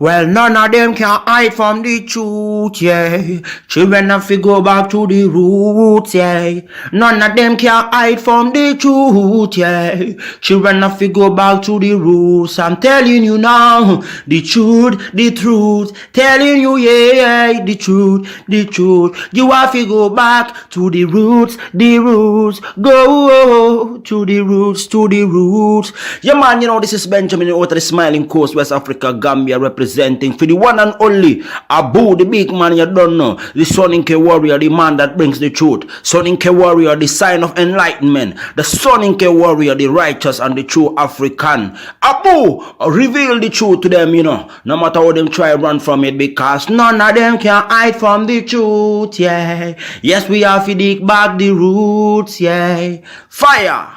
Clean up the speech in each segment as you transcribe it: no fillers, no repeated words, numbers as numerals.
Well, none of them can hide from the truth, yeah. Children have to go back to the roots, yeah. None of them can hide from the truth, yeah. Children have to go back to the roots. I'm telling you now, the truth, the truth. Telling you, yeah, the truth, the truth. You have to go back to the roots, the roots. Go to the roots, to the roots. Yeah, man, this is Benjamin out of the Smiling Coast, West Africa, Gambia, representing for the one and only Abu, the big man you don't know, the Soninke warrior, the man that brings the truth, Soninke warrior, the sign of enlightenment, the Soninke warrior, the righteous and the true African. Abu, reveal the truth to them, no matter how them try run from it, because none of them can hide from the truth, yeah. Yes, we have to dig back the roots, yeah. Fire!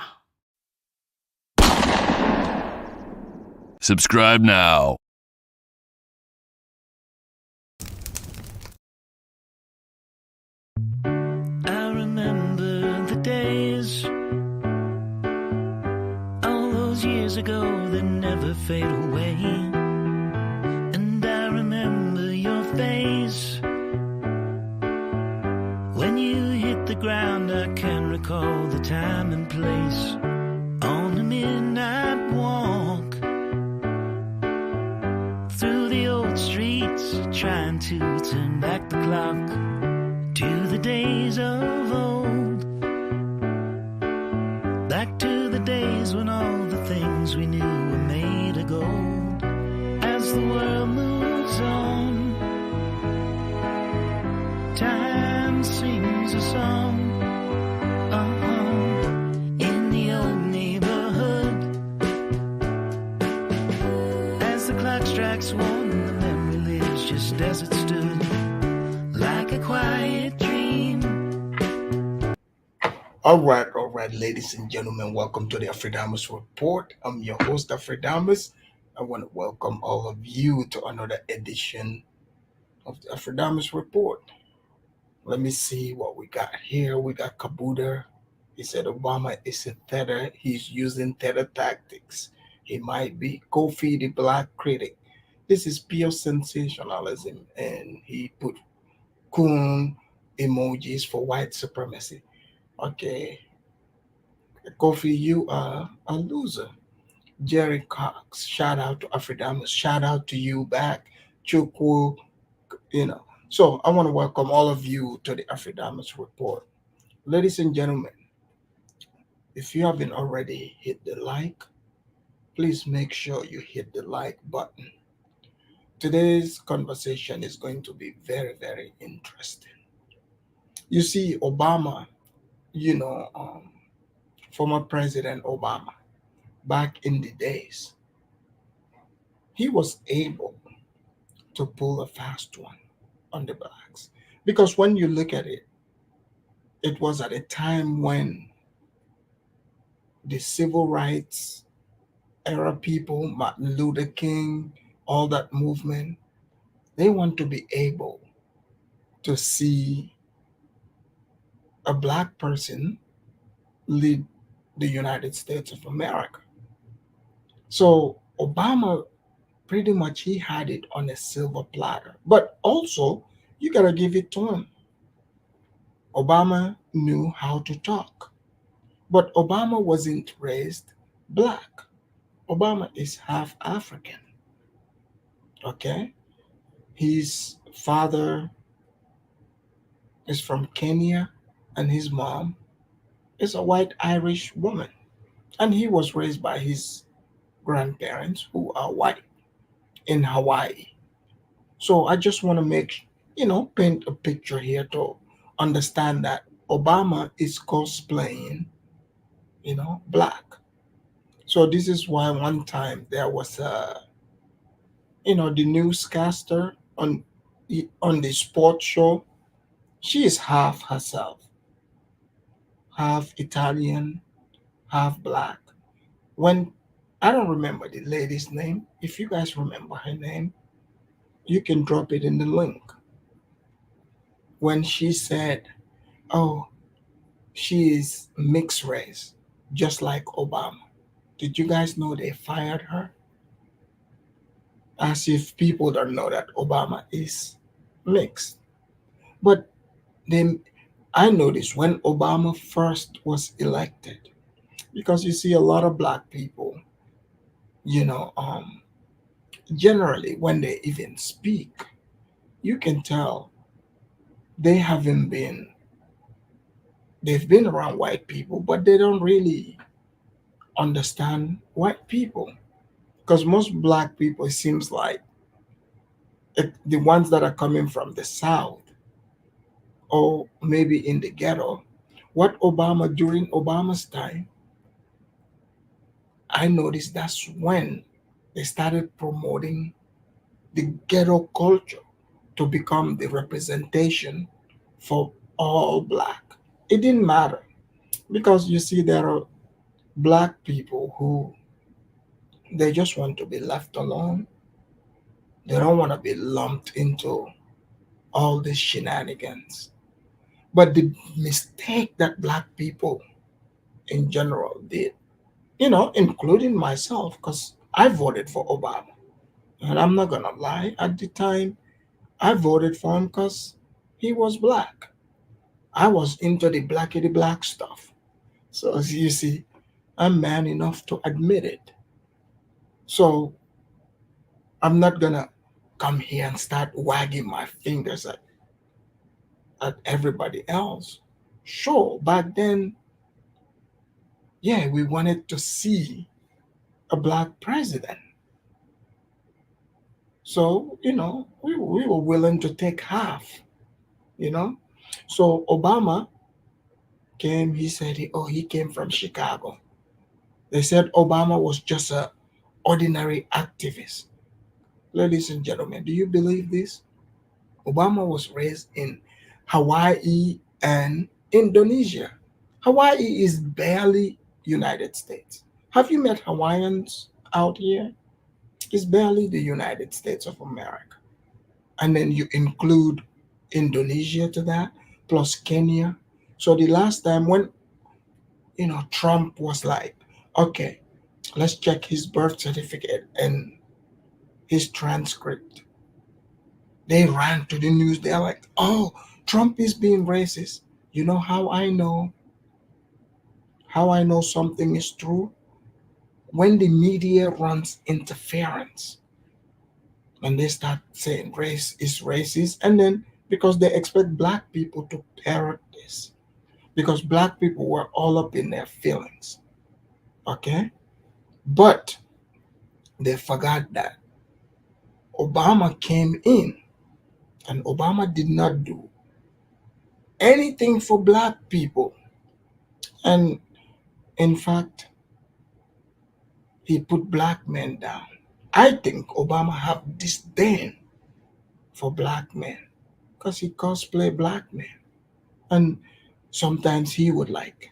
Subscribe now. I remember the days, all those years ago that never fade away. And I remember your face when you hit the ground. I can recall the time and place on the midnight walk through the old streets, trying to turn back the clock to the days of old, back to the days when all the things we knew were made of gold. As the world moves on, time sings a song. In the old neighborhood, as the clock strikes one, the memory lives just as it stood, like a quiet dream. All right, ladies and gentlemen, welcome to the Afridamus Report. I'm your host, Afridamus. I want to welcome all of you to another edition of the Afridamus Report. Let me see what we got here. We got Kabuda. He said Obama is a threat. He's using threat tactics. He might be Kofi, the black critic. This is pure sensationalism. And he put coon emojis for white supremacy. Okay. Kofi, you are a loser. Jerry Cox, shout out to Afridamus. Shout out to you back. Chukwu, So I want to welcome all of you to the Afridamus Report. Ladies and gentlemen, if you haven't already hit the like, please make sure you hit the like button. Today's conversation is going to be very, very interesting. You see, Obama, former President Obama, back in the days, he was able to pull a fast one on the blacks. Because when you look at it, it was at a time when the civil rights era people, Martin Luther King, all that movement, they want to be able to see a black person lead the United States of America. So Obama, pretty much he had it on a silver platter. But also, you got to give it to him. Obama knew how to talk. But Obama wasn't raised black. Obama is half African. Okay? His father is from Kenya and his mom is a white Irish woman. And he was raised by his grandparents who are white in Hawaii. So I just want to paint a picture here to understand that Obama is cosplaying, black. So this is why one time there was the newscaster on the sports show. She is half herself, half Italian, half black. When I don't remember the lady's name, if you guys remember her name, you can drop it in the link. When she said, "Oh, she is mixed race, just like Obama." Did you guys know they fired her? as if people don't know that Obama is mixed. But then I noticed when Obama first was elected, because you see a lot of black people, you know, generally when they even speak, you can tell they haven't been, they've been around white people, but they don't really understand white people. Because most black people, it seems like the ones that are coming from the South or maybe in the ghetto, what Obama, during Obama's time, I noticed that's when they started promoting the ghetto culture to become the representation for all black. It didn't matter because you see, there are black people who they just want to be left alone. They don't want to be lumped into all these shenanigans. But the mistake that black people in general did, including myself, because I voted for Obama. And I'm not going to lie, at the time, I voted for him because he was black. I was into the blackity black stuff. So, as you see, I'm man enough to admit it. So, I'm not going to come here and start wagging my fingers at everybody else. Sure, back then, yeah, we wanted to see a black president. So, we were willing to take half, you know. So Obama came, he said, he came from Chicago. They said Obama was just a ordinary activist. Ladies and gentlemen, do you believe this? Obama was raised in Hawaii and Indonesia. Hawaii is barely United States. Have you met Hawaiians out here? It's barely the United States of America. And then you include Indonesia to that, plus Kenya. So the last time when Trump was like, okay, let's check his birth certificate and his transcript. They ran to the news. They're like, oh, Trump is being racist. You know how I know something is true? When the media runs interference and they start saying race is racist, and then because they expect black people to parrot this, because black people were all up in their feelings, okay? But they forgot that Obama came in and Obama did not do anything for black people. And in fact, he put black men down. I think Obama have disdain for black men because he cosplay black men. And sometimes he would like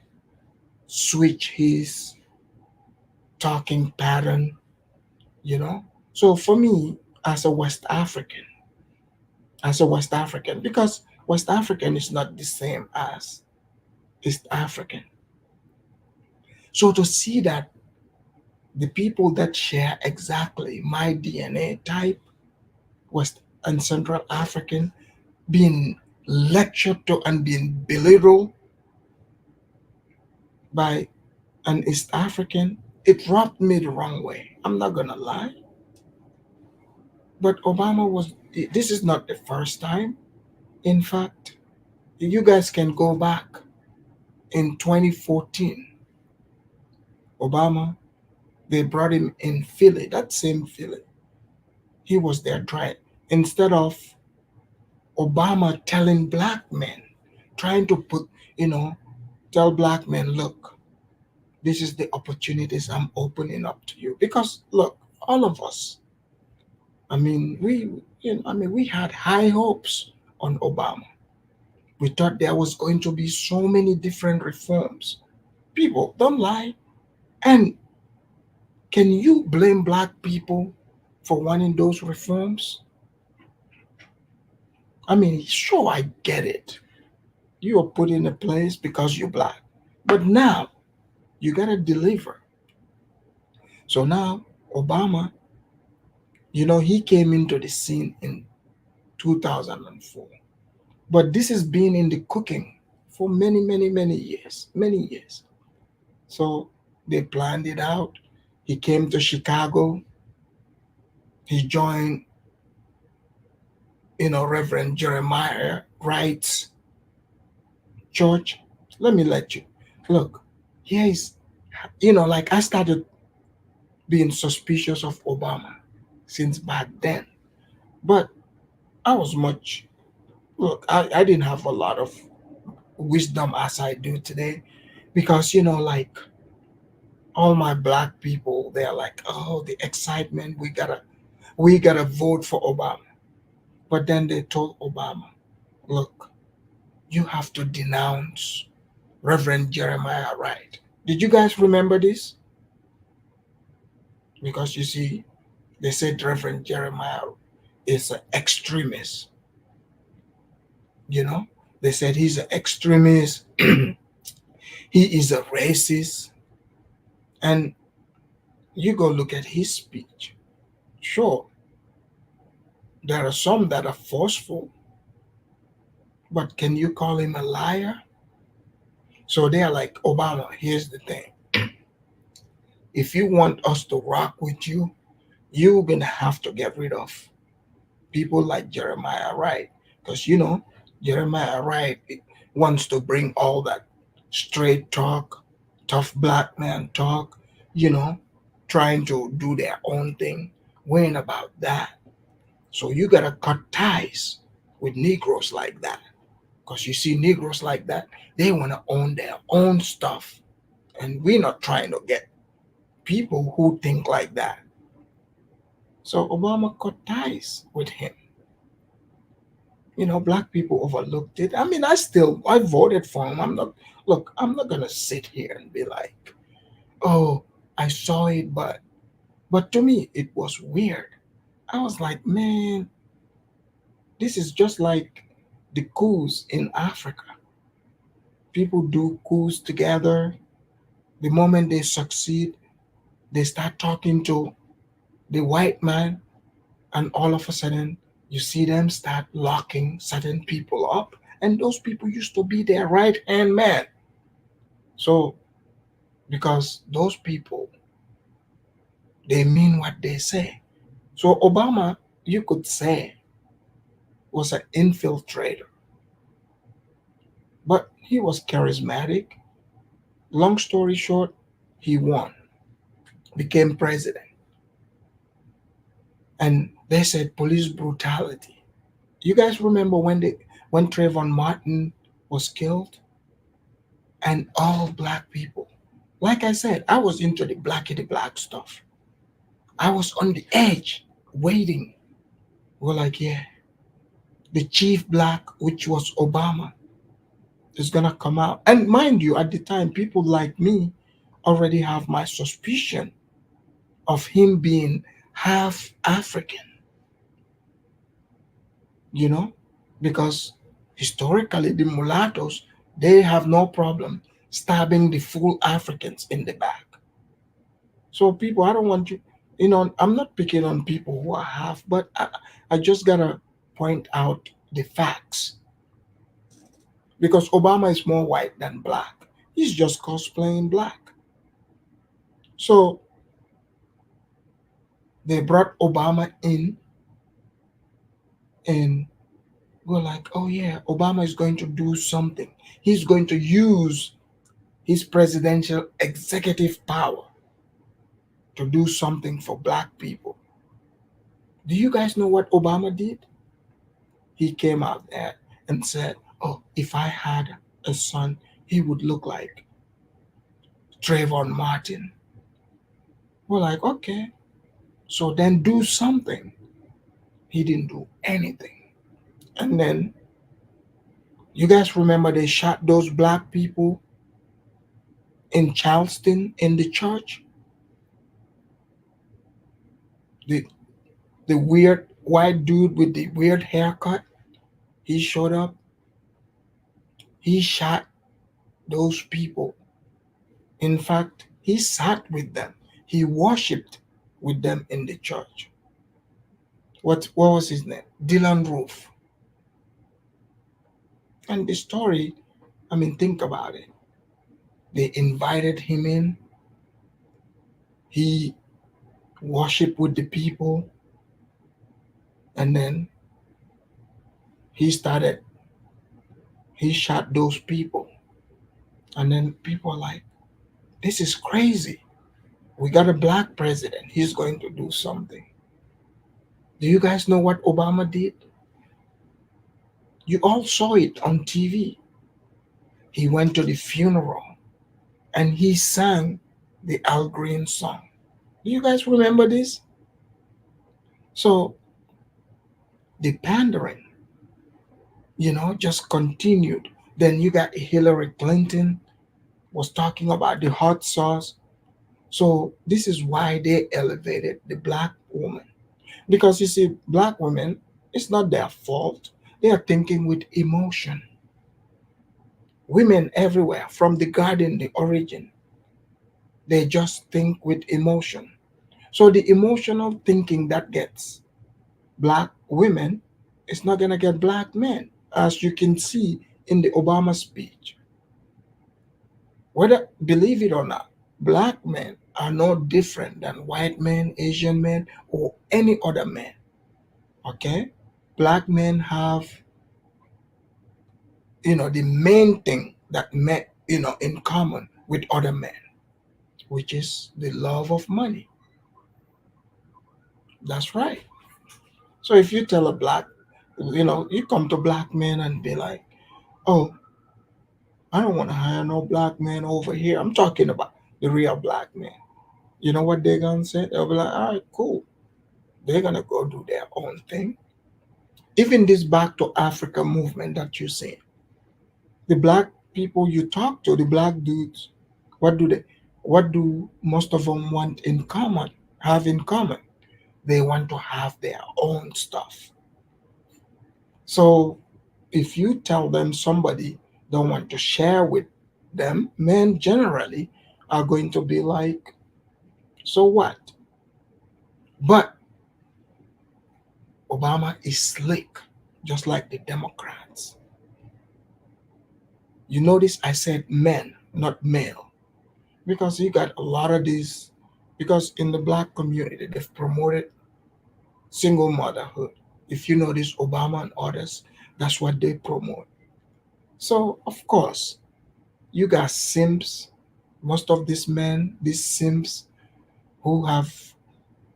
switch his talking pattern, you know. So for me, as a West African, because West African is not the same as East African. So to see that the people that share exactly my DNA type, West and Central African, being lectured to and being belittled by an East African, it rubbed me the wrong way. I'm not gonna lie. But this is not the first time. In fact, you guys can go back in 2014. Obama, they brought him in Philly, that same Philly. He was there trying, instead of Obama telling black men, trying to tell black men, look, this is the opportunities I'm opening up to you. Because look, all of us, we had high hopes on Obama. We thought there was going to be so many different reforms. People, don't lie. And can you blame black people for wanting those reforms? Sure, I get it. You are put in a place because you're black. But now you gotta deliver. So now Obama He came into the scene in 2004. But this has been in the cooking for many, many, many years, many years. So they planned it out. He came to Chicago. He joined, Reverend Jeremiah Wright's church. Let me let you look. Here is, like I started being suspicious of Obama since back then. But I was much, look, I didn't have a lot of wisdom as I do today because, like all my black people, they're like, oh, the excitement, we gotta vote for Obama. But then they told Obama, look, you have to denounce Reverend Jeremiah Wright. Did you guys remember this? Because you see, they said Reverend Jeremiah is an extremist. You know, they said he's an extremist. He is a racist. And you go look at his speech. Sure, there are some that are forceful, but can you call him a liar? So they are like, Obama, here's the thing. If you want us to rock with you, you're going to have to get rid of people like Jeremiah Wright. Because, Jeremiah Wright wants to bring all that straight talk, tough black man talk, you know, trying to do their own thing. We ain't about that. So you got to cut ties with Negroes like that. Because you see, Negroes like that, they want to own their own stuff. And we're not trying to get people who think like that. So Obama cut ties with him. Black people overlooked it. I mean, I voted for him. I'm not gonna sit here and be like, oh, I saw it, but to me it was weird. I was like, man, this is just like the coups in Africa. People do coups together. The moment they succeed, they start talking to the white man, and all of a sudden you see them start locking certain people up, and those people used to be their right hand man. So because those people, they mean what they say. So Obama, you could say, was an infiltrator, but he was charismatic. Long story short, he won, became president. And they said police brutality. You guys remember when Trayvon Martin was killed? And all black people. Like I said, I was into the blackity black stuff. I was on the edge, waiting. We're like, yeah, the chief black, which was Obama, is gonna come out. And mind you, at the time, people like me already have my suspicion of him being half African, you know, because historically the mulattoes, they have no problem stabbing the full Africans in the back. So people, I don't want you, I'm not picking on people who are half, but I just gotta point out the facts because Obama is more white than black. He's just cosplaying black. So they brought Obama in and we're like, oh yeah, Obama is going to do something. He's going to use his presidential executive power to do something for black people. Do you guys know what Obama did? He came out there and said, oh, if I had a son, he would look like Trayvon Martin. We're like, okay, so then do something. He didn't do anything. And then you guys remember they shot those black people in Charleston in the church? The the weird white dude with the weird haircut, he showed up. He shot those people. In fact, he sat with them. He worshipped with them in the church. what was his name? Dylan Roof. And the story, I mean, think about it. They invited him in. He worshiped with the people, and then he started. He shot those people, and then people are like, "This is crazy. We got a black president. He's going to do something." Do you guys know what Obama did? You all saw it on TV. He went to the funeral and he sang the Al Green song. Do you guys remember this? So the pandering, just continued. Then you got Hillary Clinton was talking about the hot sauce. So this is why they elevated the black woman. Because you see, black women, it's not their fault. They are thinking with emotion. Women everywhere, from the garden, the origin, they just think with emotion. So the emotional thinking that gets black women is not gonna get black men, as you can see in the Obama speech. Whether believe it or not, black men are no different than white men, Asian men, or any other men. Okay, black men have the main thing that men in common with other men, which is the love of money. That's right. So if you tell a black, you come to black men and be like, oh, I don't want to hire no black man over here. I'm talking about the real black man. You know what they're gonna say? They'll be like, all right, cool. They're gonna go do their own thing. Even this back to Africa movement that you see, the black people you talk to, the black dudes, what do they what do most of them want in common? Have in common? They want to have their own stuff. So if you tell them somebody don't want to share with them, men generally are going to be like, so what? But Obama is slick, just like the Democrats. You notice I said men, not male, because you got a lot of these. Because in the black community, they've promoted single motherhood. If you notice Obama and others, that's what they promote. So, of course, you got simps. Most of these men, these simps, who have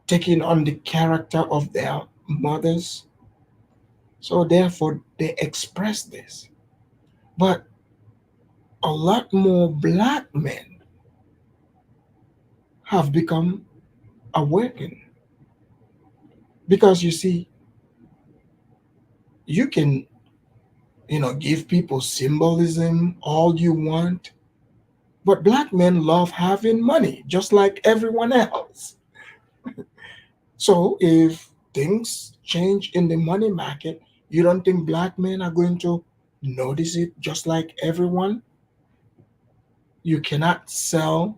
taken on the character of their mothers. So, therefore, they express this. But a lot more black men have become awakened because you see, you can, give people symbolism all you want, but black men love having money just like everyone else. So if things change in the money market, you don't think black men are going to notice it just like everyone? You cannot sell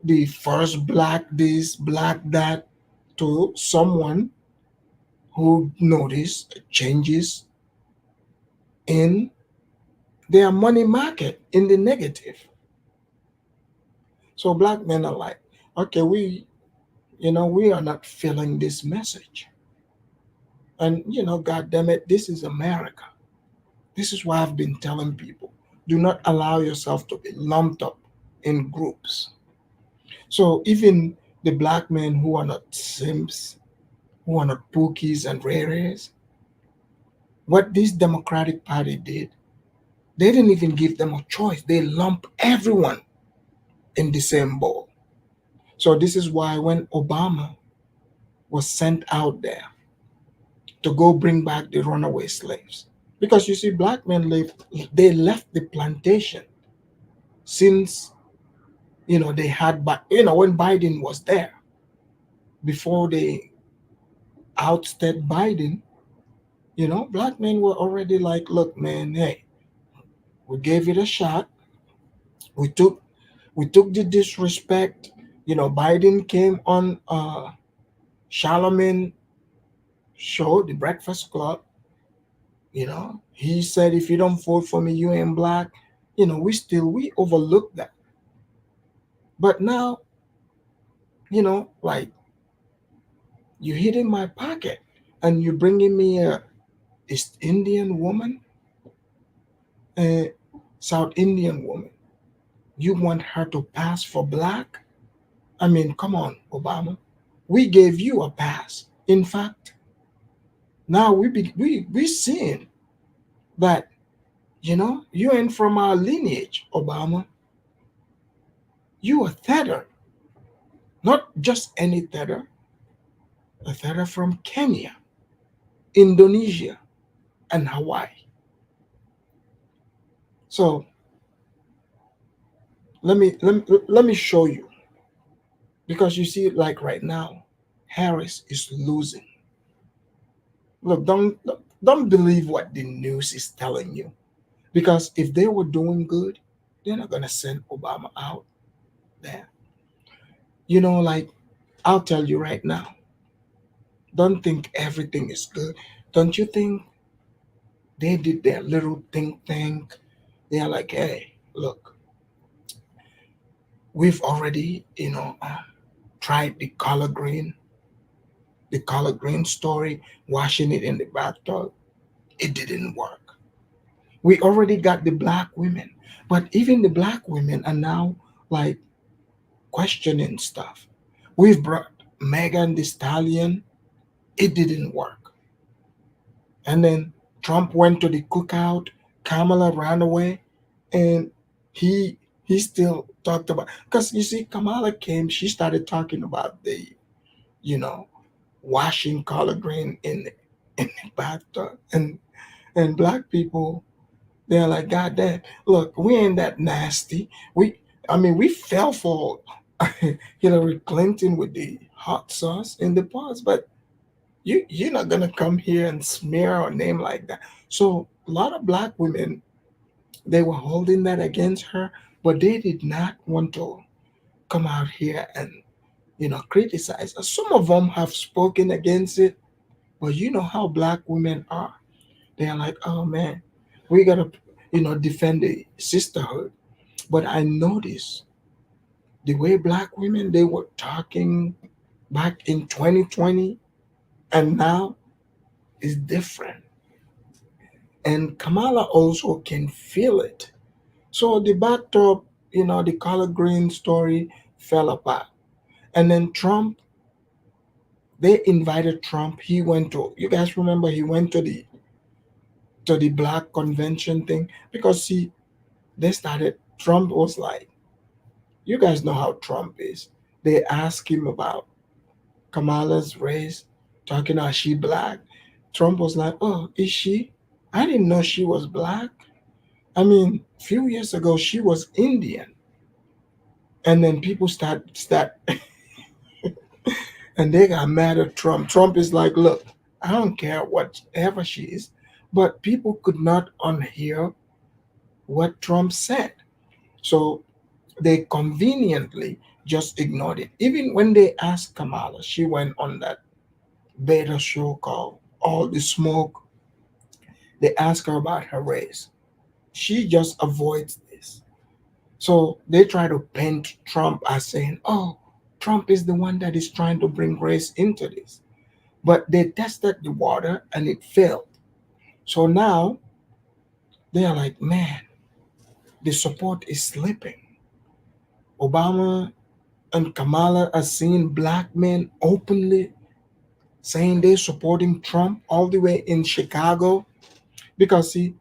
the first black this, black that to someone who notice changes in their money market in the negative. So black men are like, okay, we are not feeling this message. And God damn it, this is America. This is why I've been telling people, do not allow yourself to be lumped up in groups. So even the black men who are not simps, who are not pookies and rares, what this Democratic Party did, they didn't even give them a choice. They lump everyone in the same bowl. So this is why when Obama was sent out there to go bring back the runaway slaves, because you see, black men they left the plantation since they had, but when Biden was there, before they ousted Biden, black men were already like, look, man, hey, we gave it a shot. We took the disrespect. Biden came on Charlemagne show, the Breakfast Club, he said, if you don't vote for me, you ain't black. We overlook that. But now, like, you hit in my pocket and you bringing me a East Indian woman, a South Indian woman. You want her to pass for black? I mean, come on, Obama. We gave you a pass. In fact, now we seeing that you ain't from our lineage, Obama. You a Thedder, not just any Thedder, a Thedder from Kenya, Indonesia, and Hawaii. So let me show you, because you see, like right now, Harris is losing. Look, don't believe what the news is telling you, because if they were doing good, they're not gonna send Obama out there. Like, I'll tell you right now, don't think everything is good. Don't you think they did their little think tank? They're like, hey, look, we've already, tried the color green story, washing it in the bathtub. It didn't work. We already got the black women, but even the black women are now like questioning stuff. We've brought Megan the Stallion. It didn't work. And then Trump went to the cookout. Kamala ran away, and he he still talked about, because you see, Kamala came. She started talking about the you know washing collard green in the bathtub, and black people, they're like, God damn, look, we ain't that nasty. I mean, we fell for Hillary Clinton with the hot sauce in the past, but you're not gonna come here and smear our name like that. So a lot of black women, they were holding that against her, but they did not want to come out here and criticize us. Some of them have spoken against it, but you know how black women are. They're like, oh man, we gotta defend the sisterhood. But I noticed the way black women, they were talking back in 2020 and now is different. And Kamala also can feel it. So the backdrop, the color green story fell apart. And then Trump, they invited Trump. He went to, you guys remember, he went to the black convention thing, because see, Trump was like, you guys know how Trump is. They asked him about Kamala's race, talking about she black. Trump was like, oh, is she? I didn't know she was black. I mean, a few years ago she was Indian. And then people start and they got mad at Trump. Trump is like, look, I don't care whatever she is, but people could not unhear what Trump said. So they conveniently just ignored it. Even when they asked Kamala, she went on that beta show called All the Smoke. They asked her about her race. She just avoids this. So they try to paint Trump as saying, oh, Trump is the one that is trying to bring race into this. But they tested the water and it failed. So now they are like, man, the support is slipping. Obama and Kamala are seeing black men openly saying they're supporting Trump all the way in Chicago. Because see,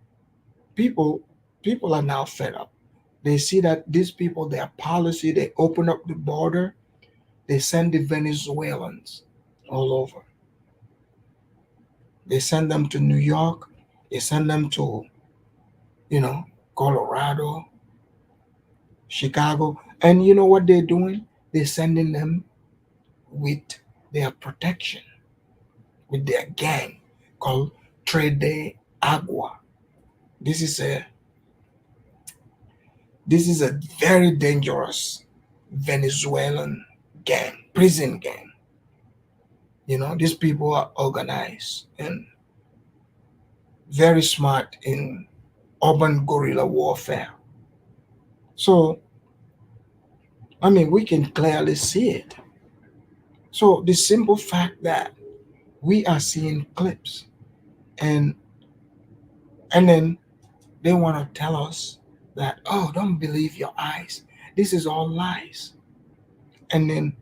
people people are now fed up. They see that these people, their policy, they open up the border, they send the Venezuelans all over. They send them to New York, they send them to, you know, Colorado, Chicago. And you know what they're doing? They're sending them with their protection, with their gang called Trade Agua. This is a this is a very dangerous Venezuelan gang, prison gang. These people are organized and very smart in urban guerrilla warfare. So, we can clearly see it. So, the simple fact that we are seeing clips and then they want to tell us that, oh, don't believe your eyes. This is all lies. And then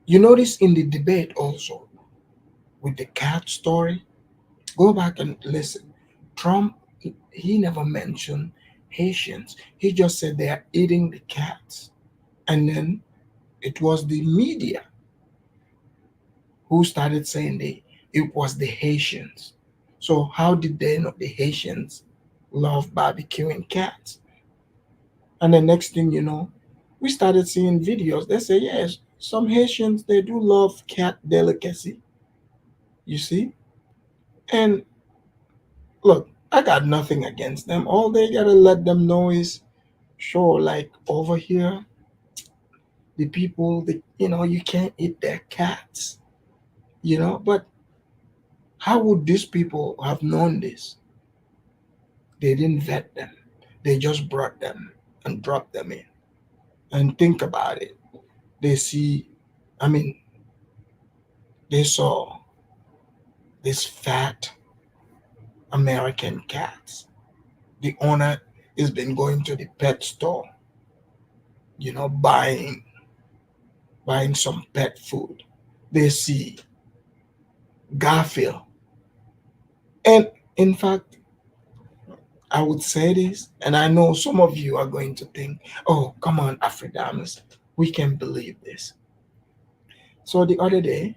you notice in the debate also with the cat story, go back and listen. Trump, he never mentioned Haitians. He just said they are eating the cats. And then it was the media who started saying it was the Haitians. So how did they know the Haitians love barbecuing cats? And the next thing you know, we started seeing videos. They say, yes, some Haitians, they do love cat delicacy. You see? And look, I got nothing against them. All they gotta let them know is, sure, like over here, the people, you can't eat their cats, but how would these people have known this? They didn't vet them. They just brought them and dropped them in. And think about it. They see, I mean, they saw this fat American cats. The owner has been going to the pet store, buying some pet food. They see Garfield. And in fact, I would say this, and I know some of you are going to think, oh, come on, Afridamus, we can believe this. So the other day,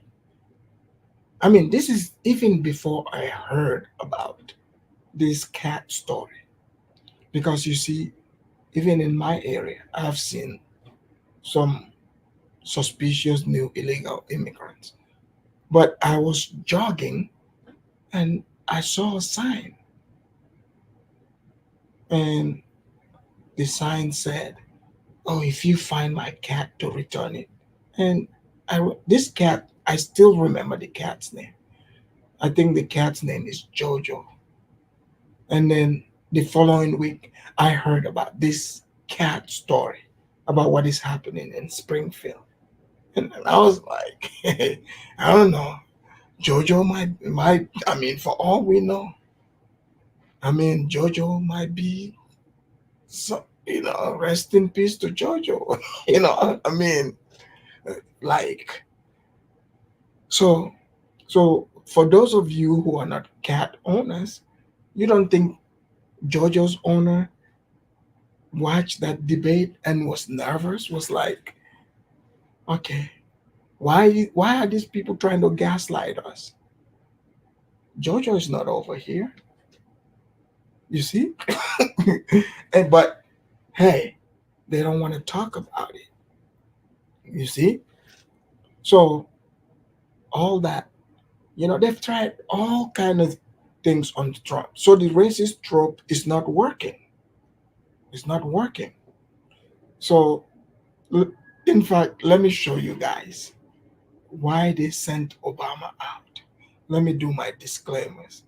this is even before I heard about this cat story. Because you see, even in my area, I've seen some suspicious new illegal immigrants. But I was jogging and I saw a sign. And the sign said, oh, if you find my cat, to return it. And this cat, I still remember the cat's name. I think the cat's name is Jojo. And then the following week, I heard about this cat story about what is happening in Springfield. And I was like, I don't know. Jojo might, for all we know, Jojo might be, rest in peace to Jojo. Like, so for those of you who are not cat owners, you don't think Jojo's owner watched that debate and was nervous, was like, okay, why are these people trying to gaslight us? Jojo is not over here. You see? But hey, they don't want to talk about it. You see? So all that, they've tried all kind of things on Trump. So the racist trope is not working. It's not working. So in fact, let me show you guys why they sent Obama out. Let me do my disclaimers.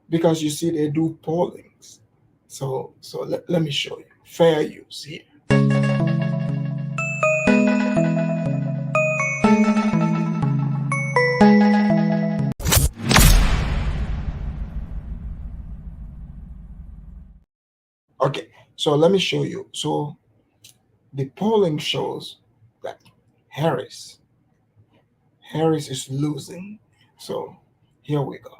Because you see, they do pollings. So let me show you. Fair use here. Okay, so let me show you. So the polling shows that Harris is losing. So here we go.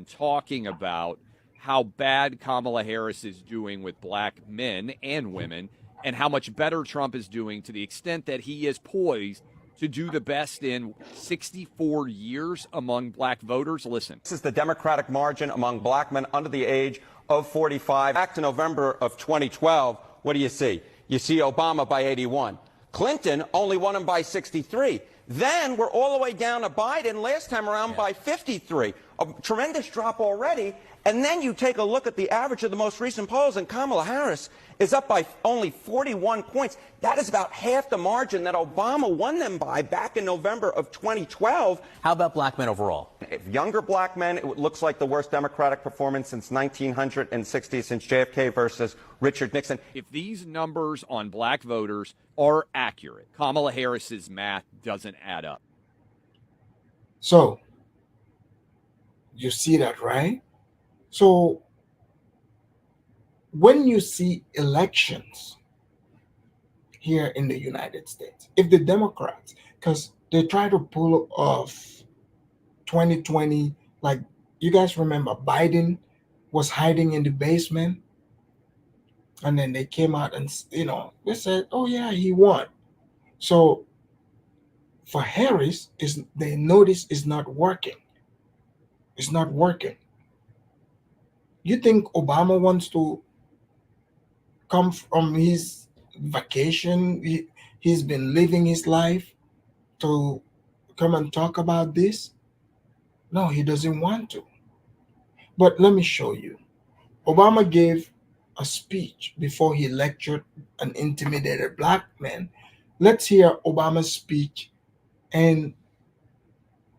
Talking about how bad Kamala Harris is doing with black men and women and how much better Trump is doing, to the extent that he is poised to do the best in 64 years among black voters. Listen. This is the Democratic margin among black men under the age of 45. Back to November of 2012, what do you see? You see Obama by 81. Clinton only won him by 63. Then we're all the way down to Biden last time around by 53. A tremendous drop already. And then you take a look at the average of the most recent polls, and Kamala Harris is up by only 41 points. That is about half the margin that Obama won them by back in November of 2012. How about black men overall? Younger black men, it looks like the worst Democratic performance since 1960, since JFK versus Richard Nixon. If these numbers on black voters are accurate, Kamala Harris's math doesn't add up. So, you see that, right? So, when you see elections here in the United States, if the Democrats, because they try to pull off 2020, like you guys remember, Biden was hiding in the basement, and then they came out and they said, "Oh yeah, he won." So for Harris, they notice it's not working. It's not working. You think Obama wants to come from his vacation? He's been living his life to come and talk about this? No, he doesn't want to. But let me show you. Obama gave a speech before he lectured and intimidated black men. Let's hear Obama's speech, and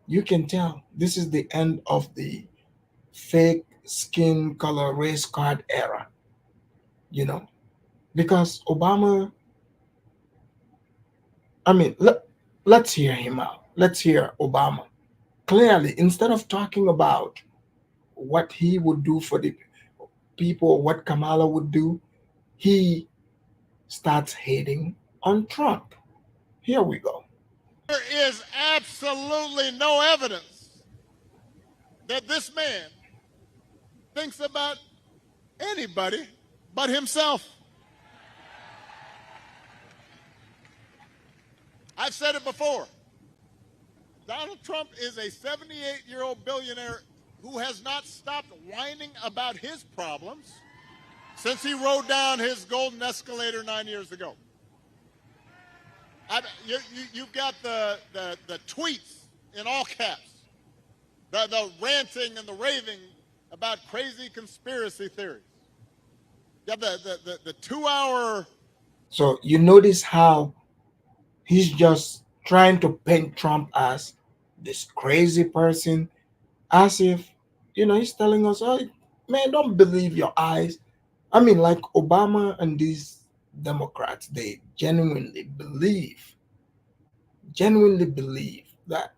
you can tell this is the end of the fake skin color race card era, because Obama, let's hear him out. Let's hear Obama. Clearly, instead of talking about what he would do for the people, what Kamala would do, he starts hating on Trump. Here we go. There is absolutely no evidence that this man thinks about anybody but himself. I've said it before. Donald Trump is a 78-year-old billionaire who has not stopped whining about his problems since he rode down his golden escalator 9 years ago. You've got the tweets in all caps, the ranting and the raving about crazy conspiracy theories. You have the 2-hour. So you notice how he's just trying to paint Trump as this crazy person, as if, he's telling us, "Oh, man, don't believe your eyes." Like Obama and these Democrats, they genuinely believe that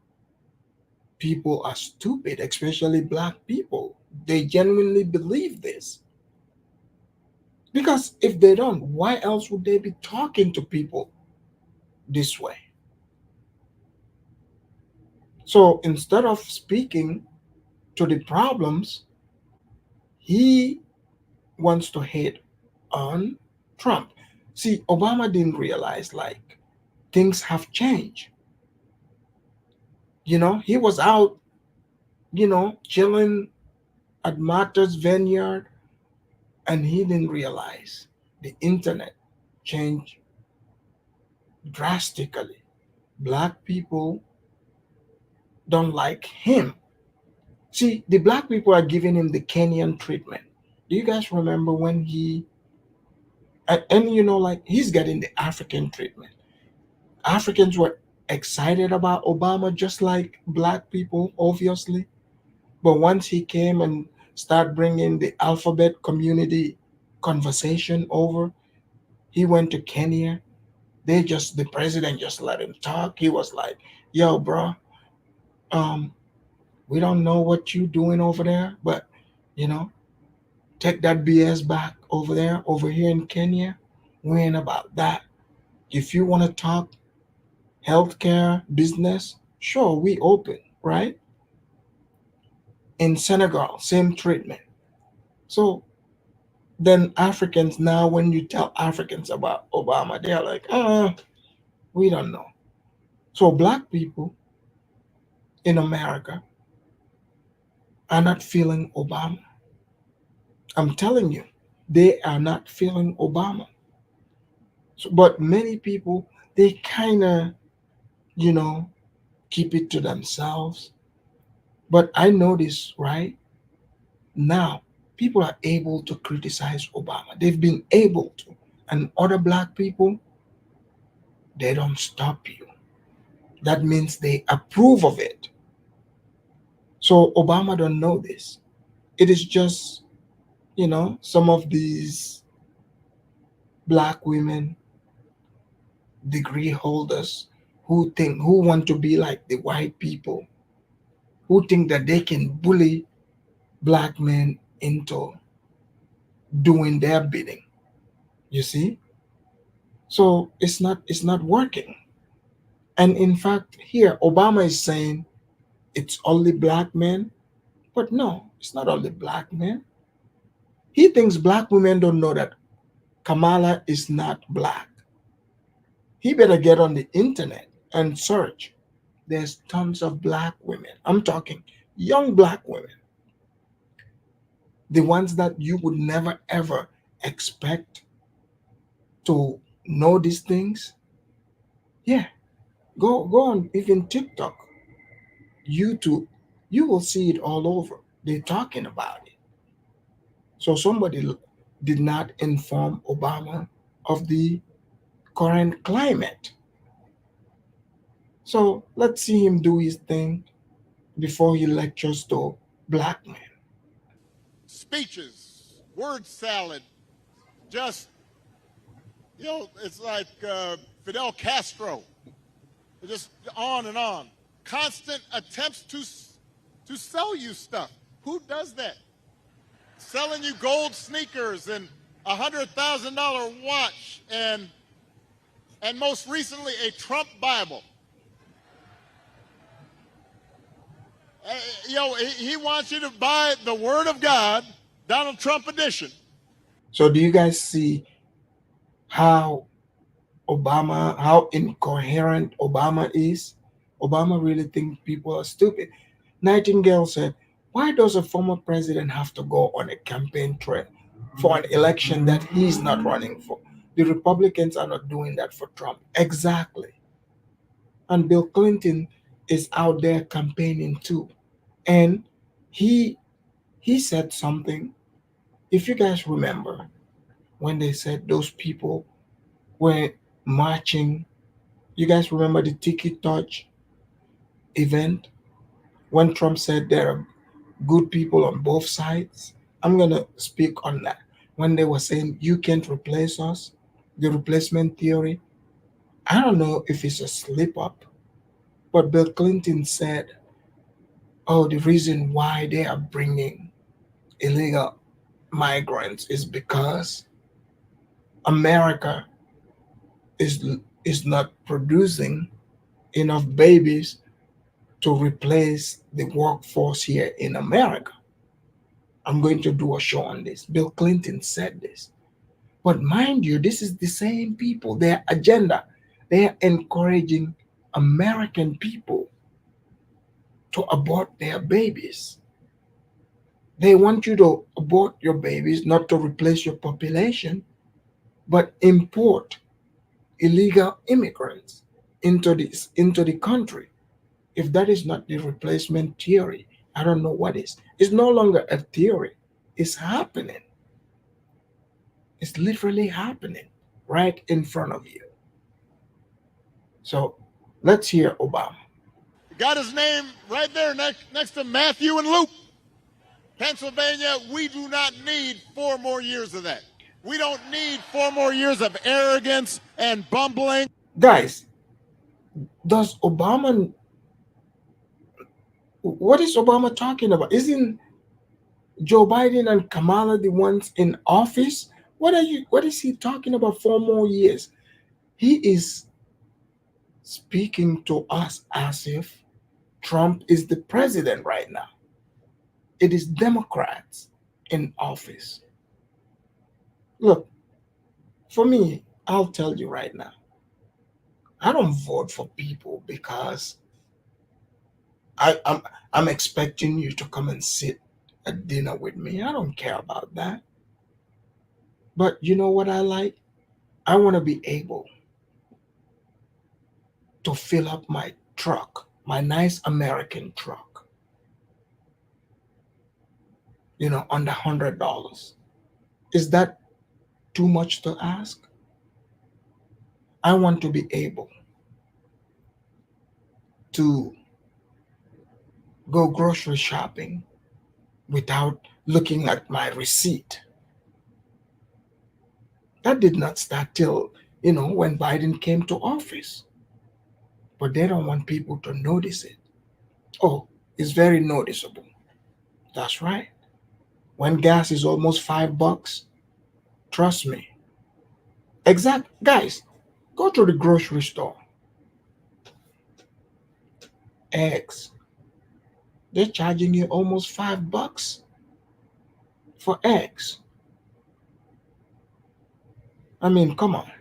people are stupid, especially black people. They genuinely believe this. Because if they don't, why else would they be talking to people this way? So instead of speaking to the problems, he wants to hate on Trump. See, Obama didn't realize things have changed. He was out, chilling at Martha's Vineyard, and he didn't realize the internet changed drastically. Black people don't like him. See, the black people are giving him the Kenyan treatment. Do you guys remember when he's getting the African treatment? Africans were excited about Obama just like black people, obviously. But once he came and started bringing the alphabet community conversation over, he went to Kenya. The president just let him talk. He was like, "Yo, bro, we don't know what you doing over there, but take that BS back over there. Over here in Kenya, we ain't about that. If you want to talk healthcare, business, sure, we open, right?" In Senegal, same treatment. So then Africans, now when you tell Africans about Obama, they're like, we don't know. So black people in America are not feeling Obama. I'm telling you, they are not feeling Obama. So, but many people, they kind of, keep it to themselves. But I notice right now, people are able to criticize Obama. They've been able to. And other black people, they don't stop you. That means they approve of it. So Obama don't know this. It is just, some of these black women, degree holders, who want to be like the white people, who think that they can bully black men into doing their bidding. You see? So it's not working. And in fact, here Obama is saying it's only black men, but no, it's not only black men. He thinks black women don't know that Kamala is not black. He better get on the internet and search. There's tons of black women. I'm talking young black women, the ones that you would never ever expect to know these things. Yeah, go on even TikTok, YouTube, you will see it all over. They're talking about it. So somebody did not inform Obama of the current climate. So let's see him do his thing before he lectures to black men. Speeches, word salad, just, it's like Fidel Castro, just on and on. Constant attempts to sell you stuff. Who does that? Selling you gold sneakers and $100,000 watch and most recently a Trump Bible. He wants you to buy the Word of God, Donald Trump edition. So do you guys see how how incoherent Obama is? Obama really thinks people are stupid. Nightingale said, why does a former president have to go on a campaign trail for an election that he's not running for? The Republicans are not doing that for Trump. Exactly. And Bill Clinton is out there campaigning too. And he he said something. If you guys remember when they said those people were marching, you guys remember the Tiki Touch event when Trump said there are good people on both sides? I'm going to speak on that. When they were saying you can't replace us, the replacement theory, I don't know if it's a slip up, but Bill Clinton said, oh, the reason why they are bringing illegal migrants is because America is is not producing enough babies to replace the workforce here in America. I'm going to do a show on this. Bill Clinton said this. But mind you, this is the same people, their agenda. They are encouraging American people to abort their babies. They want you to abort your babies, not to replace your population, but import illegal immigrants into the country. If that is not the replacement theory, I don't know what is. It's no longer a theory. It's happening. It's literally happening right in front of you. So let's hear Obama. Got his name right there next to Matthew and Luke. Pennsylvania, we do not need 4 more years of that. We don't need 4 more years of arrogance and bumbling. Guys, does Obama, what is Obama talking about? Isn't Joe Biden and Kamala the ones in office? What is he talking about 4 more years? He is speaking to us as if Trump is the president right now. It is Democrats in office. Look, for me, I'll tell you right now, I don't vote for people because I'm expecting you to come and sit at dinner with me. I don't care about that. But you know what I like? I want to be able to fill up my truck, my nice American truck, under $100. Is that too much to ask? I want to be able to go grocery shopping without looking at my receipt. That did not start till, when Biden came to office. But they don't want people to notice it. Oh, it's very noticeable. That's right. When gas is almost $5, trust me. Exact guys, go to the grocery store. Eggs. They're charging you almost $5 for eggs. I mean, come on.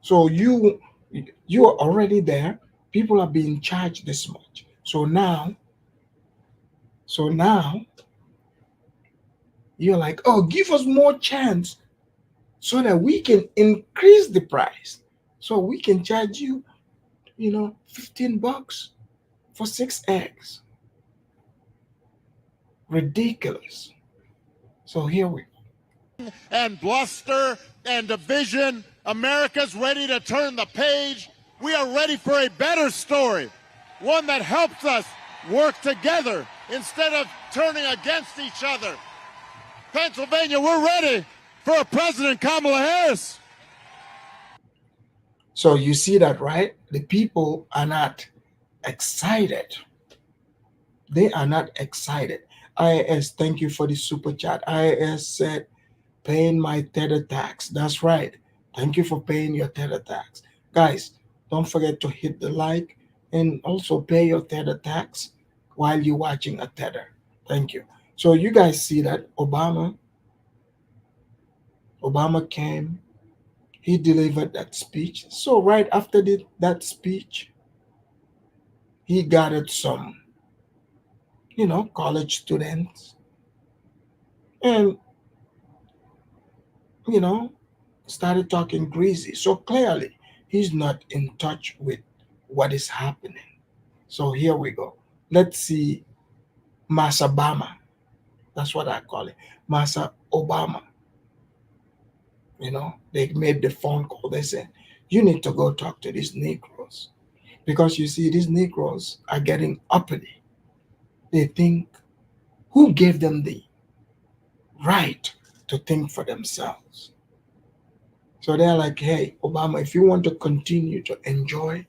So you are already there. People are being charged this much. So now you're like, oh, give us more chance so that we can increase the price. So we can charge you, $15 for 6 eggs. Ridiculous. So here we go. And bluster and division. America's ready to turn the page. We are ready for a better story, one that helps us work together instead of turning against each other. Pennsylvania, we're ready for a President Kamala Harris. So you see that, right? The people are not excited. They are not excited. IAS, thank you for the super chat. IAS said, paying my tether tax. That's right. Thank you for paying your tether tax. Guys, don't forget to hit the like and also pay your tether tax while you're watching a tether. Thank you. So you guys see that Obama came, he delivered that speech. So right after that speech, he gathered some, college students and, started talking greasy. So clearly, he's not in touch with what is happening. So here we go. Let's see Massa Obama. That's what I call it. Massa Obama. They made the phone call. They said, you need to go talk to these Negroes. Because you see, these Negroes are getting uppity. They think, who gave them the right to think for themselves? So they're like, hey, Obama, if you want to continue to enjoy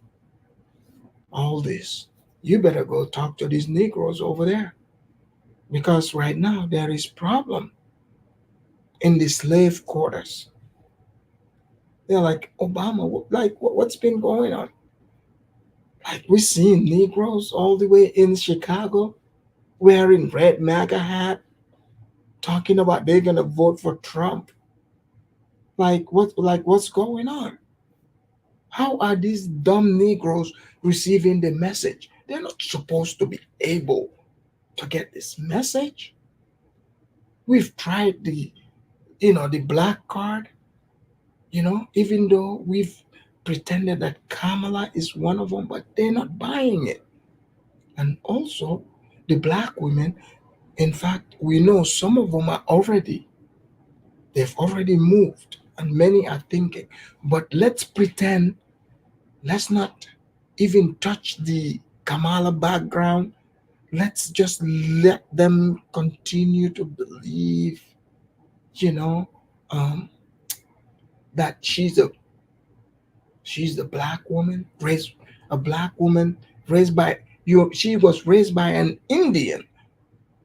all this, you better go talk to these Negroes over there. Because right now there is problem in the slave quarters. They're like, Obama, what's been going on? Like we're seeing Negroes all the way in Chicago wearing red MAGA hat, talking about they're gonna vote for Trump. What's going on? How are these dumb Negroes receiving the message? They're not supposed to be able to get this message. We've tried the black card, even though we've pretended that Kamala is one of them, but they're not buying it. And also the black women, in fact, we know some of them they've already moved, and many are thinking, but let's pretend, let's not even touch the Kamala background. Let's just let them continue to believe, that she's a black woman, raised by she was raised by an Indian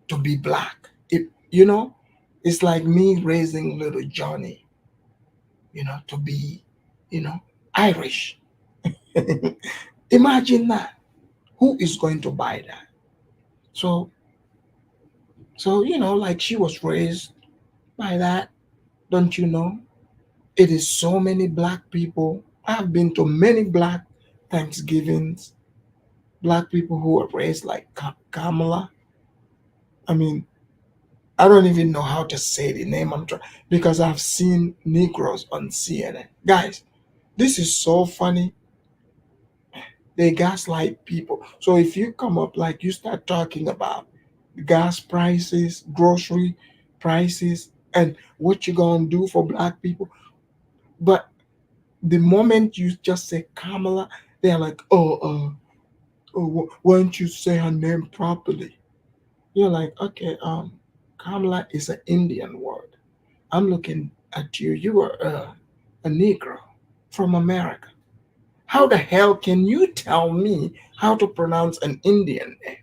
to be black. It's like me raising little Johnny, to be, Irish. Imagine that. Who is going to buy that? So like she was raised by that. Don't you know? It is so many black people. I've been to many black Thanksgivings. Black people who were raised like Kamala. I mean, I don't even know how to say the name I'm trying, because I've seen Negroes on CNN. Guys, this is so funny. They gaslight people. So if you come up like you start talking about gas prices, grocery prices, and what you gonna do for black people, but the moment you just say Kamala, they're like, oh, why don't you say her name properly? You're like, okay, Kamala is an Indian word. I'm looking at you. You are a Negro from America. How the hell can you tell me how to pronounce an Indian name?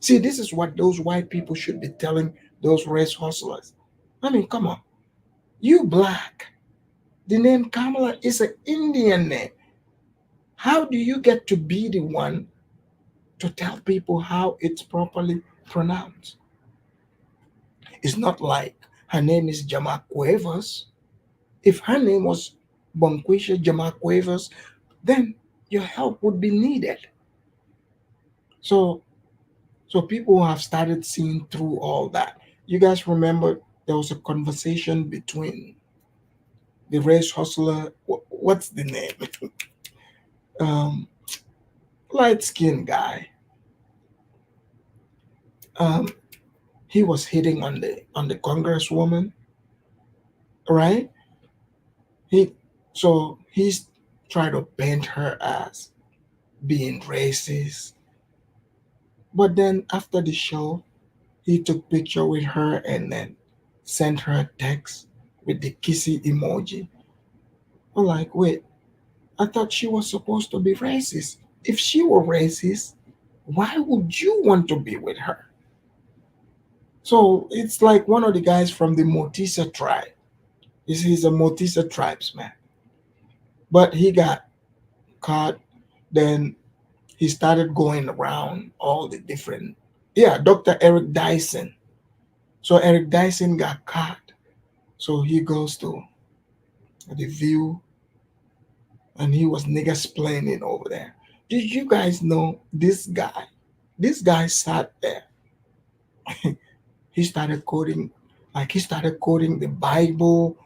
See, this is what those white people should be telling those race hustlers. I mean, come on. You black. The name Kamala is an Indian name. How do you get to be the one to tell people how it's properly pronounced? It's not like her name is Jama Cuevas. If her name was Bonquisha Jama Cuevas, then your help would be needed. So so people have started seeing through all that. You guys remember there was a conversation between the race hustler, what's the name? um, Light skinned guy. Um, he was hitting on the congresswoman, right? He so he's trying to paint her as being racist. But then after the show, he took picture with her and then sent her a text with the kissy emoji. I'm like, wait, I thought she was supposed to be racist. If she were racist, why would you want to be with her? So it's like one of the guys from the Motisa tribe. He's a Motisa tribesman. But he got caught. Then he started going around all the different. Yeah, Dr. Eric Dyson. So Eric Dyson got caught. So he goes to the view and he was nigga splaining over there. Did you guys know this guy? This guy sat there. He started quoting, he started quoting the Bible.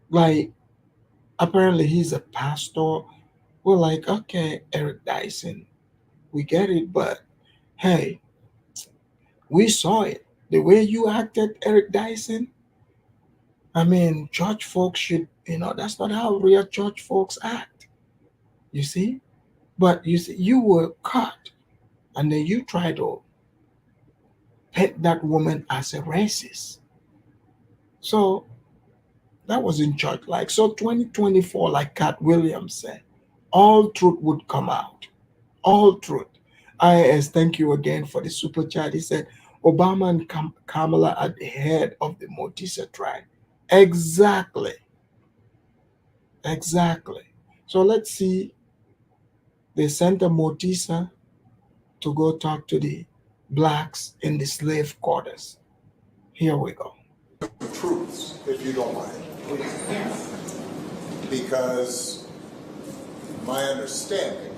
Like, apparently he's a pastor. We're like, okay, Eric Dyson, we get it, but hey, we saw it. The way you acted, Eric Dyson, I mean, church folks should, that's not how real church folks act, you see? But you see, you were caught, and then you try to paint that woman as a racist. So that was in church. Like, so 2024, like Cat Williams said, all truth would come out. All truth. IS, thank you again for the super chat. He said, Obama and Kamala at the head of the Motisa tribe. Exactly. Exactly. So let's see. They sent a Motisa to go talk to the blacks in the slave quarters. Here we go. Truths, if you don't mind, please. Yes. Because my understanding,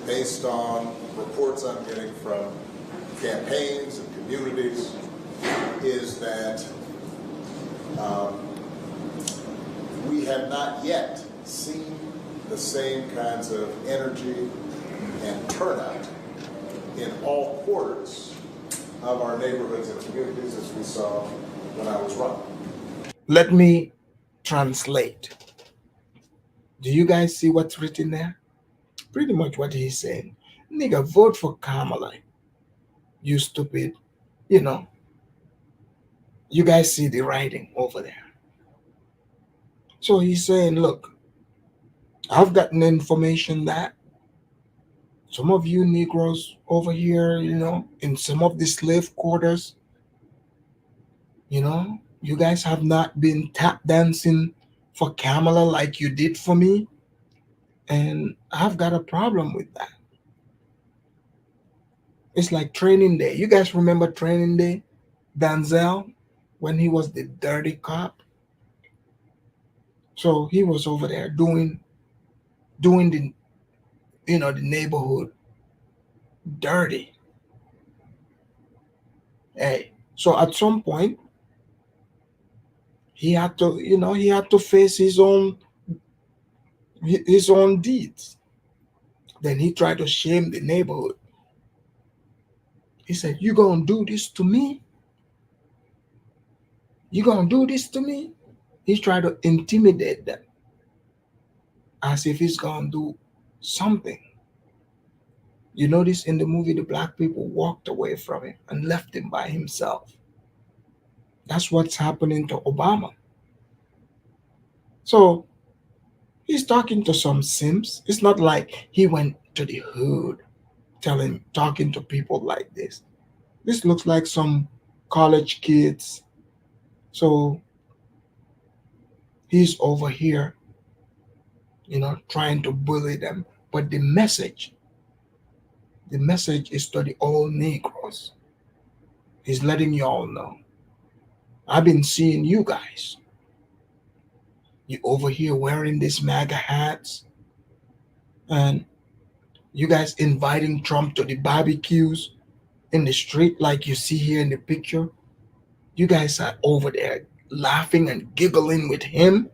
based on reports I'm getting from campaigns and communities, is that we have not yet seen the same kinds of energy and turnout in all quarters of our neighborhoods and communities as we saw when I was running. Let me translate. Do you guys see what's written there? Pretty much what he's saying. Nigga, vote for Kamala. You stupid. You know, you guys see the writing over there. So he's saying, look, I've gotten information that some of you Negroes over here, in some of the slave quarters, you guys have not been tap dancing for Kamala like you did for me. And I've got a problem with that. It's like Training Day. You guys remember Training Day? Denzel, when he was the dirty cop. So he was over there doing the neighborhood dirty. Hey, so at some point he had to face his own deeds. Then he tried to shame the neighborhood. He said, "You gonna do this to me? You gonna do this to me?" He tried to intimidate them as if he's gonna do something. You notice in the movie, the black people walked away from him and left him by himself. That's what's happening to Obama. So he's talking to some simps. It's not like he went to the hood talking to people like this. This looks like some college kids. So he's over here, trying to bully them. But the message is to the old Negroes. He's letting you all know. I've been seeing you guys. You over here wearing these MAGA hats, and you guys inviting Trump to the barbecues in the street like you see here in the picture. You guys are over there laughing and giggling with him.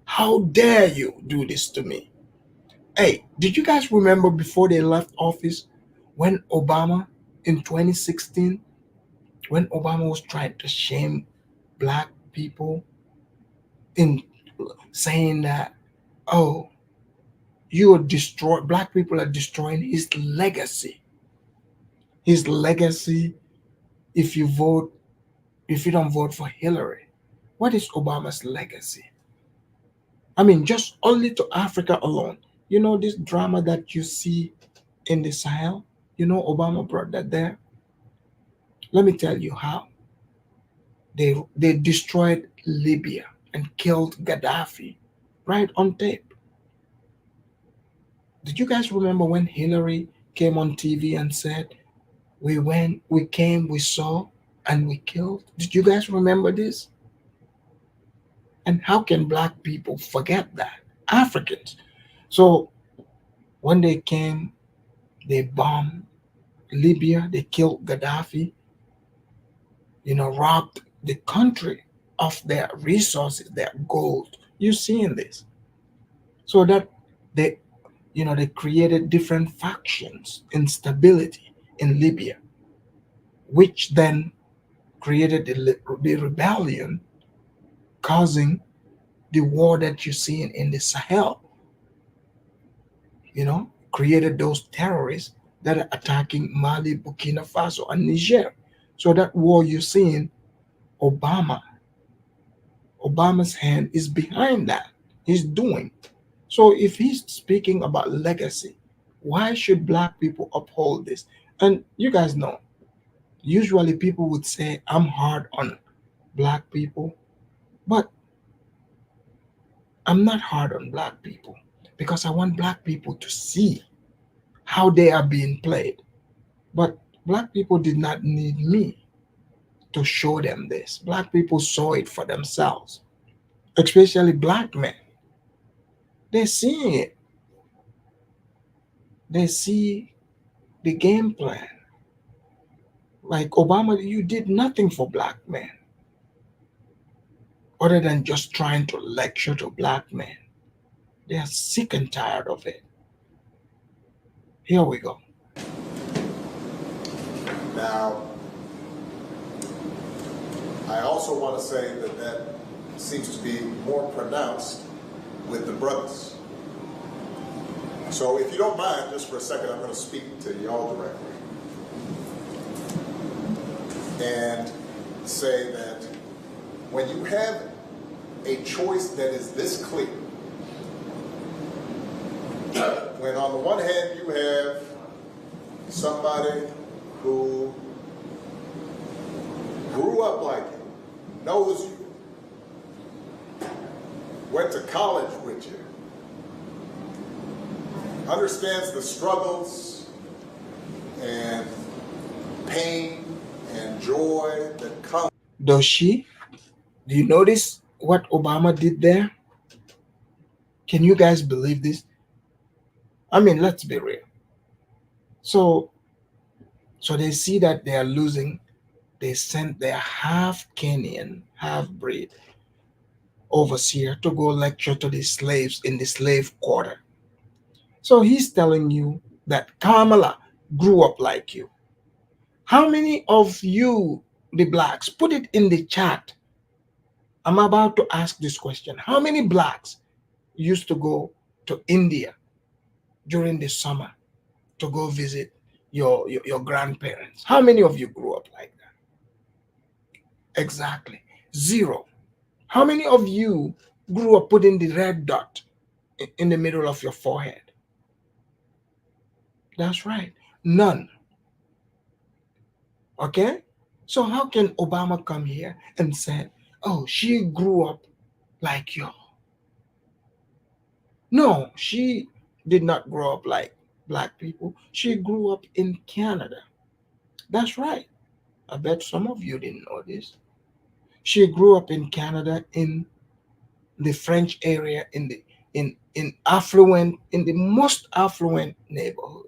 How dare you do this to me? Hey, did you guys remember before they left office when Obama in 2016, when Obama was trying to shame black people in saying that, oh, black people are destroying his legacy. His legacy if you vote, if you don't vote for Hillary. What is Obama's legacy? I mean, just only to Africa alone. This drama that you see in the Sahel, Obama brought that there. Let me tell you how. They destroyed Libya and killed Gaddafi right on tape. Did you guys remember when Hillary came on TV and said, "We went, we came, we saw, and we killed"? Did you guys remember this? And how can black people forget that? Africans. So when they came, they bombed Libya, they killed Gaddafi, robbed the country of their resources, their gold. You seeing this? So that they, they created different factions, instability in Libya, which then created the rebellion, causing the war that you're seeing in the Sahel. Created those terrorists that are attacking Mali, Burkina Faso, and Niger. So that war you're seeing, Obama's hand is behind that. He's doing. So if he's speaking about legacy, why should black people uphold this? And you guys know, usually people would say I'm hard on black people, but I'm not hard on black people because I want black people to see how they are being played. But black people did not need me to show them this. Black people saw it for themselves, especially black men. They're seeing it. They see the game plan. Like Obama, you did nothing for black men other than just trying to lecture to black men. They are sick and tired of it. Here we go. Now, I also want to say that seems to be more pronounced with the brothers. So if you don't mind, just for a second, I'm going to speak to y'all directly and say that when you have a choice that is this clear, when on the one hand you have somebody who grew up like you, knows you, went to college with you, understands the struggles and pain and joy that come. Does she? Do you notice what Obama did there? Can you guys believe this? I mean, let's be real. So they see that they are losing. They sent their half Kenyan, half breed overseer to go lecture to the slaves in the slave quarter. So he's telling you that Kamala grew up like you? How many of you, the blacks, put it in the chat? I'm about to ask this question. How many blacks used to go to India during the summer to go visit your grandparents? How many of you grew up like that? Exactly. Zero. How many of you grew up putting the red dot in the middle of your forehead? That's right. None. Okay? So how can Obama come here and say, oh, she grew up like you? No, she did not grow up like black people. She grew up in Canada. That's right. I bet some of you didn't know this. She grew up in Canada in the French area in the most affluent neighborhood.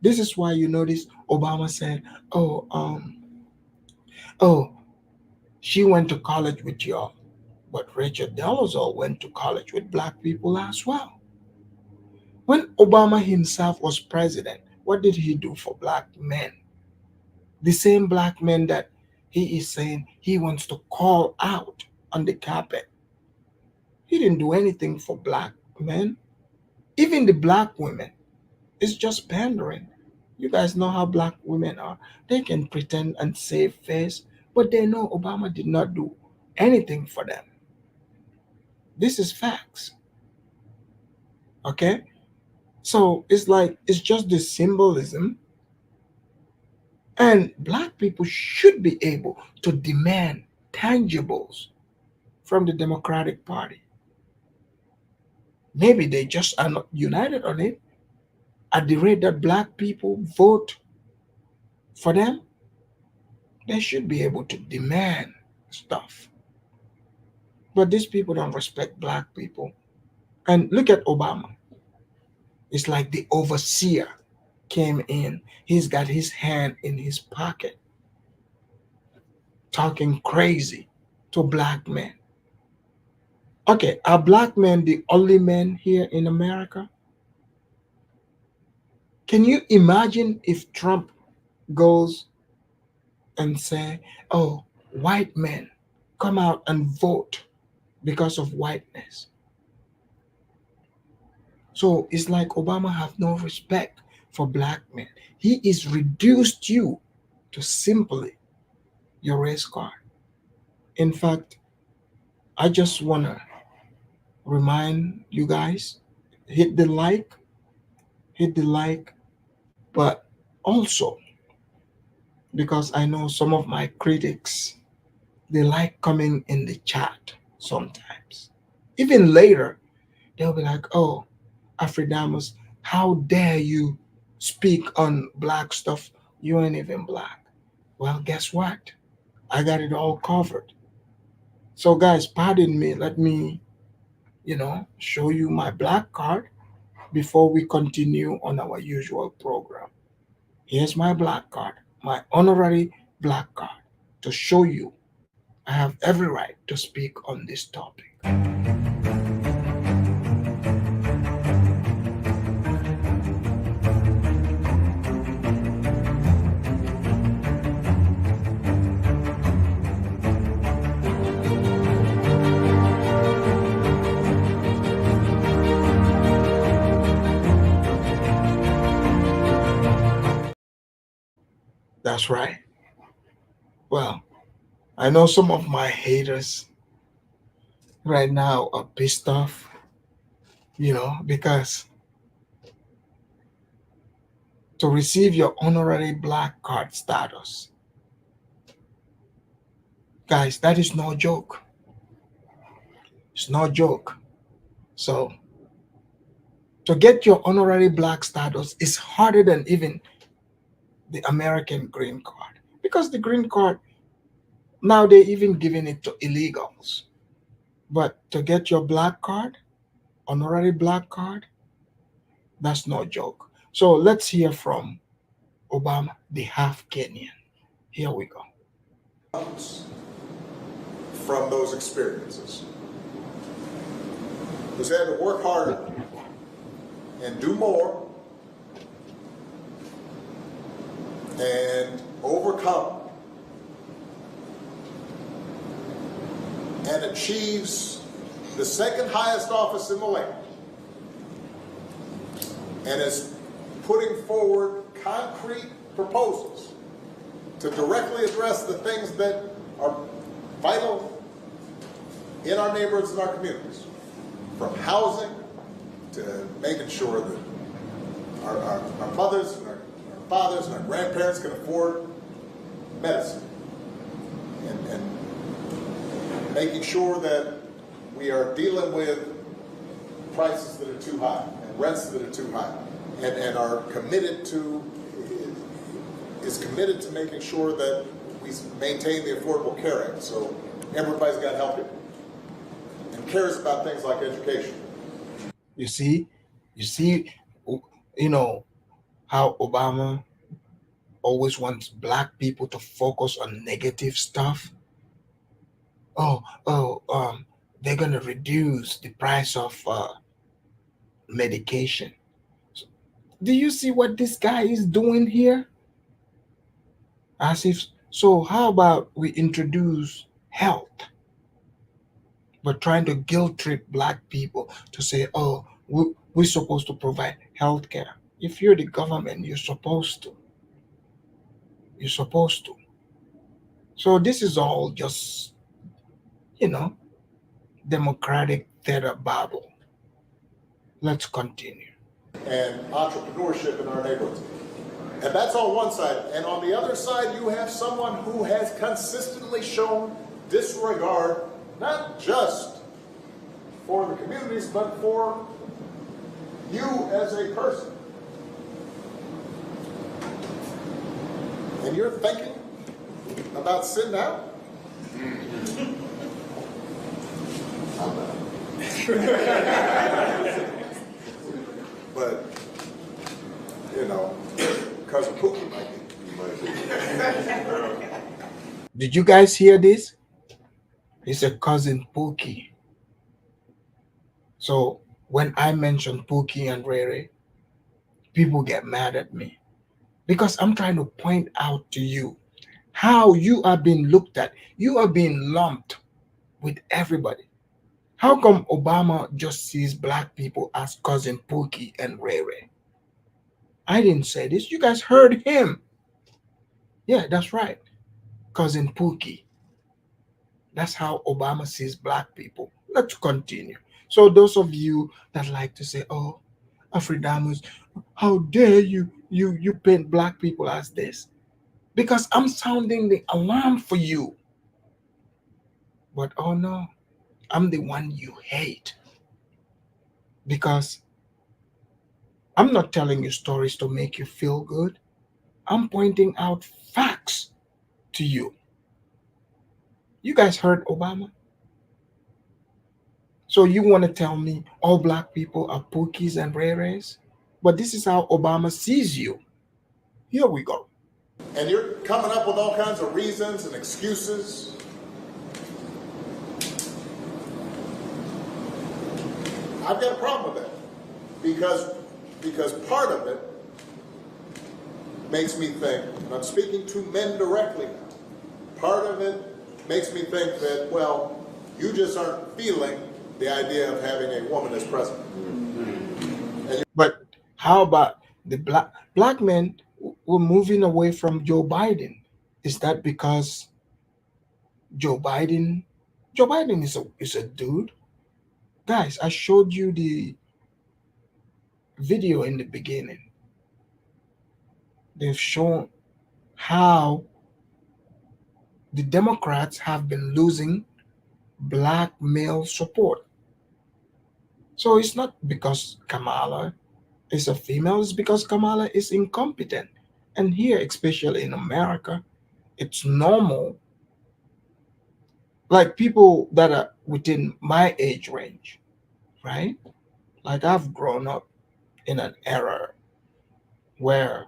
This is why you notice Obama said, "Oh, oh, she went to college with y'all, but Richard Delazar went to college with black people as well." When Obama himself was president, what did he do for black men? The same black men that he is saying he wants to call out on the carpet. He didn't do anything for black men. Even the black women, it's just pandering. You guys know how black women are. They can pretend and save face, but they know Obama did not do anything for them. This is facts. Okay? So it's like it's just the symbolism. And black people should be able to demand tangibles from the Democratic Party. Maybe they just are not united on it. At the rate that black people vote for them, they should be able to demand stuff. But these people don't respect black people. And look at Obama. It's like the overseer came in. He's got his hand in his pocket, talking crazy to black men. Okay, are black men the only men here in America? Can you imagine if Trump goes and say, "Oh, white men, come out and vote because of whiteness"? So it's like Obama have no respect for black men. He is reduced you to simply your race card. In fact, I just wanna remind you guys, hit the like, hit the like, but also because I know some of my critics, they like coming in the chat sometimes. Even later, they'll be like, "Oh, Afridamus, how dare you speak on black stuff? You ain't even black." Well, guess what? I got it all covered. So, guys, pardon me. Let me, show you my black card before we continue on our usual program. Here's my black card, my honorary black card, to show you I have every right to speak on this topic. That's right. Well, I know some of my haters right now are pissed off, because to receive your honorary black card status, guys, that is no joke. It's no joke. So, to get your honorary black status is harder than even the American green card, because the green card, now they're even giving it to illegals. But to get your black card, honorary black card, that's no joke. So let's hear from Obama, the half Kenyan. Here we go. From those experiences. Who's had to work harder and do more and overcome and achieves the second highest office in the land, and is putting forward concrete proposals to directly address the things that are vital in our neighborhoods and our communities, from housing to making sure that our mothers and our fathers and our grandparents can afford medicine, and making sure that we are dealing with prices that are too high and rents that are too high, and are committed to making sure that we maintain the Affordable Care Act, so everybody's got health care, and cares about things like education. You see, you know how Obama always wants black people to focus on negative stuff. They're gonna reduce the price of medication. Do you see what this guy is doing here? As if so. How about we introduce health, but trying to guilt trip black people to say, "Oh, we're supposed to provide health care." If you're the government, you're supposed to. You're supposed to. So this is all just, democratic theater babble. Let's continue. And entrepreneurship in our neighborhoods. And that's on one side. And on the other side, you have someone who has consistently shown disregard, not just for the communities, but for you as a person. And you're thinking about sitting out? I'm not. But, Cousin Pookie might be. Did you guys hear this? It's a cousin Pookie. So when I mention Pookie and Rere, people get mad at me because I'm trying to point out to you how you are being looked at. You are being lumped with everybody. How come Obama just sees black people as cousin Pookie and Rere? I didn't say this. You guys heard him. Yeah, that's right. Cousin Pookie. That's how Obama sees black people. Let's continue. So those of you that like to say, "Oh, Afridamus, how dare you paint black people as this?" Because I'm sounding the alarm for you. But oh no, I'm the one you hate. Because I'm not telling you stories to make you feel good. I'm pointing out facts to you. You guys heard Obama? So you want to tell me all black people are Pookies and Rares? But this is how Obama sees you. Here we go. And you're coming up with all kinds of reasons and excuses. I've got a problem with that. Because part of it makes me think, and I'm speaking to men directly now, part of it makes me think that, well, you just aren't feeling the idea of having a woman as president. But how about the black men were moving away from Joe Biden? Is that because Joe Biden is a dude? Guys, I showed you the video in the beginning. They've shown how the Democrats have been losing black male support. So it's not because Kamala is a female, it's because Kamala is incompetent. And here, especially in America, it's normal. Like people that are within my age range, right? Like I've grown up in an era where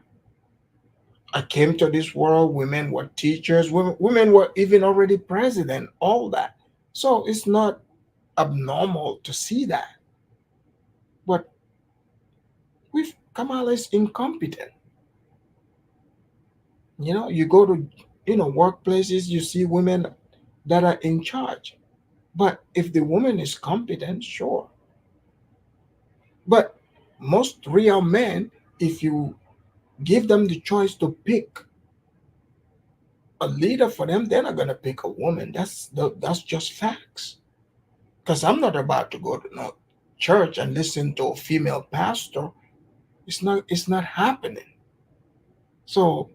I came to this world, women were teachers, women were even already president, all that. So it's not abnormal to see that. But with Kamala is incompetent. You go to, workplaces, you see women that are in charge. But if the woman is competent, sure. But most real men, if you give them the choice to pick a leader for them, they're not gonna pick a woman. That's just facts. Because I'm not about to go to no church and listen to a female pastor. It's not happening. So,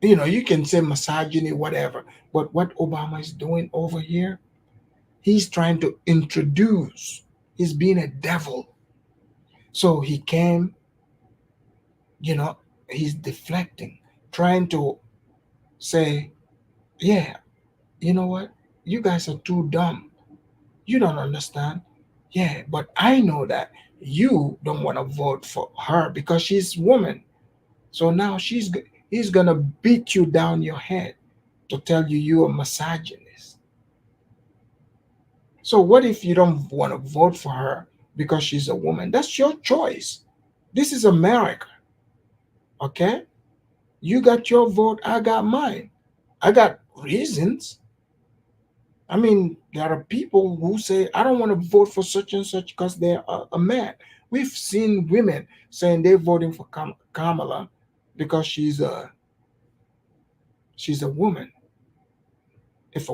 you can say misogyny, whatever. But what Obama is doing over here, he's trying to introduce, he's being a devil. So he came, you know, he's deflecting, trying to say, yeah, you know what? You guys are too dumb. You don't understand. Yeah, but I know that you don't want to vote for her because she's woman. So now he's gonna beat you down your head to tell you you're a misogynist. So what if you don't want to vote for her because she's a woman? That's your choice. This is America, okay? You got your vote, I got mine. I got reasons. I mean, there are people who say, I don't want to vote for such and such because they're a man. We've seen women saying they're voting for Kamala because she's a woman. If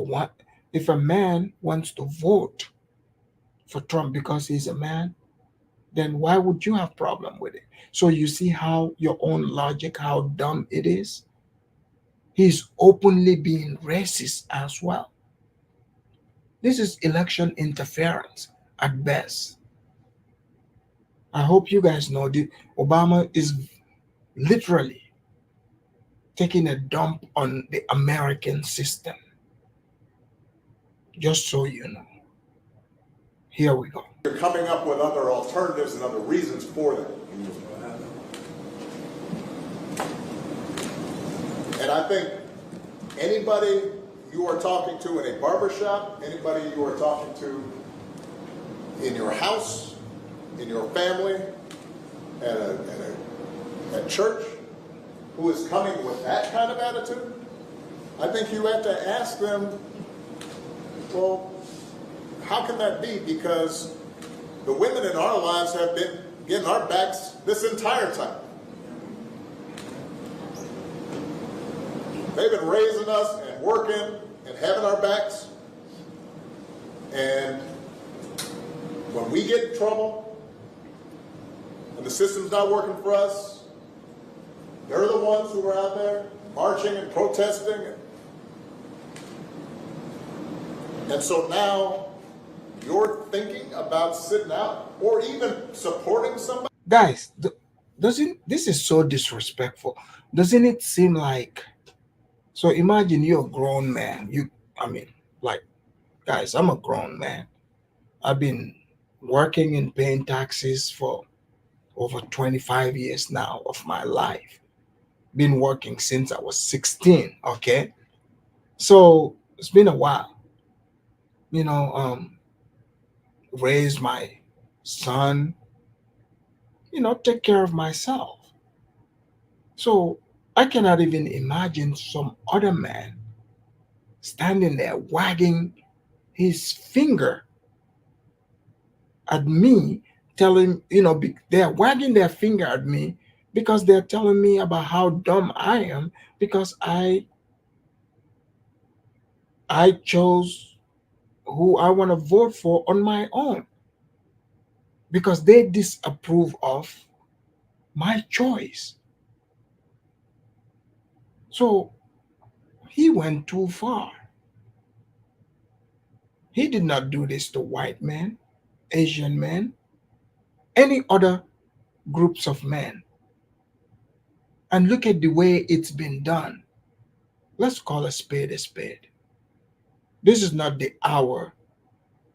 if a man wants to vote for Trump because he's a man, then why would you have problem with it? So you see how your own logic, how dumb it is. He's openly being racist as well. This is election interference at best. I hope you guys know that Obama is literally taking a dump on the American system. Just so you know. Here we go. You're coming up with other alternatives and other reasons for that. And I think anybody you are talking to in a barbershop, anybody you are talking to in your house, in your family, at church, who is coming with that kind of attitude, I think you have to ask them, well, how can that be? Because the women in our lives have been getting our backs this entire time. They've been raising us and working and having our backs. And when we get in trouble and the system's not working for us, they're the ones who are out there marching and protesting. And so now you're thinking about sitting out or even supporting somebody. Guys, doesn't this is so disrespectful? Doesn't it seem like, so imagine you're a grown man. Like, guys, I'm a grown man. I've been working and paying taxes for over 25 years now of my life. Been working since I was 16, okay? So it's been a while. Raise my son, take care of myself. So I cannot even imagine some other man standing there wagging his finger at me, telling, they're wagging their finger at me because they're telling me about how dumb I am because I chose who I want to vote for on my own because they disapprove of my choice. So he went too far. He did not do this to white men, Asian men, any other groups of men. And look at the way it's been done. Let's call a spade a spade. This is not the hour.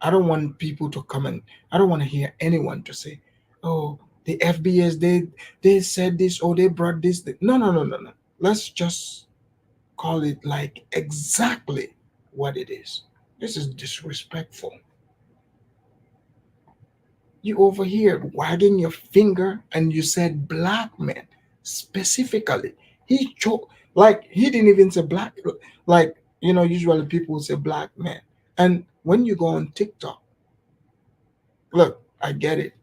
I don't want people to come and I don't want to hear anyone to say, oh, the FBS, they said this or they brought this. No, no, no, no, no. Let's just call it like exactly what it is. This is disrespectful. You over here wagging your finger and you said black men. specifically. He chose, like, he didn't even say black, like, usually people would say black man. And when you go on TikTok, look, I get it.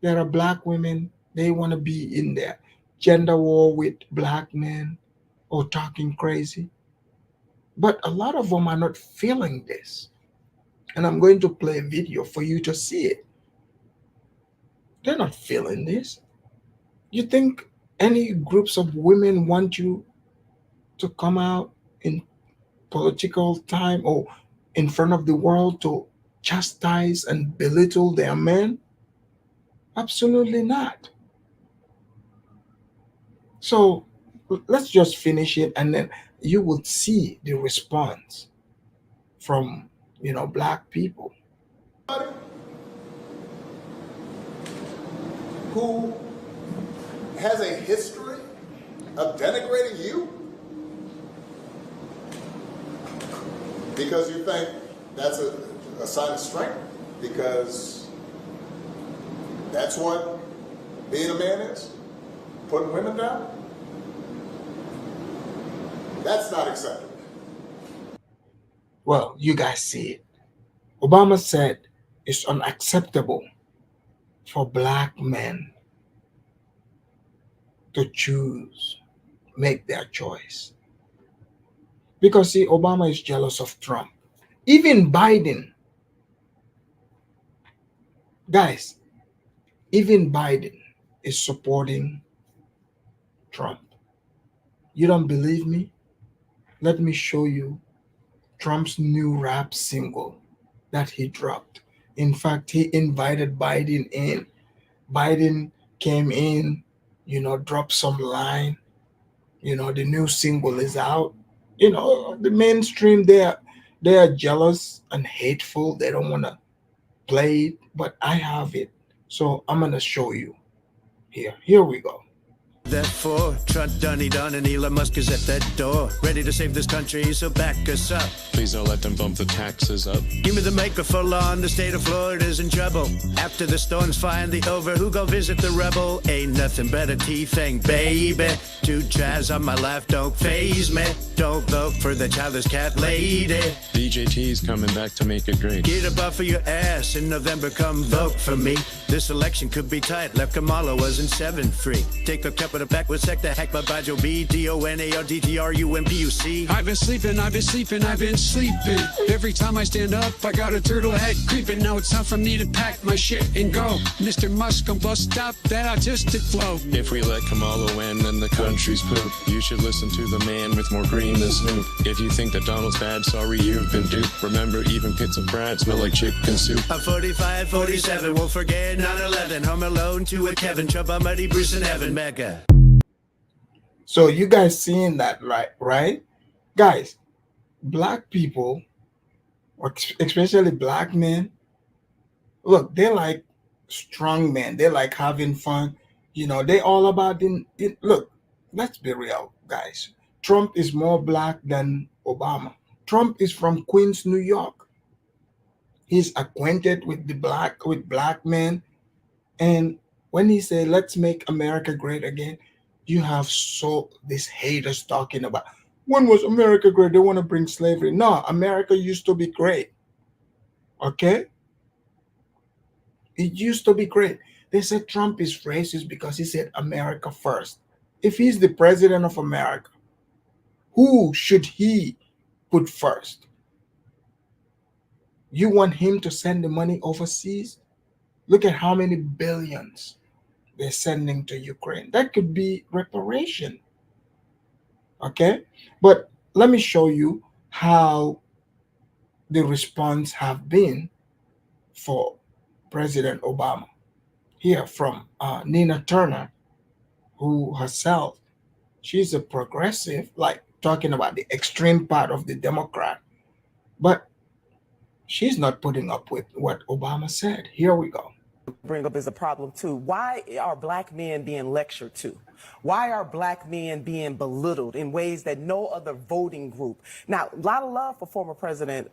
There are black women, they want to be in there. Gender war with black men or talking crazy. But a lot of them are not feeling this. And I'm going to play a video for you to see it. They're not feeling this. You think any groups of women want you to come out in political time or in front of the world to chastise and belittle their men? Absolutely not. So let's just finish it, and then you will see the response from black people. Who has a history of denigrating you because you think that's a sign of strength, because that's what being a man is, putting women down? That's not acceptable. Well, you guys see it. Obama said it's unacceptable for black men to choose, make their choice. Because, see, Obama is jealous of Trump. Even Biden, guys, even Biden is supporting Trump. You don't believe me? Let me show you Trump's new rap single that he dropped. In fact, he invited Biden in. Biden came in, dropped some line. The new single is out. The mainstream, they are jealous and hateful. They don't want to play it, but I have it. So I'm going to show you here. Here we go. Therefore, Trump done and Elon Musk is at that door, ready to save this country, so back us up. Please don't let them bump the taxes up. Give me the microphone on, the state of Florida's in trouble. After the storm's finally over, who gon' visit the rebel? Ain't nothing but a T-thing, baby. Two tries on my life don't phase me. Don't vote for the childless cat lady. BJT's coming back to make it great. Get a buff for your ass in November, come vote for me. This election could be tight, left Kamala wasn't 7 free. Take the capital backwards, sec the hack by Bajo B, DONARDTRUMPUC. I've been sleeping. Every time I stand up, I got a turtle head creeping. Now it's time for me to pack my shit and go. Mr. Musk, come bust stop that autistic flow. If we let Kamala win, then the country's poop. You should listen to the man with more green than Snoop. If you think that Donald's bad, sorry you've been duped. Remember, even pits of brats smell like chicken soup. A 45, 47, won't forget 9/11. Home Alone to a Kevin, Trouble Muddy, Bruce and Evan, Mecca. So you guys seeing that, right? Guys, black people, especially black men, look, they like strong men. They like having fun. They all about it. Look, let's be real, guys. Trump is more black than Obama. Trump is from Queens, New York. He's acquainted with black men. And when he said, let's make America great again, you have these haters talking about, when was America great? They want to bring slavery. No, America used to be great. Okay? It used to be great. They said Trump is racist because he said America first. If he's the president of America, who should he put first? You want him to send the money overseas? Look at how many billions they're sending to Ukraine. That could be reparation. Okay? But let me show you how the response have been for President Obama. Here from Nina Turner, who herself, she's a progressive, like talking about the extreme part of the Democrat. But she's not putting up with what Obama said. Here we go. Bring up is a problem too. Why are black men being lectured to? Why are black men being belittled in ways that no other voting group? Now, a lot of love for former President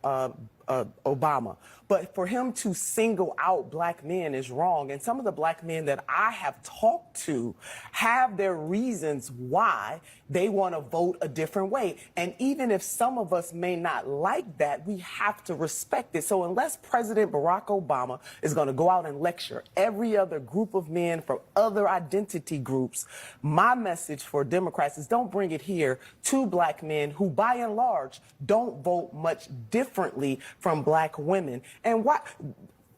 Obama. But for him to single out black men is wrong. And some of the black men that I have talked to have their reasons why they want to vote a different way. And even if some of us may not like that, we have to respect it. So unless President Barack Obama is going to go out and lecture every other group of men from other identity groups, my message for Democrats is don't bring it here to black men who, by and large, don't vote much differently from black women. And why,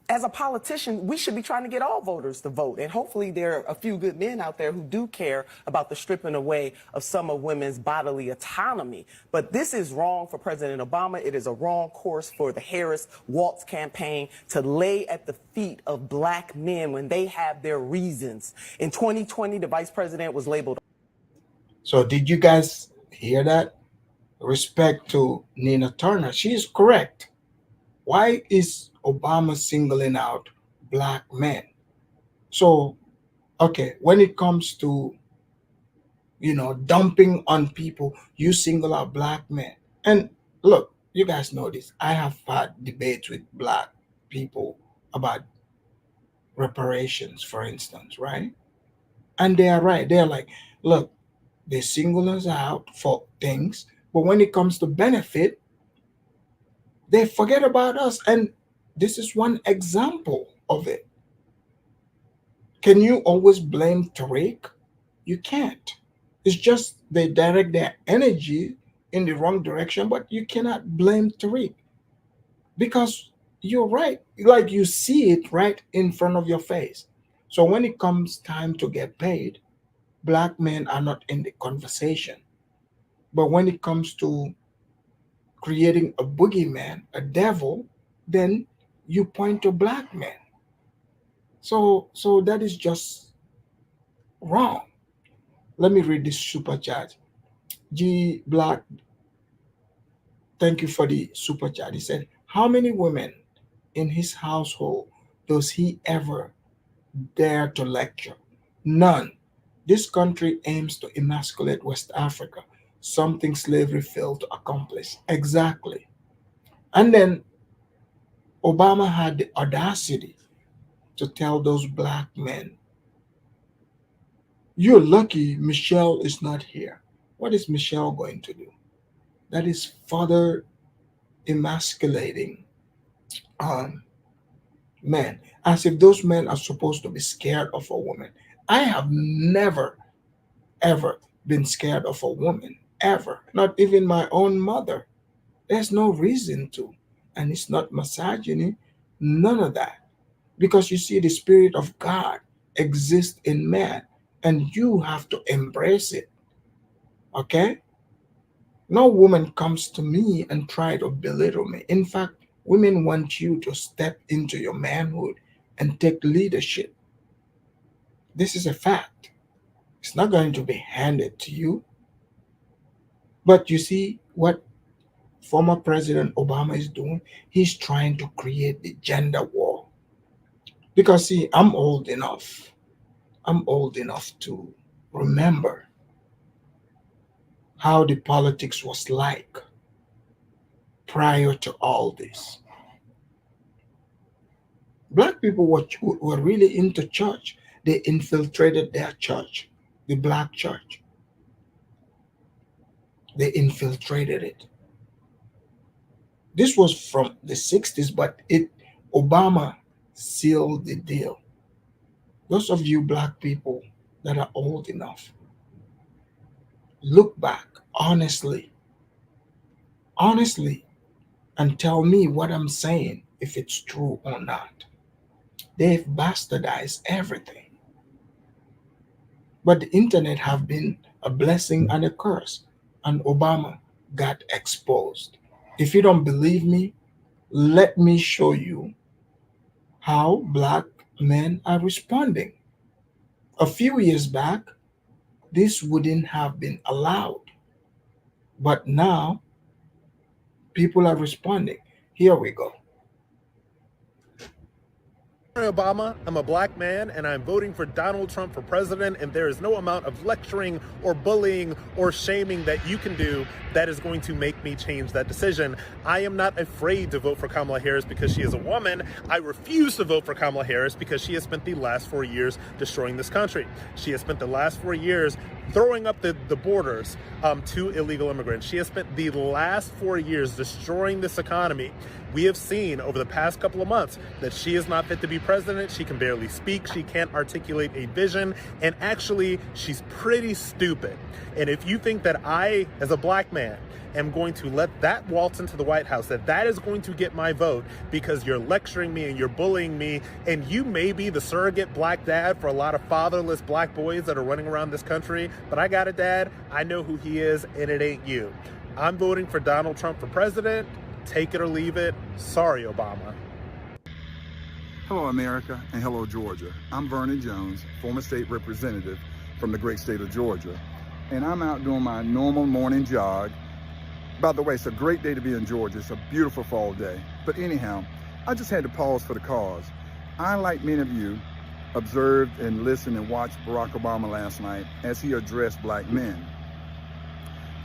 as a politician, we should be trying to get all voters to vote. And hopefully there are a few good men out there who do care about the stripping away of some of women's bodily autonomy. But this is wrong for President Obama. It is a wrong course for the Harris-Walz campaign to lay at the feet of black men when they have their reasons. In 2020, the vice president was labeled. So did you guys hear that? Respect to Nina Turner. She is correct. Why is Obama singling out black men? So, okay, when it comes to, dumping on people, you single out black men. And look, you guys know this. I have had debates with black people about reparations, for instance, right? And they are right. They're like, look, they single us out for things, but when it comes to benefit, they forget about us. And this is one example of it. Can you always blame Tariq? You can't. It's just they direct their energy in the wrong direction, but you cannot blame Tariq because you're right. Like you see it right in front of your face. So when it comes time to get paid, black men are not in the conversation. But when it comes to creating a boogeyman, a devil, then you point to black men. So that is just wrong. Let me read this super chat. G Black, thank you for the super chat. He said, how many women in his household does he ever dare to lecture? None. This country aims to emasculate West Africa, something slavery failed to accomplish. Exactly. And then Obama had the audacity to tell those black men, you're lucky Michelle is not here. What is Michelle going to do? That is further emasculating men, as if those men are supposed to be scared of a woman. I have never, ever been scared of a woman, ever. Not even my own mother. There's no reason to. And it's not misogyny, none of that. Because you see, the Spirit of God exists in man, and you have to embrace it. Okay? No woman comes to me and try to belittle me. In fact, women want you to step into your manhood and take leadership. This is a fact. It's not going to be handed to you. But you see what former President Obama is doing? He's trying to create the gender war. Because see, I'm old enough to remember how the politics was like prior to all this. Black people were really into church. They infiltrated their church, the black church. They infiltrated it. This was from the 60s, but Obama sealed the deal. Those of you black people that are old enough, look back honestly, and tell me what I'm saying, if it's true or not. They've bastardized everything. But the internet have been a blessing and a curse, and Obama got exposed. If you don't believe me, let me show you how black men are responding. A few years back, this wouldn't have been allowed. But now, people are responding. Here we go. Obama, I'm a black man, and I'm voting for Donald Trump for president, and there is no amount of lecturing or bullying or shaming that you can do that is going to make me change that decision. I am not afraid to vote for Kamala Harris because she is a woman. I refuse to vote for Kamala Harris because she has spent the last 4 years destroying this country. She has spent the last 4 years throwing up the borders to illegal immigrants. She has spent the last 4 years destroying this economy. We have seen over the past couple of months that she is not fit to be president. She can barely speak. She can't articulate a vision. And actually, she's pretty stupid. And if you think that I, as a black man, am going to let that waltz into the White House, that is going to get my vote because you're lecturing me and you're bullying me, and you may be the surrogate black dad for a lot of fatherless black boys that are running around this country, but I got a dad, I know who he is, and it ain't you. I'm voting for Donald Trump for president. Take it or leave it. Sorry, Obama. Hello, America, and hello, Georgia. I'm Vernon Jones, former state representative from the great state of Georgia, and I'm out doing my normal morning jog. By the way, it's a great day to be in Georgia. It's a beautiful fall day. But anyhow, I just had to pause for the cause. I, like many of you, observed and listened and watched Barack Obama last night as he addressed black men.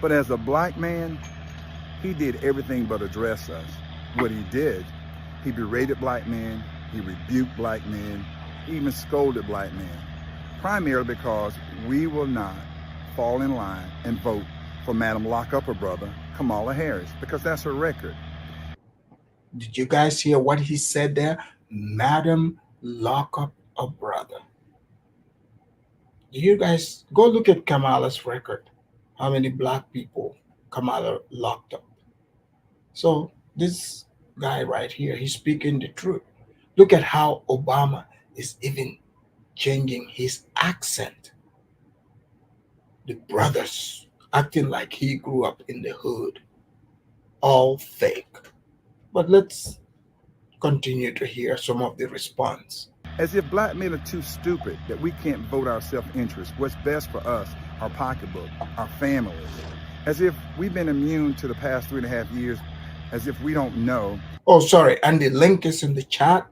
But as a black man, he did everything but address us. What he did, he berated black men, he rebuked black men, he even scolded black men, primarily because we will not fall in line and vote for Madam Lock Up Her Brother, Kamala Harris, because that's her record. Did you guys hear what he said there? Madam Lock Up a Brother. You guys go look at Kamala's record. How many black people Kamala locked up? So this guy right here, he's speaking the truth. Look at how Obama is even changing his accent. The brothers acting like he grew up in the hood. All fake. But let's continue to hear some of the response. As if black men are too stupid that we can't vote our self-interest, what's best for us, our pocketbook, our families. As if we've been immune to the past 3.5 years, as if we don't know. Oh, sorry, and the link is in the chat.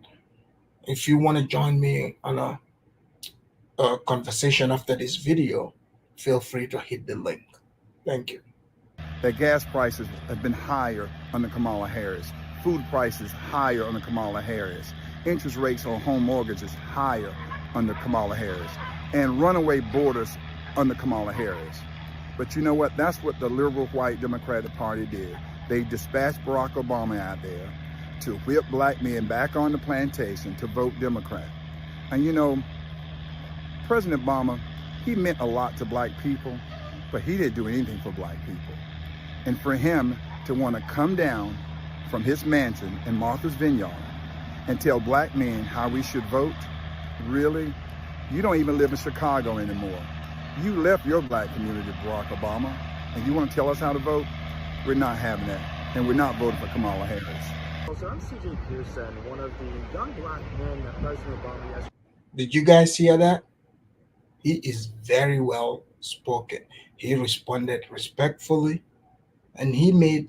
If you want to join me on a conversation after this video, feel free to hit the link. Thank you. That gas prices have been higher under Kamala Harris. Food prices higher under Kamala Harris. Interest rates on home mortgages higher under Kamala Harris. And runaway borders under Kamala Harris. But you know what? That's what the liberal white Democratic Party did. They dispatched Barack Obama out there to whip black men back on the plantation to vote Democrat. And you know, President Obama, he meant a lot to black people, but he didn't do anything for black people. And for him to want to come down from his mansion in Martha's Vineyard and tell black men how we should vote, really? You don't even live in Chicago anymore. You left your black community, Barack Obama, and you want to tell us how to vote? We're not having that, and we're not voting for Kamala Harris. So I'm CJ Pearson, one of the young black men that President Obama has. Did you guys hear that? He is very well spoken. He responded respectfully, and he made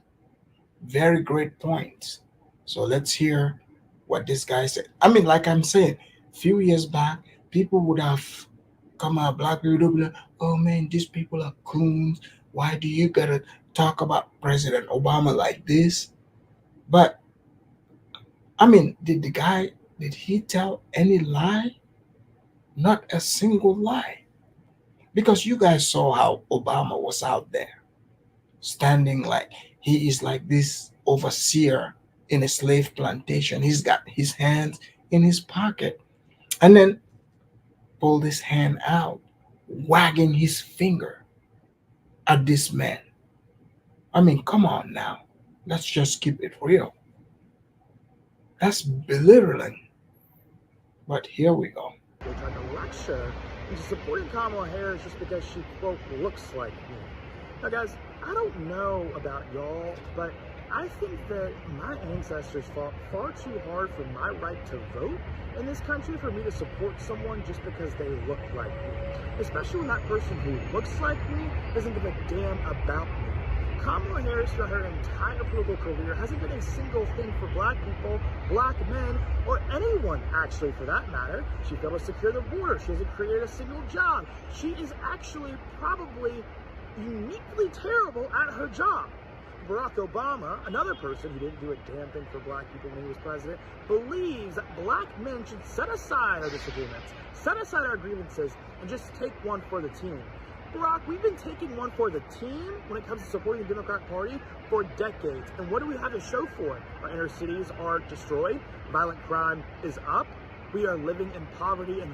very great points. So let's hear what this guy said. I mean, like I'm saying, a few years back, people would have come out, black people would be like, oh man, these people are coons. Why do you gotta talk about President Obama like this? But I mean, did he tell any lie? Not a single lie. Because you guys saw how Obama was out there standing like he is like this overseer in a slave plantation. He's got his hands in his pocket and then pulled his hand out, wagging his finger at this man. I mean, come on now. Let's just keep it real. That's belittling. But here we go. They tried to lecture into supporting Kamala Harris just because she, quote, looks like me. Now, guys, I don't know about y'all, but I think that my ancestors fought far too hard for my right to vote in this country for me to support someone just because they look like me. Especially when that person who looks like me doesn't give a damn about me. Kamala Harris, throughout her entire political career, hasn't done a single thing for black people, black men, or anyone, actually, for that matter. She failed to secure the border. She hasn't created a single job. She is actually probably uniquely terrible at her job. Barack Obama, another person who didn't do a damn thing for black people when he was president, believes that black men should set aside our disagreements, set aside our grievances, and just take one for the team. Barack, we've been taking one for the team when it comes to supporting the Democratic Party for decades. And what do we have to show for it? Our inner cities are destroyed. Violent crime is up. We are living in poverty in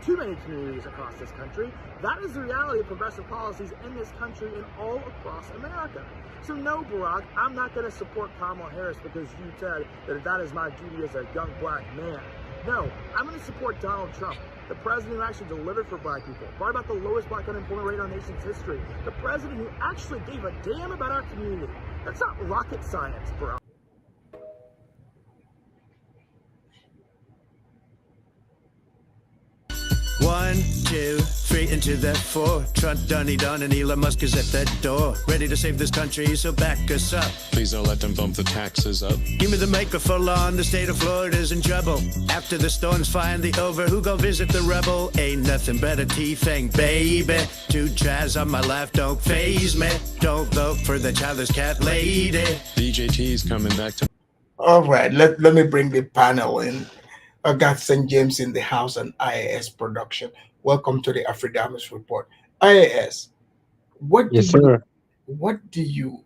too many communities across this country. That is the reality of progressive policies in this country and all across America. So no, Barack, I'm not going to support Kamala Harris because you said that is my duty as a young black man. No, I'm going to support Donald Trump, the president who actually delivered for black people, brought about the lowest black unemployment rate in our nation's history, the president who actually gave a damn about our community. That's not rocket science, Barack. 1, 2, 3 into that 4. Trump done, he done, and Elon Musk is at that door. Ready to save this country, so back us up. Please don't let them bump the taxes up. Give me the microphone on, the state of Florida's in trouble. After the storm's finally over, who gon' visit the rebel? Ain't nothing but a T-thing, baby. 2 Chaz on my left, don't phase me. Don't vote for the childish cat lady. DJT's coming back to. All right, let me bring the panel in. I got St. James in the house and IAS production. Welcome to the Afridamus Report. IAS, what do you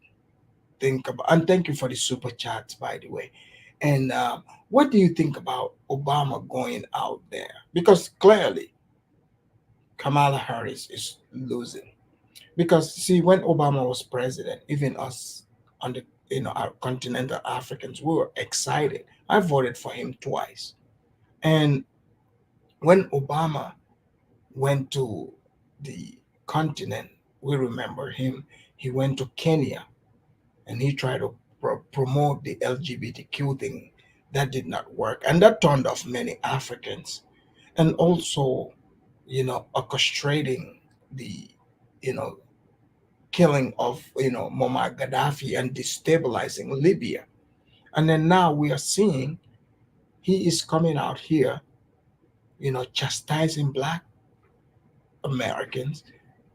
think about, and thank you for the super chats, by the way. And what do you think about Obama going out there? Because clearly Kamala Harris is losing. Because see, when Obama was president, even us on the our continental Africans, we were excited. I voted for him twice. And when Obama went to the continent, we remember him. He went to Kenya and he tried to promote the LGBTQ thing. That did not work. And that turned off many Africans. And also, orchestrating the, killing of, Muammar Gaddafi and destabilizing Libya. And then now we are seeing he is coming out here, chastising black Americans.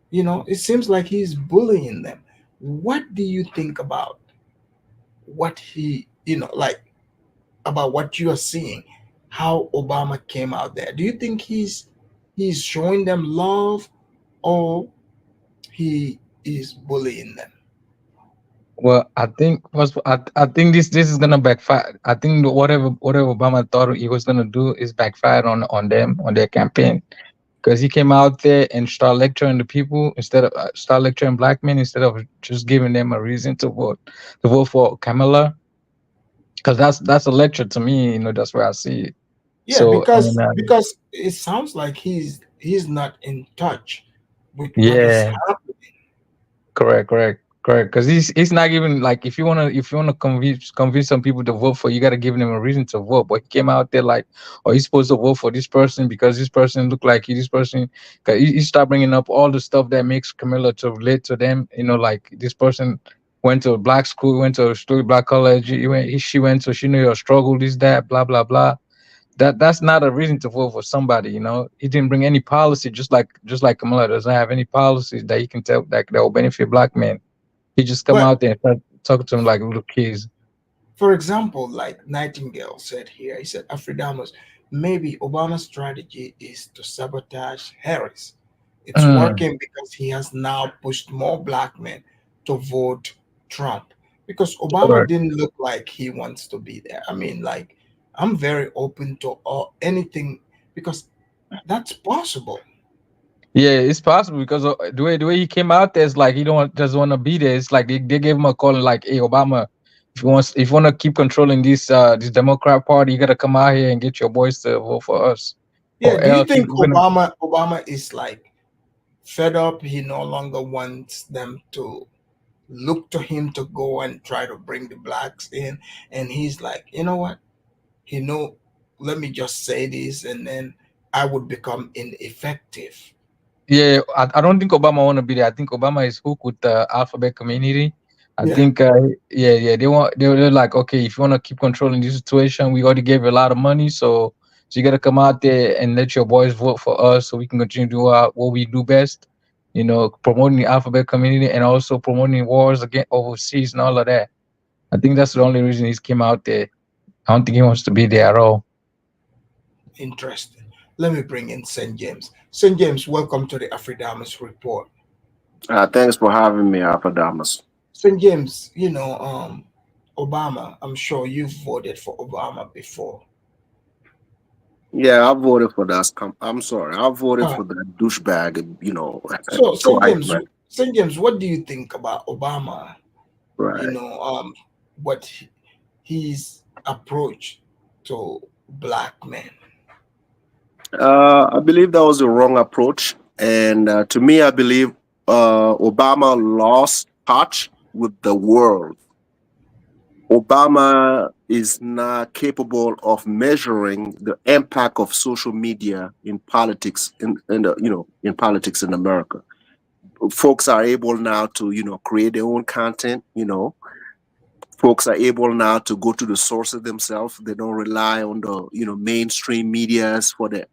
It seems like he's bullying them. What do you think about what he, about what you are seeing, how Obama came out there? Do you think he's showing them love, or he is bullying them? Well, I think this is gonna backfire. I think whatever Obama thought he was gonna do is backfire on them, on their campaign, because he came out there and started lecturing the people instead of start lecturing black men instead of just giving them a reason to vote for Kamala. Because that's a lecture to me. That's where I see it. Yeah, So because it sounds like he's not in touch with what is yeah, happening. correct. Because he's not even like if you wanna convince some people to vote for, you gotta give them a reason to vote. But he came out there like, oh, he's supposed to vote for this person because this person look like this person. Cause he start bringing up all the stuff that makes Camilla to relate to them. Like this person went to a black school, went to a black college. She went, so she knew your struggle, this, that, blah, blah, blah. That's not a reason to vote for somebody. He didn't bring any policy, just like Kamala doesn't have any policies that he can tell that will benefit black men. He just come out there and start talking to them like little kids. For example, like Nightingale said here, he said, Afridamus, maybe Obama's strategy is to sabotage Harris. It's working because he has now pushed more black men to vote Trump. Because Obama didn't look like he wants to be there. I mean, like, I'm very open to anything because that's possible. Yeah, it's possible because the way he came out there is like he doesn't want to be there. It's like they gave him a call and like, hey, Obama, if you want to keep controlling this Democrat Party, you got to come out here and get your boys to vote for us. Yeah, do you think Obama is like fed up? He no longer wants them to look to him to go and try to bring the blacks in, and he's like, you know what? Let me just say this, and then I would become ineffective. Yeah, I don't think Obama want to be there. I think Obama is hooked with the alphabet community. I Yeah. think, yeah, they're like, okay, if you want to keep controlling this situation, we already gave you a lot of money, so you got to come out there and let your boys vote for us, so we can continue to do what we do best. Promoting the alphabet community and also promoting wars again overseas and all of that. I think that's the only reason he's came out there. I don't think he wants to be there at all. Interesting. Let me bring in St. James. St. James, welcome to the Afridamus Report. Thanks for having me, Damas. St. James, Obama, I'm sure you've voted for Obama before. Yeah, I voted for that. I'm sorry, I voted Uh, for that douchebag. so, St. Twice, James, man. St. James, what do you think about Obama? You Right. know, what his approach to black men? I believe that was the wrong approach, and to me, I believe Obama lost touch with the world. Obama is not capable of measuring the impact of social media in politics in politics in America. Folks are able now to create their own content. Folks are able now to go to the sources themselves. They don't rely on the mainstream medias for the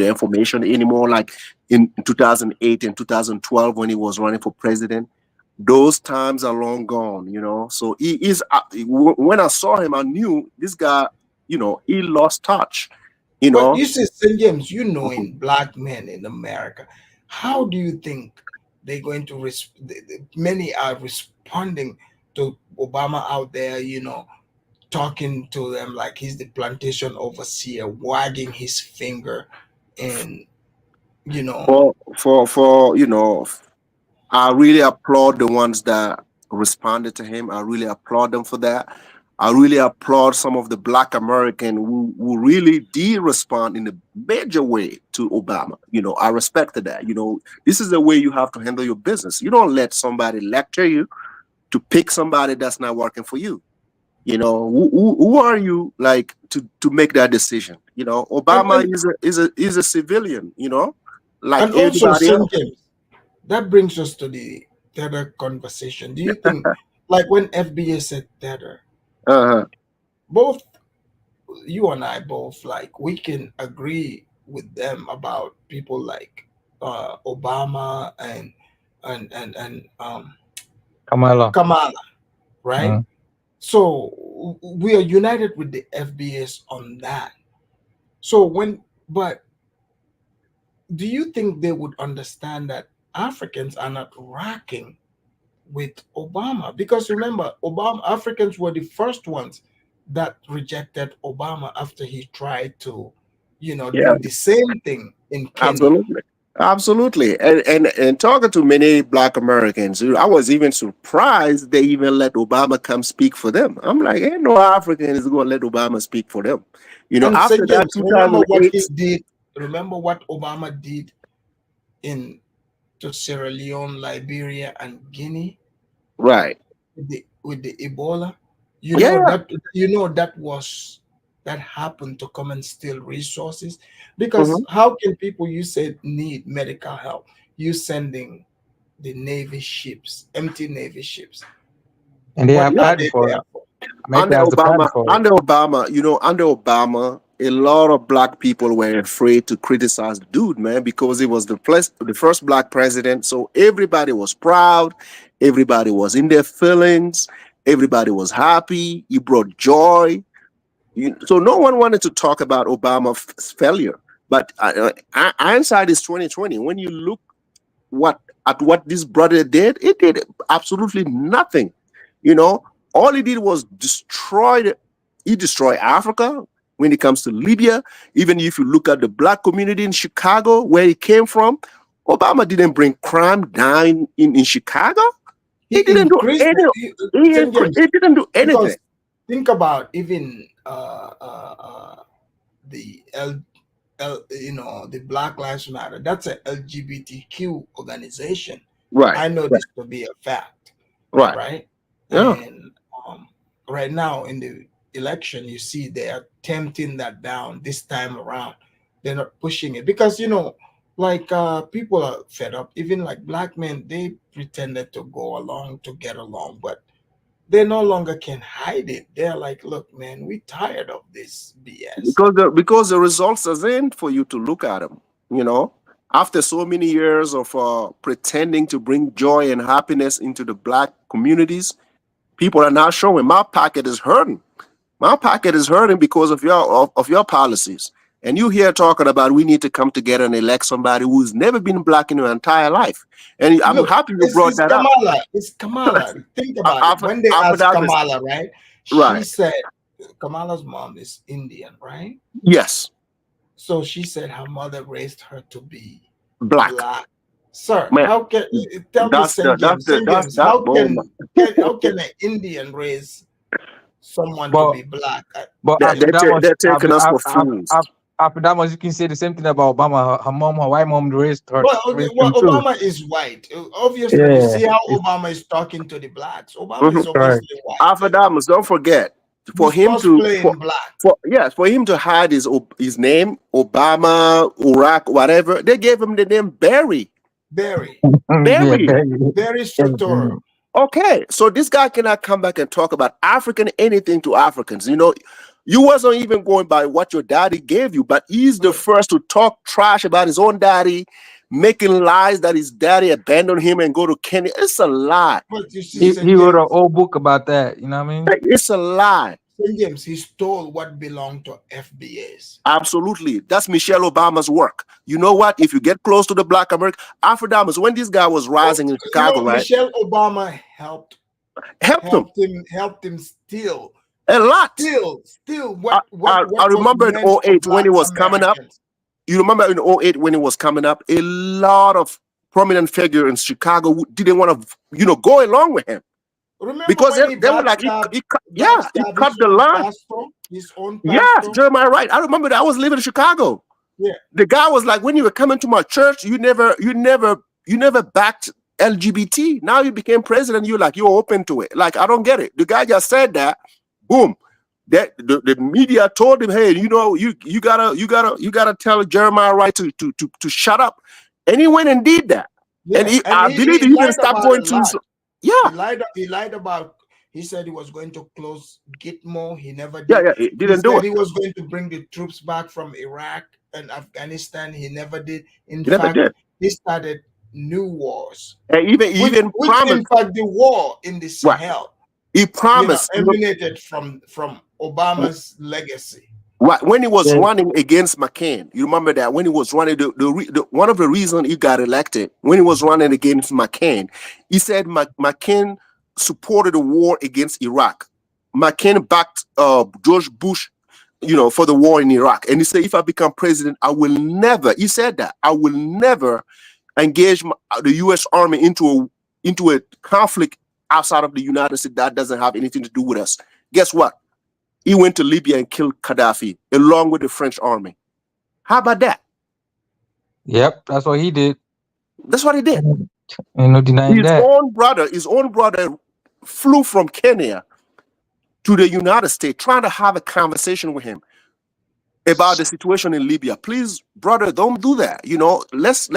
information anymore. Like in 2008 and 2012 when he was running for president, those times are long gone. So he is. When I saw him, I knew this guy. He lost touch. You But know. you see, St. James, Mhm. in black men in America, how do you think they're going to many are responding to Obama out there, talking to them like he's the plantation overseer, wagging his finger, and you know, For I really applaud the ones that responded to him. I really applaud them for that. I really applaud some of the Black American who really did respond in a major way to Obama. I respected that. This is the way you have to handle your business. You don't let somebody lecture you to pick somebody that's not working for you. Who are you like to make that decision? and Obama and, is a civilian. Like and also everybody St. else. James, that brings us to the tether conversation. Do you think, like when FBA said tether, Uh-huh. both you and I both like we can agree with them about people like Obama and Kamala. Kamala, right? Mm. So we are united with the FBS on that. So but do you think they would understand that Africans are not rocking with Obama? Because remember, Obama Africans were the first ones that rejected Obama after he tried to, Yeah, do the same thing in Kenya. absolutely. Absolutely. And talking to many Black Americans, I was even surprised they even let Obama come speak for them. I'm like, ain't no African is going to let Obama speak for them. And After St. that James, remember what 2008, he did. Remember what Obama did in to Sierra Leone, Liberia, and Guinea right. with the Ebola. Yeah. That happened to come and steal resources. Because Mhm. how can people you said need medical help? You sending the Navy ships, empty Navy ships. And they What have Yeah. are padding they for it. there for? America has the padding for it. Under Obama, a lot of Black people were afraid to criticize the dude, man, because he was the first Black president. So everybody was proud, everybody was in their feelings, everybody was happy. He brought joy. So no one wanted to talk about Obama's failure. But hindsight is 2020. When you look what what this brother did, it did absolutely nothing. You know, all he did was he destroyed Africa when it comes to Libya. Even if you look at the Black community in Chicago, where he came from, Obama didn't bring crime down in Chicago. He He didn't do increased any. St. James, He didn't do anything. because think about even the the Black Lives Matter. That's a LGBTQ organization. Right. I know Right. this to be a fact, Right. right? Yeah. And right now in the election, you see they are tempting that down this time around. They're not pushing it because Like people are fed up. Even like black men, they pretended to go along to get along, but they no longer can hide it. They're like, look, man, we tired of this BS. Because the results are in for you to look at them. You know, after so many years of pretending to bring joy and happiness into the black communities, people are now showing my pocket is hurting. My pocket is hurting because of your policies. And you here talking about we need to come together and elect somebody who's never been black in their entire life. And I'm Look, happy you brought it's that up. Kamala. It's Kamala. Think about it. When they After asked that is Kamala, right? She right. said Kamala's mom is Indian, right? Yes. So she said her mother raised her to be Black. black. Sir, Man, how can tell me Saint James? Saint James, that boy. how can an Indian raise someone to But be black? but They, after they, that ta- much, they're taking us for fools. after that much, you can say the same thing about Obama. Her mom, her white mom raised her, Well, okay, raised well, him too. Obama is white. Obviously, you Yeah, see how it's Obama is talking to the blacks. Obama is Mhm. correct. obviously white. Alpha Damas, don't forget for He's him to cosplaying black. for him to hide his name, Obama, Iraq, whatever. They gave him the name Barry. Very, Yeah, Barry. very structural. Okay, so this guy cannot come back and talk about African anything to Africans. You know, you wasn't even going by what your daddy gave you, but he's the first to talk trash about his own daddy, making lies that his daddy abandoned him and go to Kenya. It's a lie. But you see, He Saint wrote James, an old book about that. You know what I mean? It's a lie. Saint James, he stole what belonged to FBAs. Absolutely. That's Michelle Obama's work. You know what? If you get close to the black American Afro-Damas, when this guy was rising in You Chicago, know, right? Michelle Obama helped him steal A lot. what I was remember in meant for '08 when black it was coming up. Americans. You remember in '08 when it was coming up, a lot of prominent figure in Chicago didn't want to, go along with him Remember because when he they were like, he cut the line. his own Yes, pastor? Jeremiah, right. I remember that I was living in Chicago. Yeah. The guy was like, when you were coming to my church, you never backed LGBT. Now you became president, you're like, you're open to it. Like, I don't get it. The guy just said that, boom. That the media told him, hey, you gotta tell Jeremiah Wright to shut up. And he went and did that. Yeah. And And I believe he even lied stopped about going a to lot. yeah. He lied about. He said he was going to close Gitmo. He never did. Yeah, he didn't do said it. he was going to bring the troops back from Iraq and Afghanistan. He never did. In He never fact, did. he started new wars. And even Which promised, in fact, the war in the right. Sahel, He promised, emanated from Obama's legacy. right, when he was running against McCain. You remember that when he was running, one of the reasons he got elected when he was running against McCain, he said McCain supported a war against Iraq. McCain backed George Bush, for the war in Iraq, and he said, if I become president, I will never. He said that I will never engage the U.S. Army into a conflict outside of the United States that doesn't have anything to do with us. Guess what? He went to Libya and killed Gaddafi along with the French army. How about that? Yep, that's what he did. That's what he did. Ain't no denying that. His own brother flew from Kenya to the United States trying to have a conversation with him about the situation in Libya. Please, brother, don't do that. Let's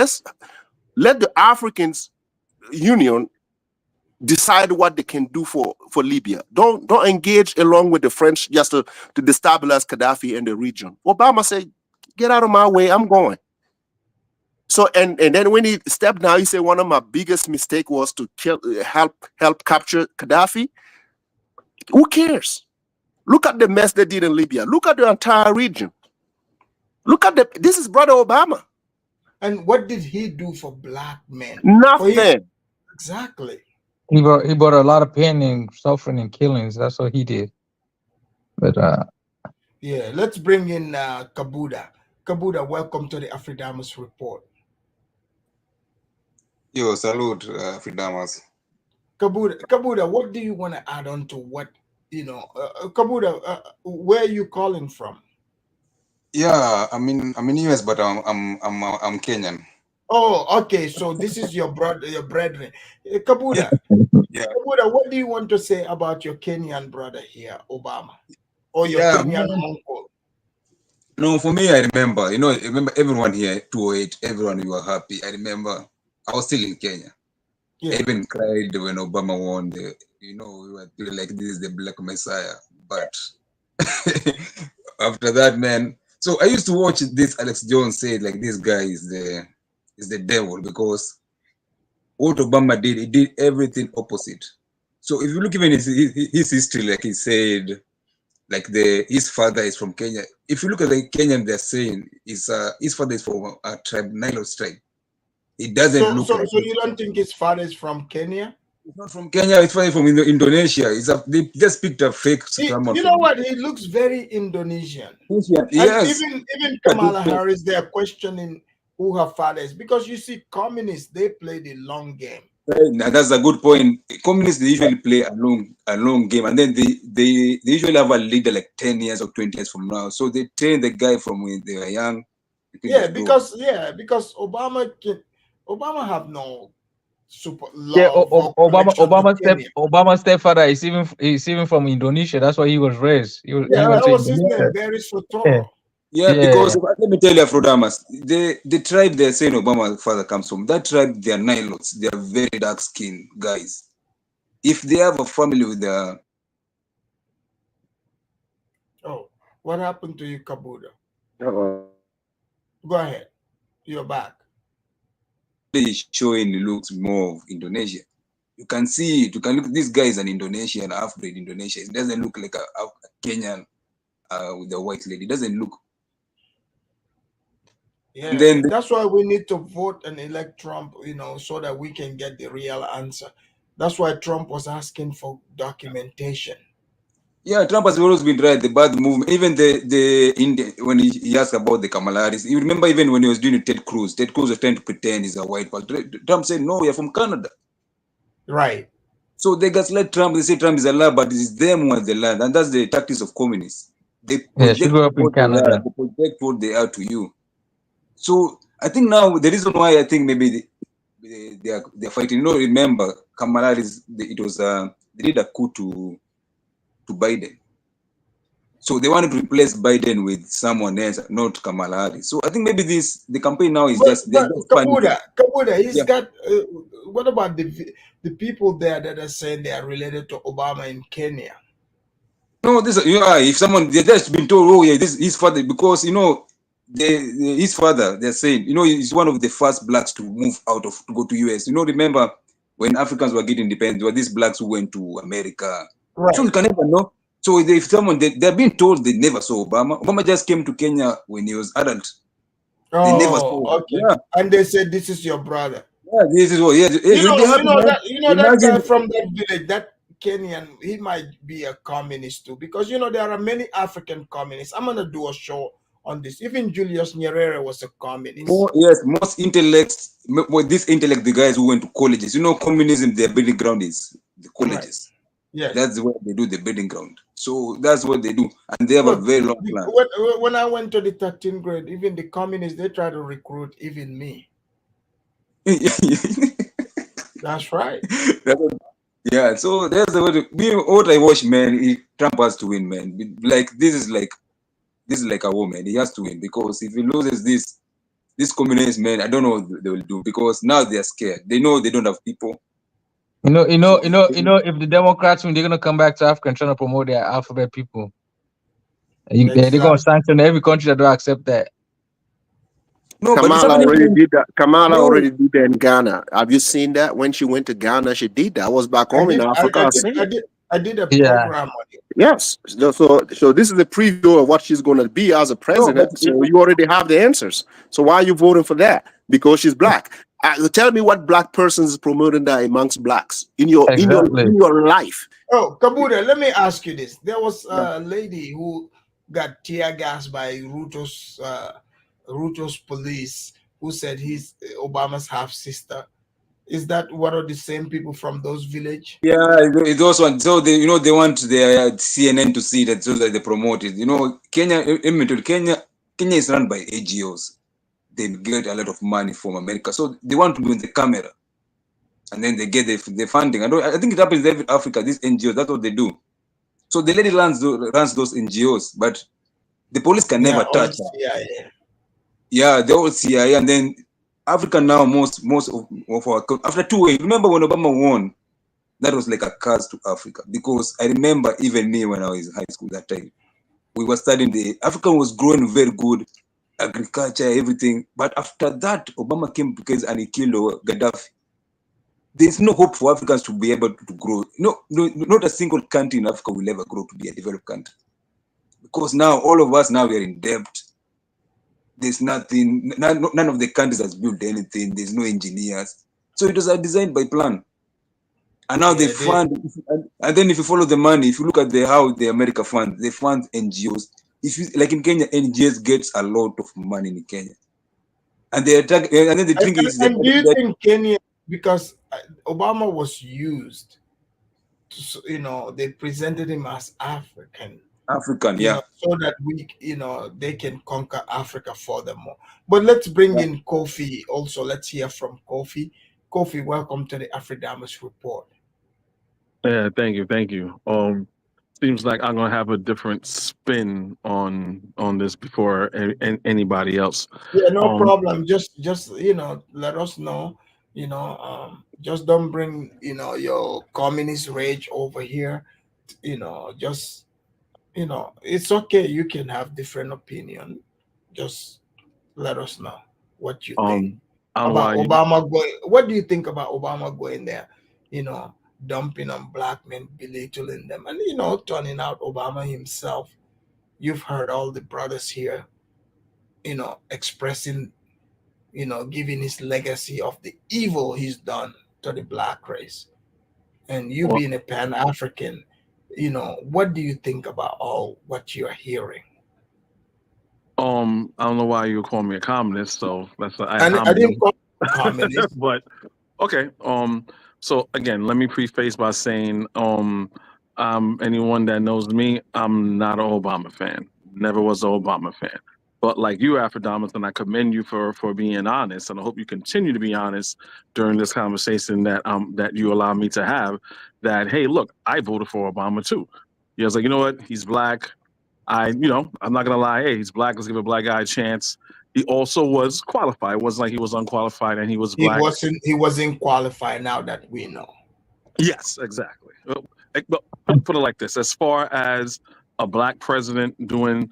let the Africans Union decide what they can do for Libya. Don't engage along with the French just to destabilize Gaddafi and the region. Obama said, get out of my way, I'm going. So and then when he stepped down, he said one of my biggest mistake was to help capture Gaddafi. Who cares? Look at the mess they did in Libya. Look at the entire region. This is brother Obama. And what did he do for black men? Nothing. Exactly. He brought a lot of pain and suffering and killings. That's what he did. But yeah, let's bring in Kabuda. Kabuda, welcome to the Afridamus Report. Yo, salute, Afridamus. Kabuda, what do you want to add on to what Kabuda? Where are you calling from? Yeah, I'm in US, but I'm Kenyan. Oh, okay. So this is your brethren. Kabuda. Yeah. Kabuda, what do you want to say about your Kenyan brother here, Obama, or your Kenyan uncle? No, for me, I remember. I remember everyone here, 208, everyone, we were happy. I remember I was still in Kenya. Yeah. I even cried when Obama won. We were feeling like this is the Black Messiah. But after that, man. So I used to watch this. Alex Jones said like this guy is the devil because what Obama did, he did everything opposite. So if you look even his history, like he said, like his father is from Kenya. If you look at the Kenyan, they're saying his father is from a tribe, Nilotes tribe. It doesn't So, look so, like so you don't think his father is from Kenya? it's not from Kenya. It's probably from Indonesia. They just picked a fake someone You from know what? He looks very Indonesian. Indonesia. And Yes. even Kamala Harris, they are questioning who her father is because you see, communists they play the long game. Right. Now, that's a good point. Communists they usually play a long game, and then they usually have a leader like 10 years or 20 years from now. So they train the guy from when they were young. Yeah, because Obama have no super Yeah, love or connection to Kenya. Obama's stepfather is even from Indonesia. That's why he was raised. He Yeah, went that to was his Indonesia. name, Barry Yeah. Sotoro. Yeah, Yeah. because let me tell you, Afrodamas, the tribe they're saying Obama's father comes from, that tribe, they are Nilotes. They are very dark skinned guys. If they have a family with Oh, what happened to you, Kabuda? Uh-oh. Go ahead. You're back. showing looks more of Indonesia. You can see it. You can look. This guy is an Indonesian, half-breed Indonesian. It doesn't look like a Kenyan with a white lady. It doesn't look. Yeah, And then that's why we need to vote and elect Trump, so that we can get the real answer. That's why Trump was asking for documentation. yeah, Trump has always been right. The bad movement, even the Indian when he asked about the Kamala Harris. You remember even when he was doing Ted Cruz was trying to pretend he's a white person. Trump said, "No, you're from Canada." Right. So they gaslight Trump. They say Trump is a liar, but it's them who are the liar, and that's the tactics of communists. They She project grew up in what they are. Canada. They project what they are to you. So I think now the reason why I think maybe they're fighting. Remember Kamala Harris? They did a coup to Biden. So they wanted to replace Biden with someone else, not Kamala Harris. So I think maybe the campaign now is But they're just panicking. Kabuda, he's Yeah. got. What about the people there that are saying they are related to Obama in Kenya? No, if someone they just been told, oh yeah, this is his father because his father. They're saying he's one of the first blacks to move to go to US. Remember when Africans were getting independent, there were these blacks who went to America. Right. So you can never know. So if someone they're being told they never saw Obama. Obama just came to Kenya when he was adult. They never saw him. Okay. Yeah. And they said this is your brother. Yeah, this is what. Yeah, you'll be happy, man. That guy from that village, that Kenyan, he might be a communist too, because there are many African communists. I'm gonna do a show on this. Even Julius Nyerere was a communist. Most intellects, this intellect, the guys who went to colleges. Communism, their building ground is the colleges. Right. Yeah, that's where they do the building ground. So that's what they do, and they have a very long plan. When I went to the 13th grade, even the communists they try to recruit even me. That's right. Yeah, so that's the way what I watch, man. Trump has to win, man. This is like a war, man. He has to win because if he loses this communist, man, I don't know what they will do because now they are scared. They know they don't have people. If the Democrats win, they're gonna come back to Africa and try to promote their alphabet people. They're gonna sanction every country that don't accept that. No, Kamala already did that. Kamala already did that in Ghana. Have you seen that? When she went to Ghana, she did that. I was back home in Africa. I did a program on it. Yes. So this is a preview of what she's going to be as a president. So you already have the answers. So why are you voting for that? Because she's black. Tell me what black person is promoting that amongst blacks in your life. Oh, Kabuda, let me ask you this. There was a lady who got tear gassed by Ruto's police who said he's Obama's half sister. Is that one of the same people from those village? Yeah, it also so they they want their CNN to see that so that they promote it. Kenya is run by AGOs. They get a lot of money from America, so they want to be in the camera, and then they get the funding. I think it happens in every Africa. These NGOs, that's what they do. So the lady runs those NGOs, but The police can never all touch her. CIA. Yeah, the old CIA, and then Africa now most of our after 2 years. Remember when Obama won? That was like a curse to Africa, because I remember even me when I was in high school that time, we were studying Africa was growing very good, agriculture, everything. But after that, Obama came because and he killed Gaddafi. There's no hope for Africans to be able to grow. No, not a single country in Africa will ever grow to be a developed country, because now all of us now we are in debt. There's nothing. None of the countries has built anything. There's no engineers. So it was designed by plan. And now they fund, and then if you follow the money, if you look at how the America fund, they fund NGOs. If you like in Kenya, NGOs gets a lot of money in Kenya, and they attack. And then the thing is, and do you think Kenya, because Obama was used, to, they presented him as African, yeah, so that they can conquer Africa furthermore. But let's bring in Kofi also. Let's hear from Kofi. Kofi, welcome to the Afridamus Report. Yeah, thank you. Seems like I'm gonna have a different spin on this before anybody else. Yeah, no problem. Just let us know. Just don't bring your communist rage over here. Just it's okay. You can have different opinion. Just let us know what you think about Obama going. What do you think about Obama going there? Dumping on black men, belittling them, and turning out Obama himself. You've heard all the brothers here, expressing, giving his legacy of the evil he's done to the black race. And you being a Pan-African, what do you think about all what you're hearing? I don't know why you call me a communist, so that's I didn't call you a communist. but okay. So again, let me preface by saying, anyone that knows me, I'm not an Obama fan. Never was an Obama fan. But like you, Afridamus, and I commend you for being honest, and I hope you continue to be honest during this conversation that you allow me to have. That hey, look, I voted for Obama too. Yeah, I was like, you know what? He's black. I'm not gonna lie. Hey, he's black. Let's give a black guy a chance. He also was qualified. It wasn't like he was unqualified and he was black. He wasn't qualified. Now that we know. Yes, exactly. But put it like this: as far as a black president doing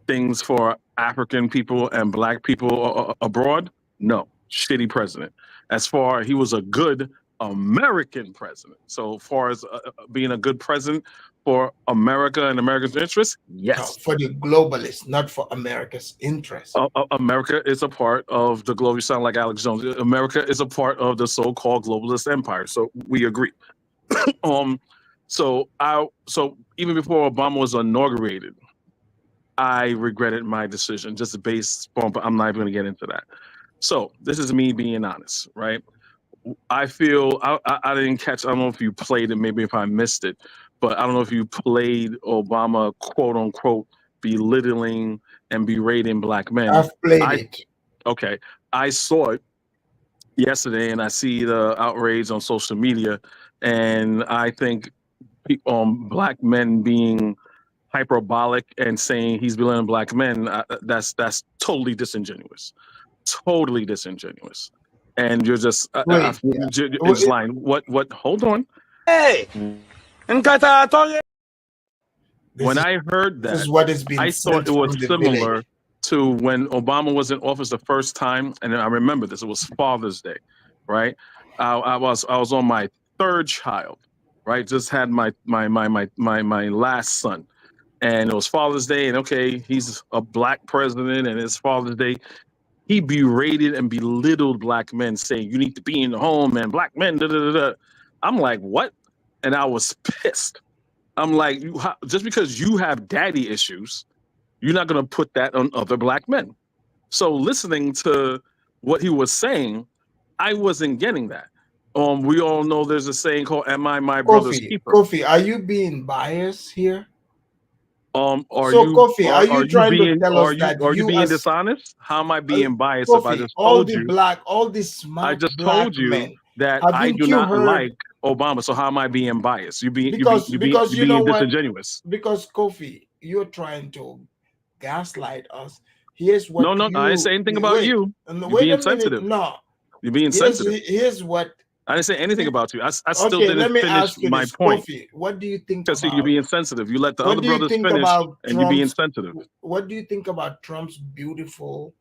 things for African people and black people abroad, no, shitty president. As far he was a good American president. So far as being a good president for America and America's interests, yes. No, for the globalists, not for America's interests. America is a part of the globe. You sound like Alex Jones. America is a part of the so-called globalist empire. So we agree. So even before Obama was inaugurated, I regretted my decision just based on, I'm not even going to get into that. So this is me being honest, right? I feel I didn't catch, I don't know if you played it, maybe if I missed it, but I don't know if you played Obama, quote unquote, belittling and berating black men. I've played it. Okay. I saw it yesterday and I see the outrage on social media, and I think black men being hyperbolic and saying he's belittling black men, that's totally disingenuous. Totally disingenuous. And you're just it's lying. What? Hold on. Hey, when I heard that, this is what is being I thought it was similar to when Obama was in office the first time, and I remember this. It was Father's Day, right? I was on my third child, right? Just had my last son, and it was Father's Day, and okay, he's a black president, and it's Father's Day. He berated and belittled black men, saying, you need to be in the home, man. Black men, da, da, da, da. I'm like, what? And I was pissed. I'm like, just because you have daddy issues, you're not going to put that on other black men. So listening to what he was saying, I wasn't getting that. We all know there's a saying called, am I my brother's keeper? Kofi, are you being biased here? Kofi, are you trying to tell us that you being dishonest? How am I being biased Kofi, if I just told you? All these smart I just told you men, that I do not like Obama. So how am I being biased? You being disingenuous. Because Kofi, you're trying to gaslight us. Here's No, what no, I didn't say anything about wait. you. And You're wait being a minute. sensitive. No. You're being sensitive. Here's what. I didn't say anything about you. I still Okay, didn't let me finish ask you my this, point. Kofi. What do you think Because about? you're being sensitive. You let the What other do you brothers think finish, about and you're being Trump's? sensitive. What do you think about Trump's beautiful,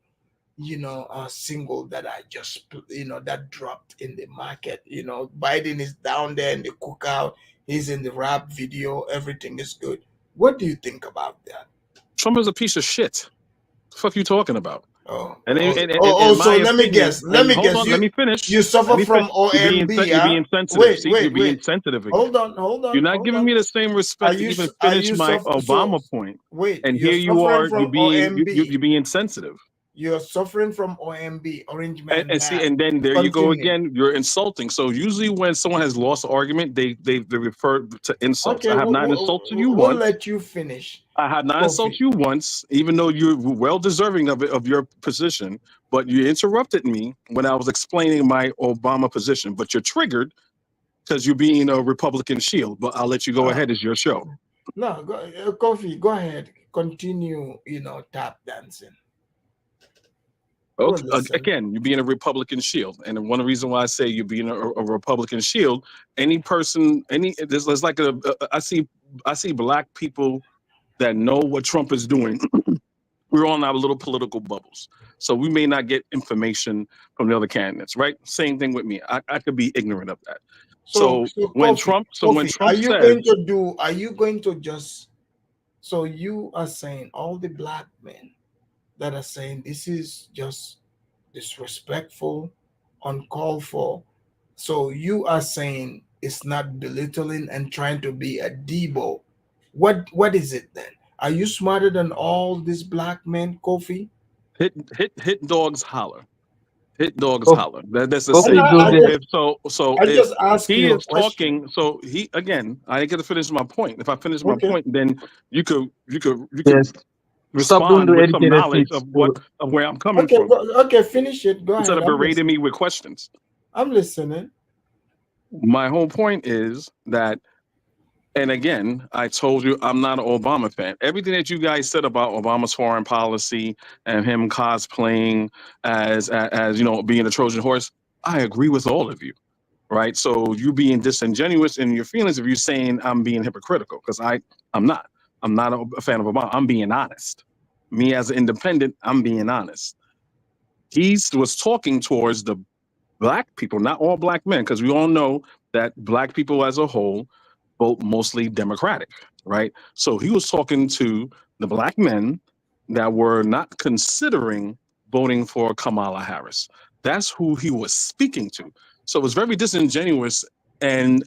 single that I just, that dropped in the market? Biden is down there in the cookout. He's in the rap video. Everything is good. What do you think about that? Trump is a piece of shit. The fuck you talking about? Oh, And in so my let me opinion, guess. Let me hold guess. on, let me finish. You suffer from OMB, You're being sensitive. Wait, See, wait, you're being wait. sensitive again. Hold on. You're not giving me the same respect to even finish my Obama point. Wait, And you're here you suffering are. from You're being OMB. you're being sensitive. You're suffering from OMB, Orange Man. And see, and then there you go again. You're insulting. So usually when someone has lost an argument, they refer to insults. Okay, I have not insulted you we'll once. let you finish. I have not insulted you once, even though you're well deserving of it, of your position. But you interrupted me when I was explaining my Obama position. But you're triggered because you're being a Republican shield. But I'll let you go ahead. It's your show. No, Kofi, go ahead. Continue, tap dancing. Okay. Again, you're being a Republican shield, and one of the reasons why I say you're being a Republican shield, there's like I see black people that know what Trump is doing. We're all in our little political bubbles, so we may not get information from the other candidates, right? Same thing with me. I could be ignorant of that. So when Trump are you says, going to just, so you are saying all the black men that are saying this is just disrespectful, uncalled for. So you are saying it's not belittling and trying to be a Debo. What is it then? Are you smarter than all these black men, Kofi? Hit dogs holler. Hit dogs holler. That's the same. If he is talking, so he again, I ain't gonna finish my point. If I finish my point, then you could respond with some knowledge of where I'm coming from. Okay, finish it. Go instead ahead. of berating me with questions. I'm listening. My whole point is that, and again, I told you I'm not an Obama fan. Everything that you guys said about Obama's foreign policy and him cosplaying as being a Trojan horse, I agree with all of you. Right. So you being disingenuous in your feelings if you're saying I'm being hypocritical, because I'm not. I'm not a fan of Obama. I'm being honest. Me as an independent, I'm being honest. He was talking towards the black people, not all black men, because we all know that black people as a whole vote mostly Democratic, right? So he was talking to the black men that were not considering voting for Kamala Harris. That's who he was speaking to. So it was very disingenuous and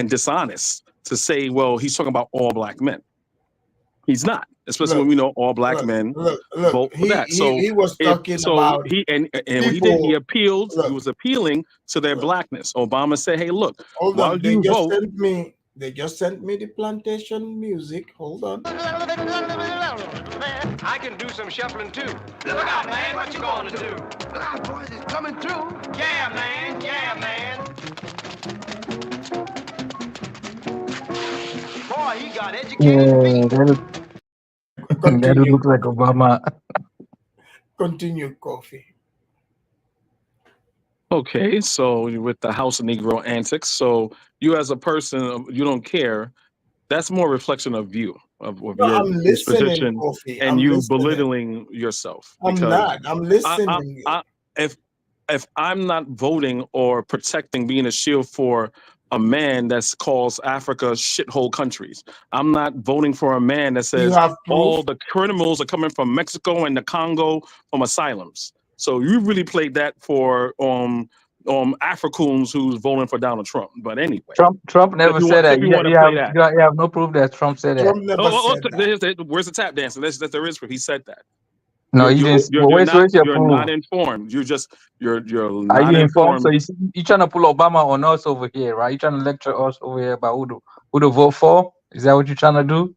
dishonest to say, well, he's talking about all black men. He's not, especially when we know all black men vote for that. So he was talking about he appealed. He was appealing to their blackness. Obama said, "Hey, look, while you vote." They just sent me the plantation music. Hold on. I can do some shuffling too. Look out, man, what you gonna do? Look out, boys, it's coming through. Yeah, man, yeah, man. Boy, he got educated feet. That looks like Obama. Continue, Kofi. Okay, so with the House of Negro antics, so you as a person, you don't care. That's more reflection of you, of your position, and you belittling yourself. I'm not. I'm listening. If I'm not voting or protecting, being a shield for a man that calls Africa shithole countries, I'm not voting for a man that says all the criminals are coming from Mexico and the Congo from asylums. So you really played that for Africans who's voting for Donald Trump. But anyway, Trump never said that. You have no proof that Trump said that. Trump never said that. Where's the tap dancing? There is proof. He said that. No, you didn't. Where's your proof? You're not informed. You're not Are you informed? So informed. you're trying to pull Obama on us over here, right? You're trying to lecture us over here about who to vote for. Is that what you're trying to do?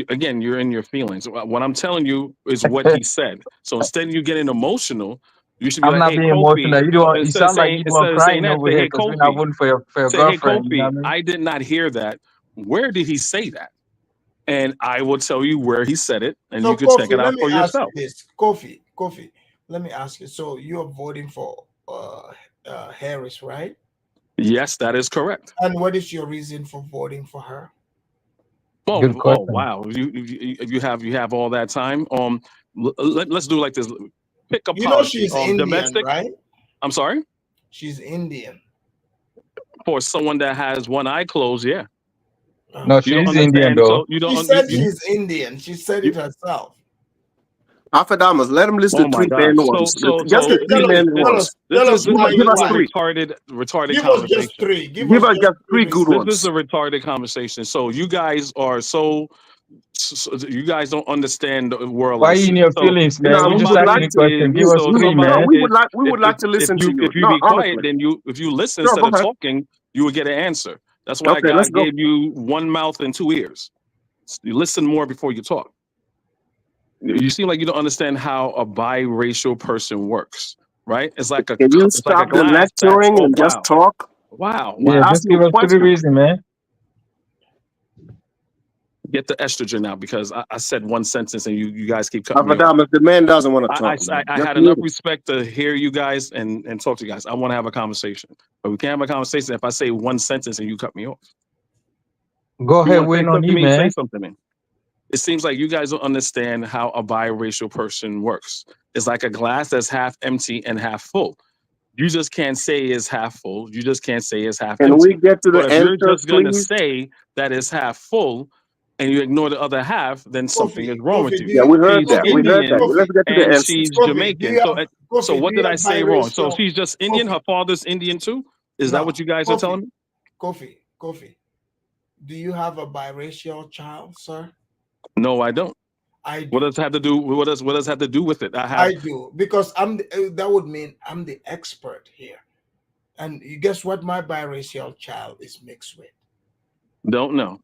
Again, you're in your feelings. What I'm telling you is what he said. So instead of you getting emotional, you should be I'm like, not "Hey, being Kofi." emotional. You sound like you're crying over here because we're not voting for your Say, girlfriend. "Hey, Kofi, You know what I mean? I did not hear that." Where did he say that? And I will tell you where he said it, and So, you can check Kofi, it let out me for ask yourself. you this. Kofi, let me ask you. So you're voting for Harris, right? Yes, that is correct. And what is your reason for voting for her? Good Oh, question. wow! You have all that time. Let's do like this. Pick a You know policy. she's Indian, Domestic. right? I'm sorry. She's Indian. For someone that has one eye closed, yeah. No, You don't she's Indian understand. though. So you She don't. said she's Indian. She said you- it herself. Alpha let him list the Oh my three main gosh! ones. Just Okay, the three main ones. tell us why Give you us a won. three. retarded Give us just conversation. three. Give Give us us just just three good This ones. is a retarded conversation. So you guys are so you guys don't understand the world Why like you in shit. your So feelings, if man? We No, we just would somebody asking like a to. question. Give us three, No, man. we would like to listen to you. if you No, be quiet, honestly. then if you listen No, instead go of ahead. talking, you will get an answer. That's why Okay, let's God go. gave you one mouth and two ears. You listen more before you talk. You seem like you don't understand how a biracial person works, right? It's like Can you it's like a stop the glass that's lecturing and just talk? We Yeah, ask just you give a us three question. reasons, man. Get the estrogen out because I said one sentence and you guys keep cutting me off. Alpha the man doesn't want to talk, man. I Just had mute enough him. respect to hear you guys and talk to you guys. I want to have a conversation, but we can't have a conversation if I say one sentence and you cut me off. Go You ahead, want to say waiting on something to you, me? Say man. something to me. It seems like you guys don't understand how a biracial person works. It's like a glass that's half empty and half full. You just can't say it's half full. You just can't say it's half Can we empty. get to But the if you're answers, just gonna please? say that it's half full and you ignore the other half, then something is wrong with you. Yeah, we heard She's that. We heard that. Indian Let's get to the and answers. she's Jamaican. So what do did you I have say wrong? So biracial? she's just Indian. Her father's Indian too. Is that what you guys are telling me? Kofi, do you have a biracial child, sir? No, I don't. I do. What does it have to do? What does it have to do with it? I do because that would mean I'm the expert here. And you guess what my biracial child is mixed with? Don't know.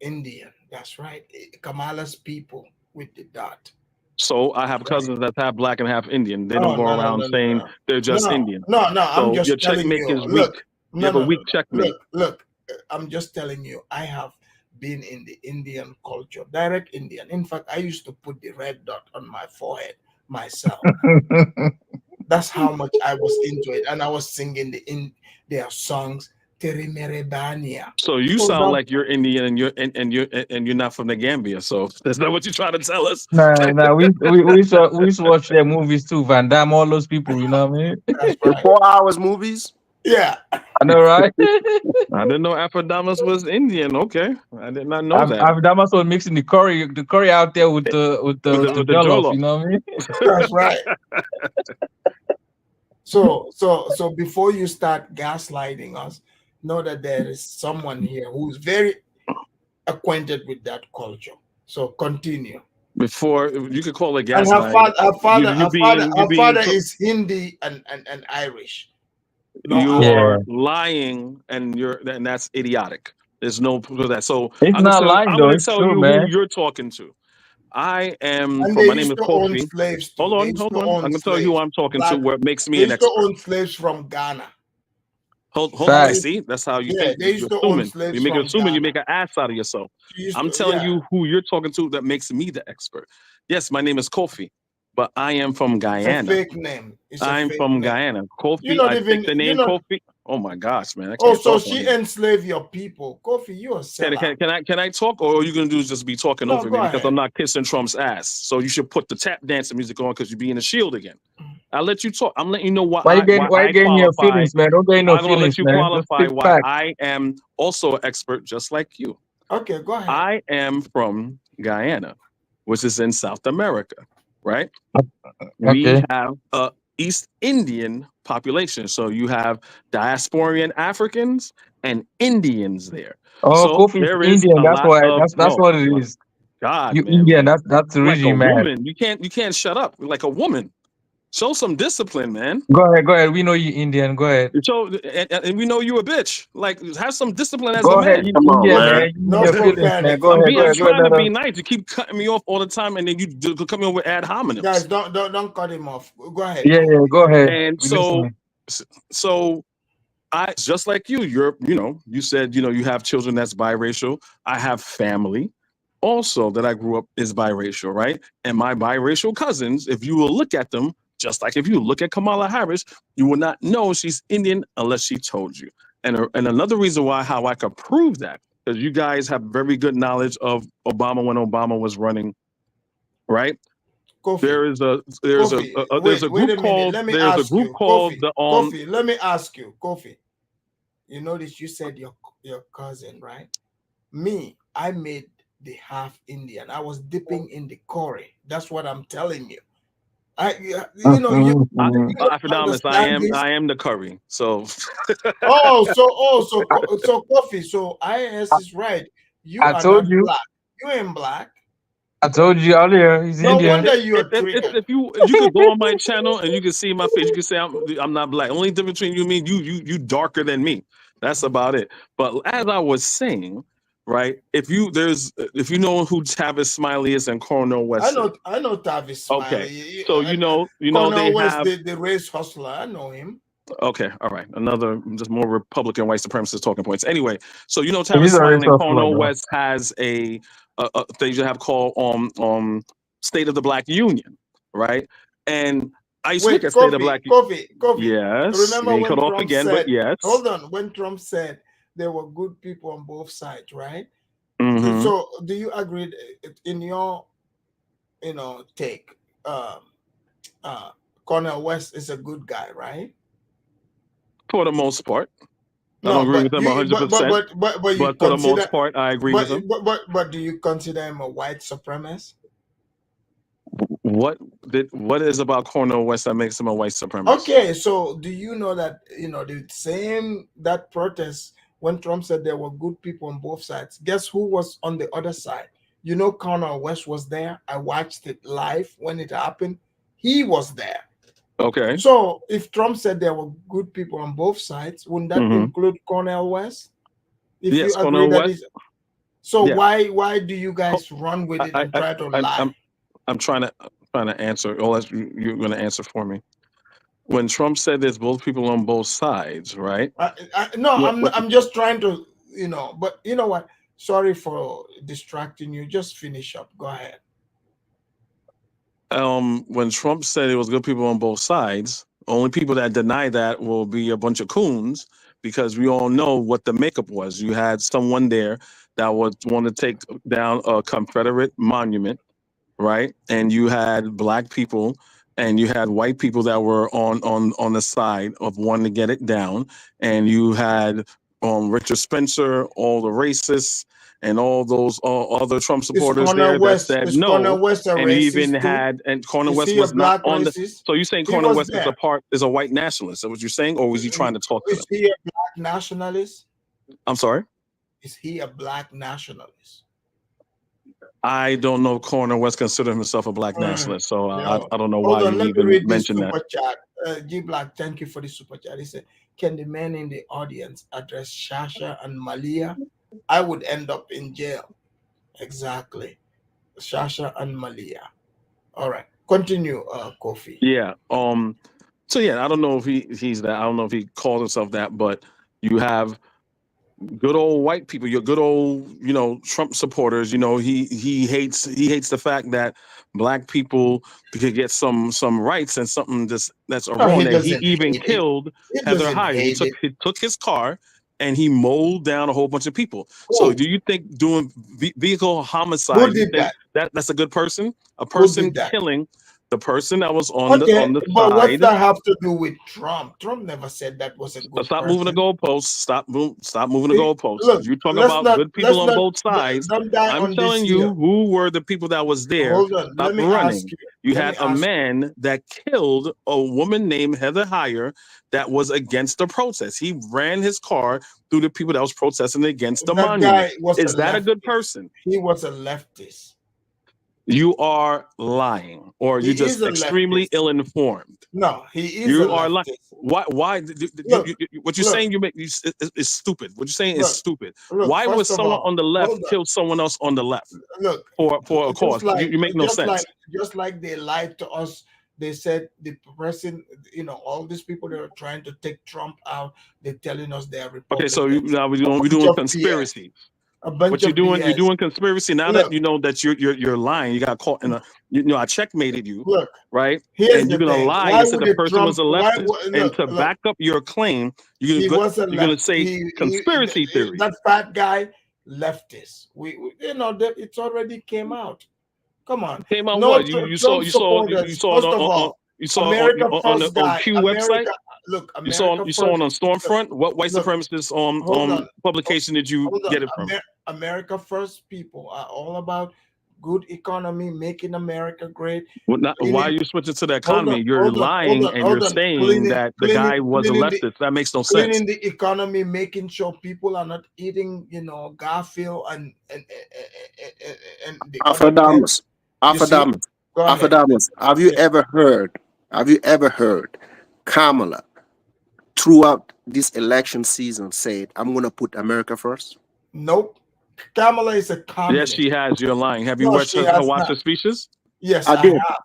Indian. That's right. Kamala's people with the dot. So I have cousins that half black and half Indian. They don't go around saying No. they're just Indian. No, So I'm just your telling checkmate you. is weak. You have a weak checkmate. Look, I'm just telling you, I have been in the Indian culture, direct Indian. In fact, I used to put the red dot on my forehead myself. That's how much I was into it. And I was singing their songs. So you sound like you're Indian and you're not from the Gambia. So that's not what you're trying to tell us. Nah, we used to watch their movies too, Van Damme, all those people, you know what I mean? That's The right. 4 hours movies? Yeah. I know, right? I didn't know Afrodamus was Indian. Okay. I did not know that. Damas was mixing the curry out there with the jollof, you know what I mean? That's right. So before you start gaslighting us, know that there is someone here who's very acquainted with that culture. So continue. Before you could call it And gaslighting. her father is Hindi and Irish. You are lying, and that's idiotic. There's no proof of that. So It's not lying, I'm though. going to It's tell true, you man. who you're talking to. I am And from. they My name used is to own Kofi. slaves too. Hold on. I'm going to tell you who I'm talking to. What makes me They an used to expert? own slaves from Ghana. Hold on. See, that's how you think. They You're used to own assuming. slaves You make from assuming. You Ghana. make an ass out of yourself. I'm telling you who you're talking to. That makes me the expert. Yes, my name is Kofi, but I am from Guyana. It's a fake name. I'm from Guyana. Kofi. I picked the name Kofi. Oh my gosh, man! I can't so talk she enslaved your people, Kofi. You a sellout. Can I talk, or are you gonna do is just be talking No, over go me because ahead. I'm not kissing Trump's ass? So you should put the tap dancing music on because you're being a shield again. I'll let you talk. I'm letting you know Why you getting your feelings, man? Don't get no I'm gonna let feelings, you man. qualify Just why fact. I am also an expert, just like you. Okay, go ahead. I am from Guyana, which is in South America, right? We have a East Indian population, so you have diasporian Africans and Indians there. Oh, So Kofi's there is Indian. a That's lot why. of That's what it is. God, You man, Indian. That's the like a reason, man. woman. You can't shut up like a woman. Show some discipline, man. Go ahead. We know you Indian. Go ahead. And we know you a bitch. Like, have some discipline as Go a ahead. man. You Indian, man. You need your feelings, man. Go ahead. I'm trying to be nice. You keep cutting me off all the time, and then you come in with ad hominems. Guys, don't cut him off. Go ahead. Yeah, go ahead. And so I just like you. You said you have children that's biracial. I have family also that I grew up is biracial, right? And my biracial cousins, if you will look at them, just like if you look at Kamala Harris, you will not know she's Indian unless she told you. And another reason why how I could prove that, because you guys have very good knowledge of Obama when Obama was running, right? Kofi, There's a wait group a minute. called Let me ask you, the Kofi. Let me ask you, Kofi. You notice you said your cousin, right? Me, I made the half Indian. I was dipping in the curry. That's what I'm telling you. You Afrodamus, understand this? I am the curry. So so Kofi. So IS is right. You I are told not you. black. You ain't black. I told you earlier. He's No Indian. wonder you are triggered. if you could go on my channel and you can see my face, you can say I'm not black. Only difference between you and me, you darker than me. That's about it. But as I was saying, right? If you know who Tavis Smiley is and Cornel West is. I know Tavis Smiley. Okay. So you know Cornel they West, have the race hustler. I know him. Okay, all right. Another just more Republican white supremacist talking points. Anyway, so you know He's Tavis a Smiley race and hustler, Cornel though. West has a thing you have called State of the Black Union, right? And I used to look Wait, at State of Black. Kofi. Yes. Remember You cut when off Trump again, but said, yes. hold on, when Trump said there were good people on both sides, right? Mm-hmm. So do you agree in your take, Cornel West is a good guy, right? For the most part. I No, don't agree with him 100%. But you For the consider, most part, I agree with him. But do you consider him a white supremacist? What is about Cornel West that makes him a white supremacist? Okay, so do you know that the same that protest when Trump said there were good people on both sides? Guess who was on the other side? You know, Cornel West was there. I watched it live when it happened. He was there. Okay. So if Trump said there were good people on both sides, wouldn't that include Cornel West? If yes, you agree Cornel that West. is, so Yeah. why do you guys run with it and try to lie? I'm trying to answer. You're going to answer for me. When Trump said there's both people on both sides, right? I'm just trying to, but you know what? Sorry for distracting you. Just finish up. Go ahead. When Trump said it was good people on both sides, only people that deny that will be a bunch of coons because we all know what the makeup was. You had someone there that would want to take down a Confederate monument, right? And you had black people and you had white people that were on the side of wanting to get it down, and you had Richard Spencer, all the racists, and all those other Trump supporters there that said no. Cornel West a And racist even too? had Cornel Is West he a was not black on the. racist? So you saying He Cornel was West there. is a white nationalist? Is that what you're saying, or was he trying to talk to them? Is he a black nationalist? I'm sorry. Is he a black nationalist? I don't know if Cornel West considered himself a black nationalist, so I don't know why Hold on, you let me even read this mentioned super that. chat. G Black, thank you for the super chat. He said, "Can the men in the audience address Shasha and Malia? I would end up in jail." Exactly, Shasha and Malia. All right, continue, Kofi. Yeah. So yeah, I don't know if he's that. I don't know if he calls himself that, but you have good old white people, your good old, Trump supporters. He hates the fact that black people could get some rights and something that's No, wrong. he That he doesn't even hate it. killed He Heather doesn't Heyer. hate it. He took his car and he mowed down a whole bunch of people. Who? So do you think doing vehicle homicide? Who You did think that? that's a good person? A Who person did that? killing the person that was on Okay, the but what's side. that have to do with Trump? Trump never said that was a good Stop person. moving the goalposts. Stop moving the goalposts. Look, You talk let's about not, good people let's on not, both sides. don't die I'm on this telling here. you who were the people that was there. Hold on, Stop let me ask running. you. You Let had me a ask man that killed a woman named Heather Heyer that was against the protest. He ran his car through the people that was protesting against the That monument. guy was Is a that a good leftist. person? He was a leftist. You are lying, or He you're just is a extremely leftist. ill-informed. No, he is a You are like leftist. why Look, what you're look, saying is stupid. What you're saying is look, stupid. look, Why would first of someone all, on the left hold on. kill someone else on the left Look, for a cause? You make no sense. just like they lied to us. They said the person, all these people that are trying to take Trump out, they're telling us they are Okay, Republicans. so now we're doing Bunch of conspiracy. A bunch What you of doing? You're BS. doing conspiracy. Now Look. that you know that you're lying, you got caught in a. I checkmated you. Look. Right. Here's And you're the gonna thing. lie Why and say would the the person was Trump? a Why? leftist, and to Look. back up your claim, He was a you're gonna left. say conspiracy theory. That fat guy leftist. We it's already came out. Come on. Came out No, what? You Trump saw supporters. on First of all, America on the first guy. Q website. America. Look, You saw America you first. on Stormfront. What white Look, supremacist hold on. publication did you Hold on. get it from? America first people are all about good economy, making America great. Why are you switching to the Hold economy? on, You're hold on, lying and you're saying Cleaning- that the cleaning- guy was a cleaning the- leftist. That makes no sense. Cleaning the economy, making sure people are not eating, Garfield and the other Alphadamus. You see? Alphadamus. Go ahead. Alphadamus. Have you ever heard Kamala throughout this election season said, "I'm going to put America first"? Nope. Kamala is a communist. Yes, she has. You're lying. Have you No, watched she her has watch not. her speeches? Yes, I did. have.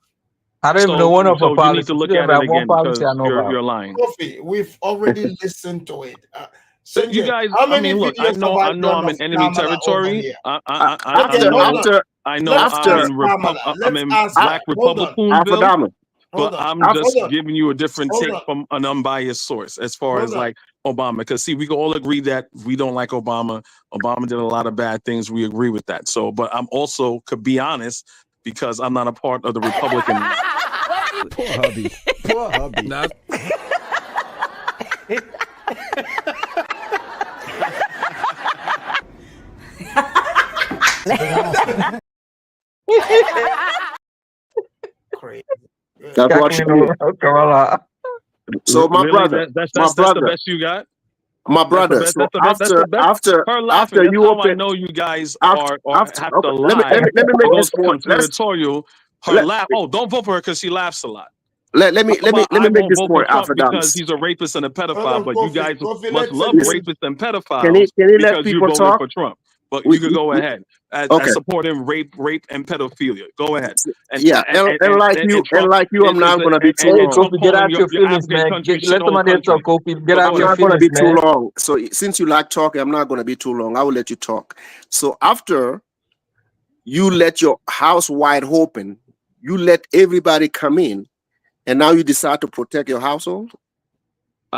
I don't even know one of her So you need policies. to look She at have it one again policy because I know about. you're lying. Coffee, we've already listened to it. So you guys, how I many mean, look, I videos know have I done I'm in of enemy Kamala over territory. here? I know I'm in Black Republicansville, Hold but on. I'm just giving you a different Hold take on. from an unbiased source as far Hold as on. like Obama. Because see, we can all agree that we don't like Obama. Obama did a lot of bad things. We agree with that. So, but I'm also could be honest because I'm not a part of the Republican. Poor hubby. Poor hubby. Crazy. That's what she did. So my Really? brother, that's my the brother, best you got. my brother. That's So the best. Her laughing. after That's you how I open, know you guys after, have to okay, lie. let me make Or this point. conspiratorial. Her laugh. Oh, don't vote for her because she laughs a lot. Let me I make won't this vote for point, Trump because Alphadamus. he's a rapist and a Hold pedophile. on, But you Kofi. guys Kofi, must let's love listen. rapists and Can pedophiles he let because you people voted talk? for Trump. But We- you could go we- ahead as Okay. supporting rape and pedophilia. Go ahead. And like you, I'm not gonna be too long. Trump Kofi, get calling out your your feelings, African man. country Let shit-on somebody else talk, country. Kofi. Get out I'm your not gonna feelings, be too man. long. So since you like talking, I'm not gonna be too long. I will let you talk. So after you let your house wide open, you let everybody come in, and now you decide to protect your household.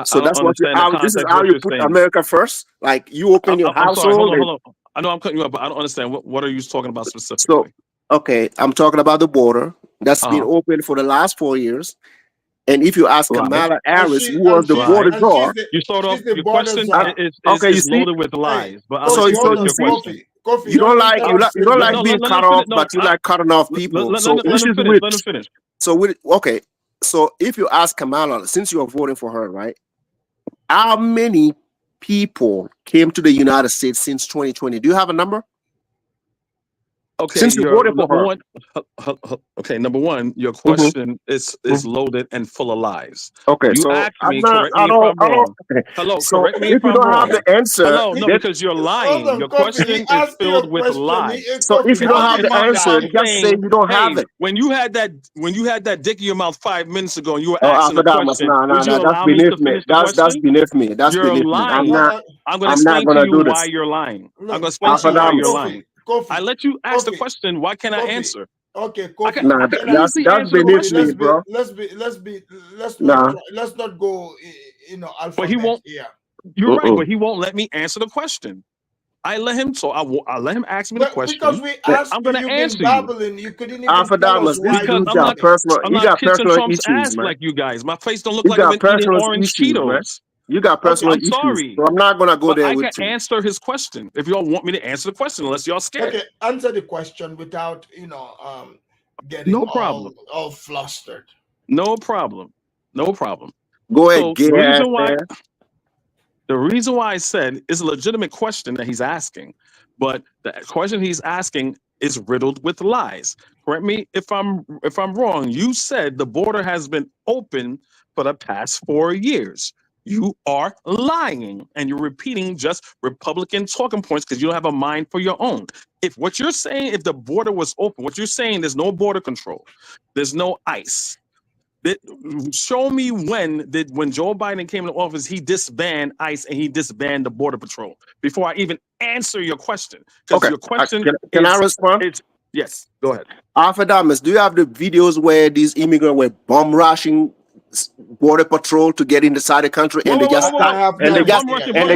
So that's what this is how you put America first. Like you open your I'm sorry. household. Hold on. I know I'm cutting you up, but I don't understand. What are you talking about specifically? So, okay, I'm talking about the border that's been open for the last 4 years. And if you ask Kamala Harris, who was the border guard, you start off your question is loaded with lies. But I'll so let you finish you your see, question. you don't like being cut off, but you like cutting off people. So let him finish. So okay. So if you ask Kamala, since you are voting for her, right? How many people came to the United States since 2020? Do you have a number? Okay, Since you voted for her. Okay, number one, your question is loaded and full of lies. Okay, you so asked me, I correct me if I'm wrong. okay. Hello, So correct me if if you I'm don't wrong. have the answer, Hello, no, because you're lying. Your question is filled with lies. So if you don't have the answer, just say you don't have it. When you had that dick in your mouth 5 minutes ago, and you were Oh, asking a question. Would you that's allow me beneath to me. finish the That's question? beneath me. That's You're beneath me. lying. I'm going to I'm not explain to gonna you do why this. you're lying. I'm going to explain to you why you're lying. Kofi, I let you ask the question. Why can't I answer? Okay, I Kofi. can easily answer the question. Let's not go. But he won't. Yeah. You're right, but he won't let me answer the question. I let him, so I let him ask me the question. Because we asked I'm going to answer you. You couldn't even tell us why Because I'm not kissing Trump's ass like you guys. My face don't look like I've been eating orange Cheetos. You got personal I'm issues. sorry. So I'm not gonna go there I with can you. answer his question if y'all want me to answer the question, unless y'all scared. Okay, answer the question without getting No problem. all flustered. No problem. No problem. Go ahead, the reason why I said it's a legitimate question that he's asking, but the question he's asking is riddled with lies. Correct me if I'm wrong. You said the border has been open for the past 4 years. You are lying, and you're repeating just Republican talking points because you don't have a mind for your own. If what you're saying, if the border was open, what you're saying, there's no border control, there's no ICE, Show me when Joe Biden came into office, he disbanded ICE and he disbanded the Border Patrol. Before I even answer your question, because Okay. your question Can I respond? Yes, go ahead. Alpha do you have the videos where these immigrants were bomb rushing Border Patrol to get inside the country, and they just I have not and they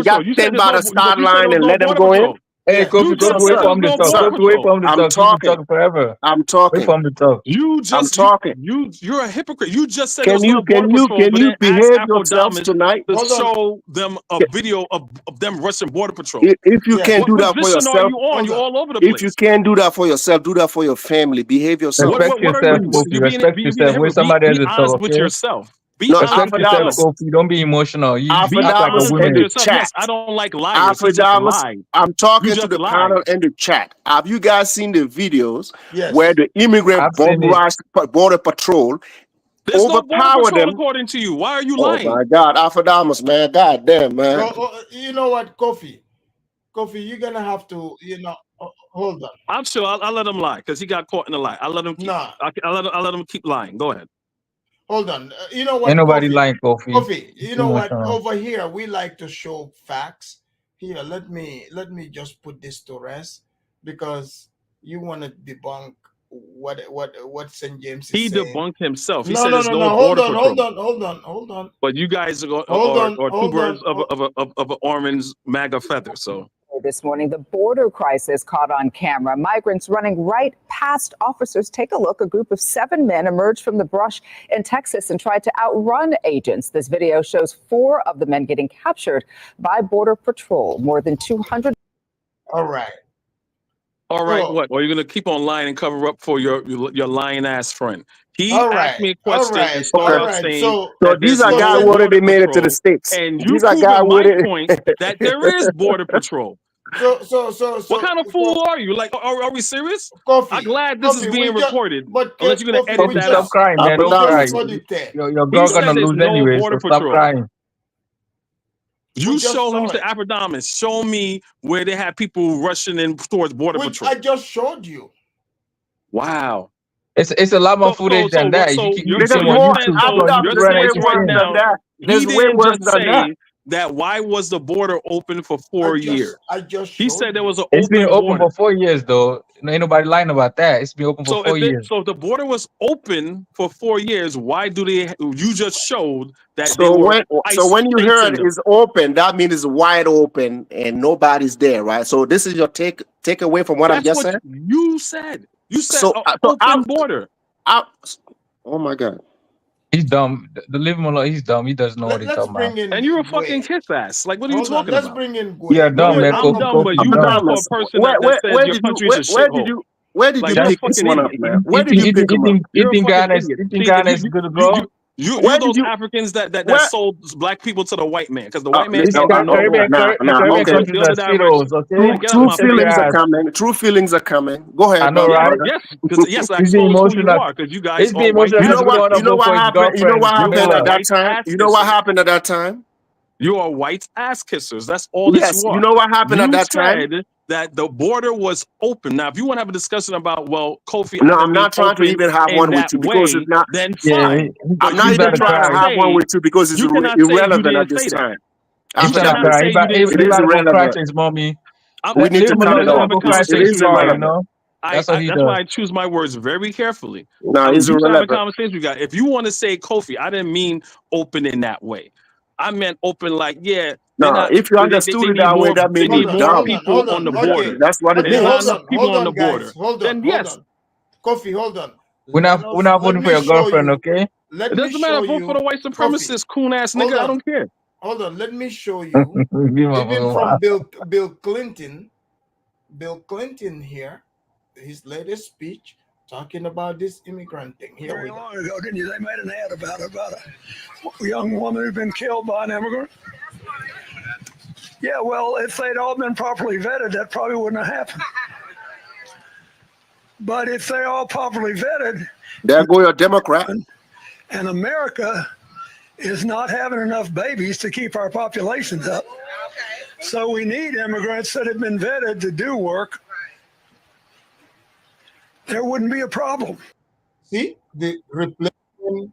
got You said stand by the start you said there line was and no let them Border go in? Patrol. Hey, Kofi, You Kofi, just wait said for there him was to no talk. Border Kofi, wait Patrol. for him to talk. He's been talking forever. I'm talking. Wait for him to talk. You're a hypocrite. You just said there Can was you no Border can you Patrol, can but you then asked behave yourselves Afrodamus tonight? to show them a video of them rushing Border Patrol. If you can't What do that for position are yourself, you on? You're all over the if you place. can't do that for yourself, do that for your family. Behave yourself. Respect What are you? yourself, Kofi. You're being Respect a yourself. Wait hypocrite. somebody else Be to honest talk, with okay? yourself. Be No, honest with Respect yourself, yourself. Kofi. Don't be emotional. You Be act like a honest with in the woman. yourself. chat. Yes, I don't like liars. He just lied. I'm You talking to just the lied. panel in the chat. Have you guys seen the videos Yes. where the immigrant I've bomb seen it. rushed Border Patrol, There's no Border overpower Patrol them? according to you. Why are you Oh lying? my God, Alpha man, God damn, man. You know what, Kofi, you're gonna have to, hold on. I'm sure I'll let him lie because he got caught in a lie. I'll let him keep. Nah. I'll let him keep lying. Go ahead. Hold on. You know what, Ain't nobody Kofi? lying, Kofi. Kofi, you know what? Emotional. Over here, we like to show facts. Here, let me just put this to rest, because you want to debunk what St. James is He saying. debunked himself. He No, said no, there's no, no no. Border Hold Patrol. on. But you guys are two birds of an orange MAGA feather. So This morning, the border crisis caught on camera. Migrants running right past officers. Take a look. A group of 7 men emerged from the brush in Texas and tried to outrun agents. This video shows 4 of the men getting captured by Border Patrol. More than 200. All right. What? Or you're gonna keep on lying and cover up for your lying ass friend? He All asked right. me a question All right. and started All out right. saying So that these there's are no guys who Border already made it to the Patrol, States. and you These are proving guys my with point that there is Border Patrol. So What kind of fool are you? Like, are we serious? Kofi, I'm glad this is being recorded. But Unless you're gonna Kofi, edit we that Stop out. crying, man. Don't cry. Your He girl said gonna there's lose no anyway, Border so stop Patrol. crying. You just show him saw to it. Afrodamus. Show me where they have people rushing in towards Border Patrol. I just showed you. Wow. It's a lot more footage than that. You keep You're seeing on saying, YouTube. you're saying right now, There's he way didn't worse just than that. say that why was the border open for 4 years? He said there was an It's been open open border. for 4 years, though. Ain't nobody lying about that. It's been open for So 4 years. if the border was open for 4 years, why do they? You just showed that So there were when you hear it them. is open, that means it's wide open and nobody's there, right? So this is your takeaway from what I'm That's just what saying. you said. You said So, open border. Oh my God. He's dumb. The leave him alone. He's dumb. He doesn't know what he's talking about. And you're a fucking kiss ass. Like, what are you talking Let's about? bring in Yeah, dumb, man. I'm dumb, but you voted for a person that says your country's a shithole. Where did you pick this one up, man? Where did you pick them up? You're a fucking idiot. is good to go. You're those Africans that sold black people to the white man because the white man The Caribbean countries are shitholes, okay? True feelings are coming. True feelings are coming. Go ahead. I know, right? Yes, I He's being expose who you emotional. are because you guys He's being are white. emotional because we don't want to You know vote what for his happened? You know girlfriend. what happened at that time? White You know what ass happened at that time? You are white ass kissers. That's all that Yes. you are. You know what happened at that time? You said that the border was open. Now, if you want to have a discussion about, well, Kofi, No, I didn't I'm mean not trying to open even have in one that with you because way, it's not. then Yeah, fine. I'm not even trying to have one with you because it's you cannot say you irrelevant at didn't this say that. time. You cannot say you didn't He say It is about to that. go crash irrelevant. to his mommy. We need Leave to him cut alone. it He's off. gonna go crash to It his is car, you irrelevant. know? That's what he That's does. why I choose my words very carefully. No, I'm it's used to having irrelevant. conversations with you guys. If you want to say Kofi, I didn't mean open in that way. I meant open like, yeah, they're No, not. if you They understood it need that way, more. that They means need you're more dumb. people on the border. That's what it There's means. not enough people on the guys. border. Hold Then on. yes, Kofi, hold on. We're not voting for your girlfriend, okay? it doesn't matter. Vote for the white supremacist, coon ass nigga. I don't care. Hold on. Let me show you. Even from Bill Clinton. Bill Clinton here, his latest speech talking about this immigrant thing. Here we go. Long ago, didn't you? They made an ad about a young woman who'd been killed by an immigrant. Yeah, well, if they'd all been properly vetted, that probably wouldn't have happened. But if they're all properly vetted, there go your Democrat. And America is not having enough babies to keep our populations up. So we need immigrants that have been vetted to do work. There wouldn't be a problem. See, the replacement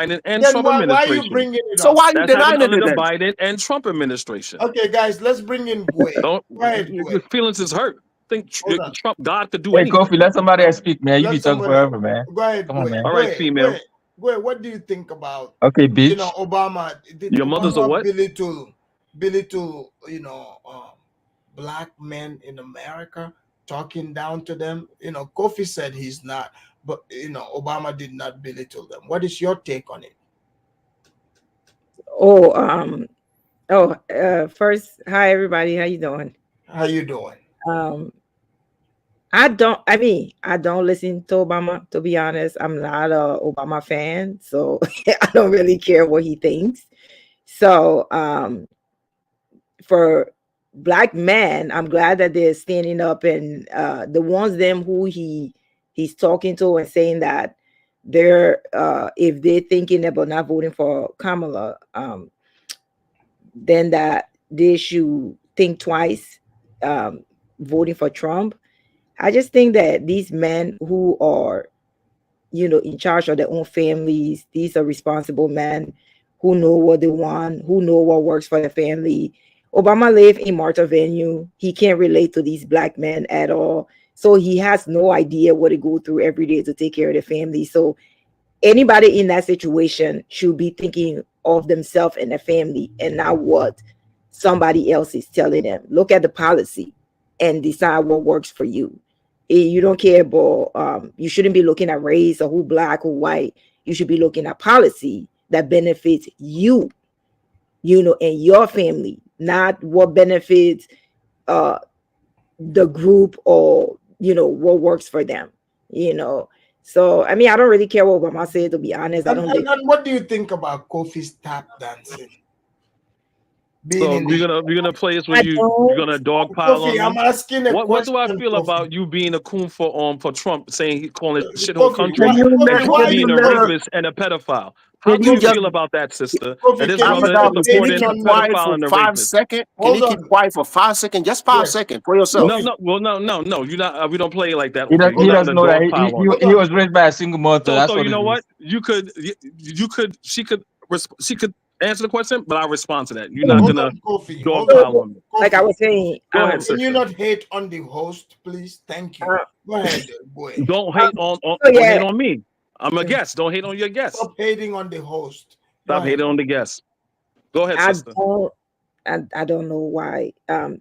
Biden and Then Trump why are you administration. bringing it So up? why are you That's happened denying under it the then? Biden and Trump administration. Okay, guys, let's bring in Gway. Don't Go ahead, your Gway. feelings is hurt. Think Hold on. Trump, God could do Hey, anything. Kofi, let somebody else speak, man. You be Let talking somebody forever, man. go ahead, Come on, Gway. man. All right, Gway, female. Gway, what do you think about Okay, bitch. Obama? Did Your mother's a Obama what? belittle black men in America, talking down to them? Kofi said he's not, but Obama did not belittle them. What is your take on it? First, hi everybody, how you doing? How you doing? I don't. I mean, I don't listen to Obama. To be honest, I'm not a Obama fan, so I don't really care what he thinks. So, for black men, I'm glad that they're standing up, and the ones them who he's talking to and saying that they're if they're thinking about not voting for Kamala, then that they should think twice voting for Trump. I just think that these men who are, in charge of their own families, these are responsible men who know what they want, who know what works for their family. Obama lived in Martha Venue. He can't relate to these black men at all. So he has no idea what they go through every day to take care of their family. So anybody in that situation should be thinking of themselves and their family and not what somebody else is telling them. Look at the policy and decide what works for you. You don't care about, you shouldn't be looking at race or who black or white. You should be looking at policy that benefits you, and your family, not what benefits the group or, what works for them, So, I mean, I don't really care what Obama said, to be honest. I don't And what do you think about Kofi's tap dancing? So you're gonna play this when you're gonna dogpile on Kofi, me? I'm asking a What do I question, feel Kofi. about you being a coon for Trump, saying he calling it shithole Kofi, country, that you being a rapist and a pedophile? How do you feel about that, sister? Kofi, That this can brother you is Can you supporting a keep quiet pedophile for and a 5 rapist? seconds? Can you keep quiet for 5 seconds? Just 5 seconds for yourself. No. You're not. We don't play like that. He, Okay, he you're not doesn't gonna know that dogpile on me. he was raised by a single mother. That's So what you it know is. what? She could answer the question, but I'll respond to that. You're not gonna dogpile on me. Like I was saying, Go ahead, Can sister. you not hate on the host, please? Thank you. Go ahead, boy. Don't hate on so don't yeah. hate on me. I'm a guest. Don't hate on your guest. Stop hating on the host. Stop hating on the guest. Go ahead, sister. I don't know why.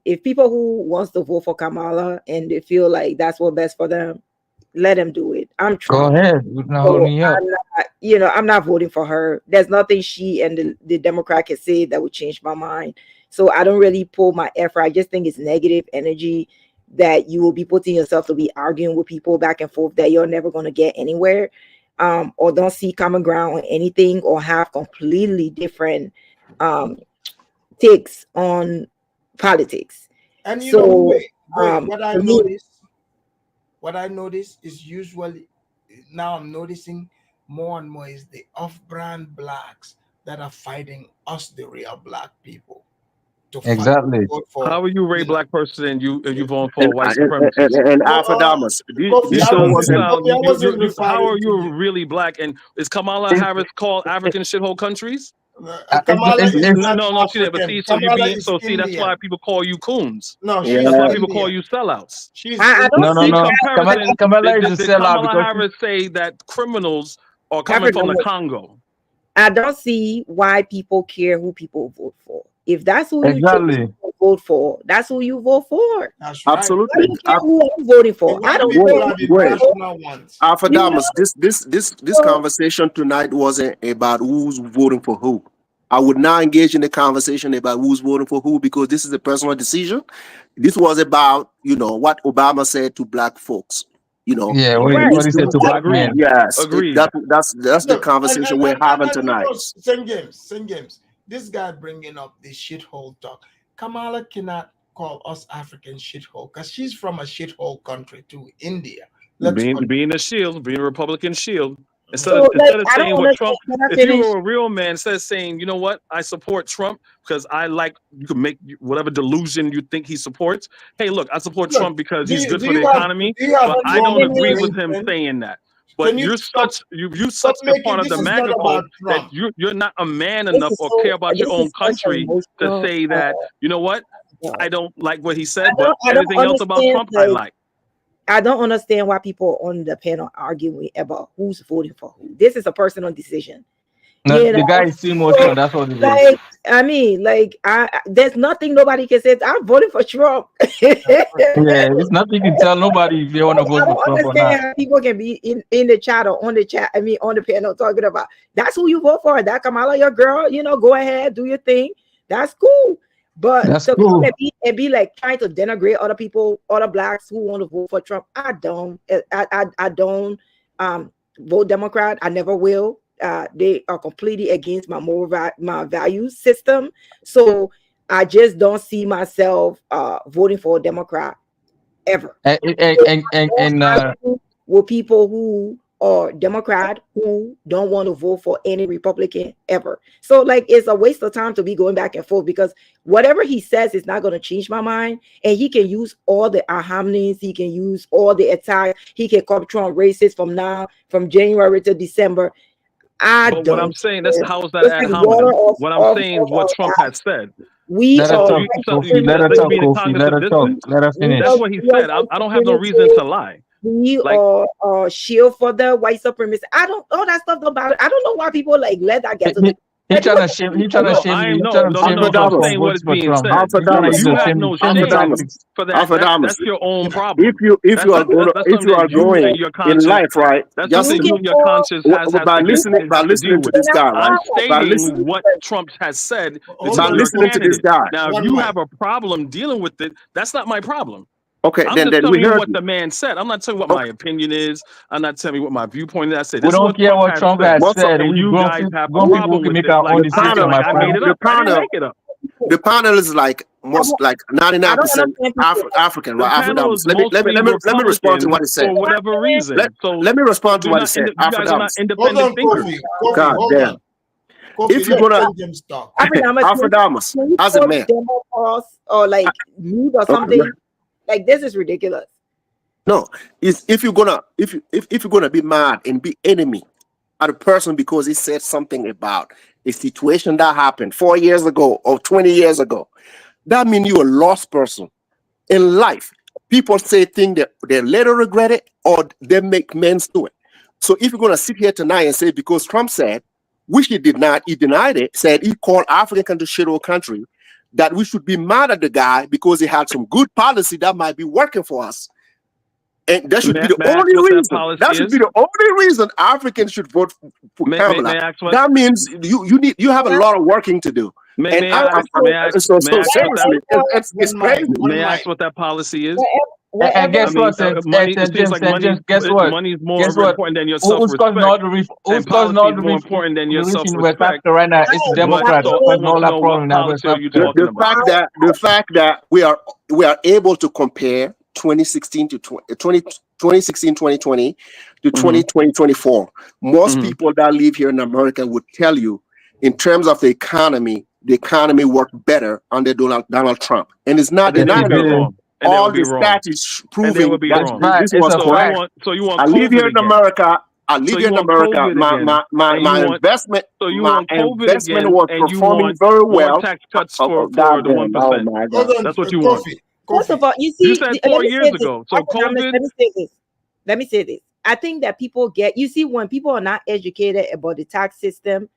If people who wants to vote for Kamala and they feel like that's what's best for them, let them do it. I'm Trump. Go ahead. We're not So holding you up. I'm not voting for her. There's nothing she and the Democrat can say that would change my mind. So I don't really pull my effort. I just think it's negative energy that you will be putting yourself to be arguing with people back and forth that you're never going to get anywhere, or don't see common ground on anything, or have completely different takes on politics. And you So, know, wait, what I notice is usually now I'm noticing more and more is the off-brand blacks that are fighting us, the real black people. Exactly. How are you a Ray black person and you voting for a white supremacist? And Alpha Damas. How are you really black? And is Kamala Harris called African shithole countries? Kamala is not No, she did. But see, so Kamala you is that's Indian. why people call you coons. No, she's that's why Indian. people call you sellouts. No. Kamala is a Did sellout Kamala because Harris say that criminals are coming from the Congo? I don't see why people care who people vote for. If that's who Exactly. you vote for, that's who you vote for. That's right. Absolutely. Why do you care who I'm voting for? I don't Alpha Damas, this conversation tonight wasn't about who's voting for who. I would not engage in the conversation about who's voting for who because this is a personal decision. This was about, what Obama said to black folks. Yeah, what he said to black men. Yes, agreed. That's the conversation we're having tonight. Same games. This guy bringing up the shithole talk. Kamala cannot call us African shithole because she's from a shithole country too, India. Being a shield, being a Republican shield. Instead of saying what Trump, if you were a real man, instead of saying, you know what, I support Trump because you can make whatever delusion you think he supports. Hey, look, I support Trump because he's good for the economy, but I don't agree with him saying that. But you're such a part of the MAGA cult that you're not a man enough or care about your own country to say that, you know what, I don't like what he said, but everything else about Trump I like. I don't understand why people on the panel arguing about who's voting for who. This is a personal decision. No, the guy is too emotional. That's what it is. I mean, there's nothing nobody can say. I'm voting for Trump. Yeah, it's nothing you can tell nobody if they want to vote for Trump or not. How people can be in the chat or on the chat. I mean, on the panel talking about that's who you vote for. That Kamala, your girl. Go ahead, do your thing. That's cool. But That's to come cool. and be like trying to denigrate other people, other blacks who want to vote for Trump, I don't. I don't vote Democrat. I never will. They are completely against my my value system. So I just don't see myself voting for a Democrat ever. And With people who are Democrat who don't want to vote for any Republican ever. So like it's a waste of time to be going back and forth because whatever he says is not going to change my mind. And he can use all the harmonies, he can use all the attacks, he can call Trump racist from January to December. But what I'm saying, that's how is that It's ad like hominem? water off, What I'm off, saying off, is what off, Trump off. has said. We let her are talk, Kofi. Let her That's talk, you being Kofi. Let cognitive her talk. dissonance. Let her finish. That's what he said. I don't have no reason to lie. We Like, are shield for the white supremacists. I don't all that stuff don't bother. I don't know why people like let that get to them. He trying to shame. He trying to no, shame I you. am He no, trying to no, no, shame no, you no. I'm for saying what is votes for being Trump. said. He's trying to use You the have shame no tactics. shame for that. That's your own problem. If you are going, That's if something you are that you going and your in conscience. life, right? That's Just something you and your conscience has by to get listening, by have to deal listening to with. this guy, I'm right? By stating listening, what Trump has said. This by is your listening to this candidate. guy. Now, if One you mic. have a problem dealing with it, that's not my problem. Okay, I'm then just we telling you heard what you. the man said. I'm not telling you what my opinion is. I'm not telling you what my viewpoint is. I say We this is don't what care Trump what has Trump said, has said. and We you grown, guys have a grown people problem can with make it. our Like own The decision, panel, my I friend. made it up. I didn't make it up. the panel is like most like I don't 99% understand people. African, The right? panel is Afro-Dams. mostly Let me respond to Republican what he said. for whatever reason. So Let me respond to you're what he not. said. You guys are not Afro-Dams. Hold independent on, thinkers. Kofi. Kofi, God hold damn. on. Kofi, If you're let gonna James talk. Afro-Dams Can you as a call man. Democrats or like mute or Okay. something? Like this is ridiculous. No, is if you're gonna if you're gonna be mad and be enemy at a person because he said something about a situation that happened 4 years ago or 20 years ago, that means you're a lost person in life. People say things that they later regret it or they make amends to it. So if you're gonna sit here tonight and say because Trump said, which he did not, he denied it, said he called African country shithole country, that we should be mad at the guy because he had some good policy that might be working for us. And that should be the May I ask only what that reason. policy That should is? be the only reason Africans should vote for Kamala. May I ask what? That means you have a lot of working to do. And May I ask so what that? seriously, it's crazy. May I ask what that policy is? And I guess mean, what, Saint money. It seems James, like Saint James, guess what? money is more Guess what? important than your Who's causing all self-respect, the and who's causing policy all is the more important than your revolution in West self-respect. Africa right now? It's the Democrats So I causing all want to that know problem what in that West policy are you Africa. talking about? The fact that we are able to compare 2016 to 2016 2020 to 2024. Most people that live here in America would tell you, in terms of the economy worked better under Donald Trump, and it's not And then they would be deniable. wrong. And they All would be the wrong. stats is And they proving would be that wrong. this was correct. So you want I live COVID here in again? America. I So live you here in want America. COVID again? And you My want investment, so you want COVID again? was And you performing want very more well. tax cuts Oh, for the goddamn! Oh 1%. my Hold God! on, That's what you want. Kofi. First of all, you You see, said let 4 me years say this. ago. So COVID. Let me say this. Let me say this. I think that people get, you see, when people are not educated about the tax system,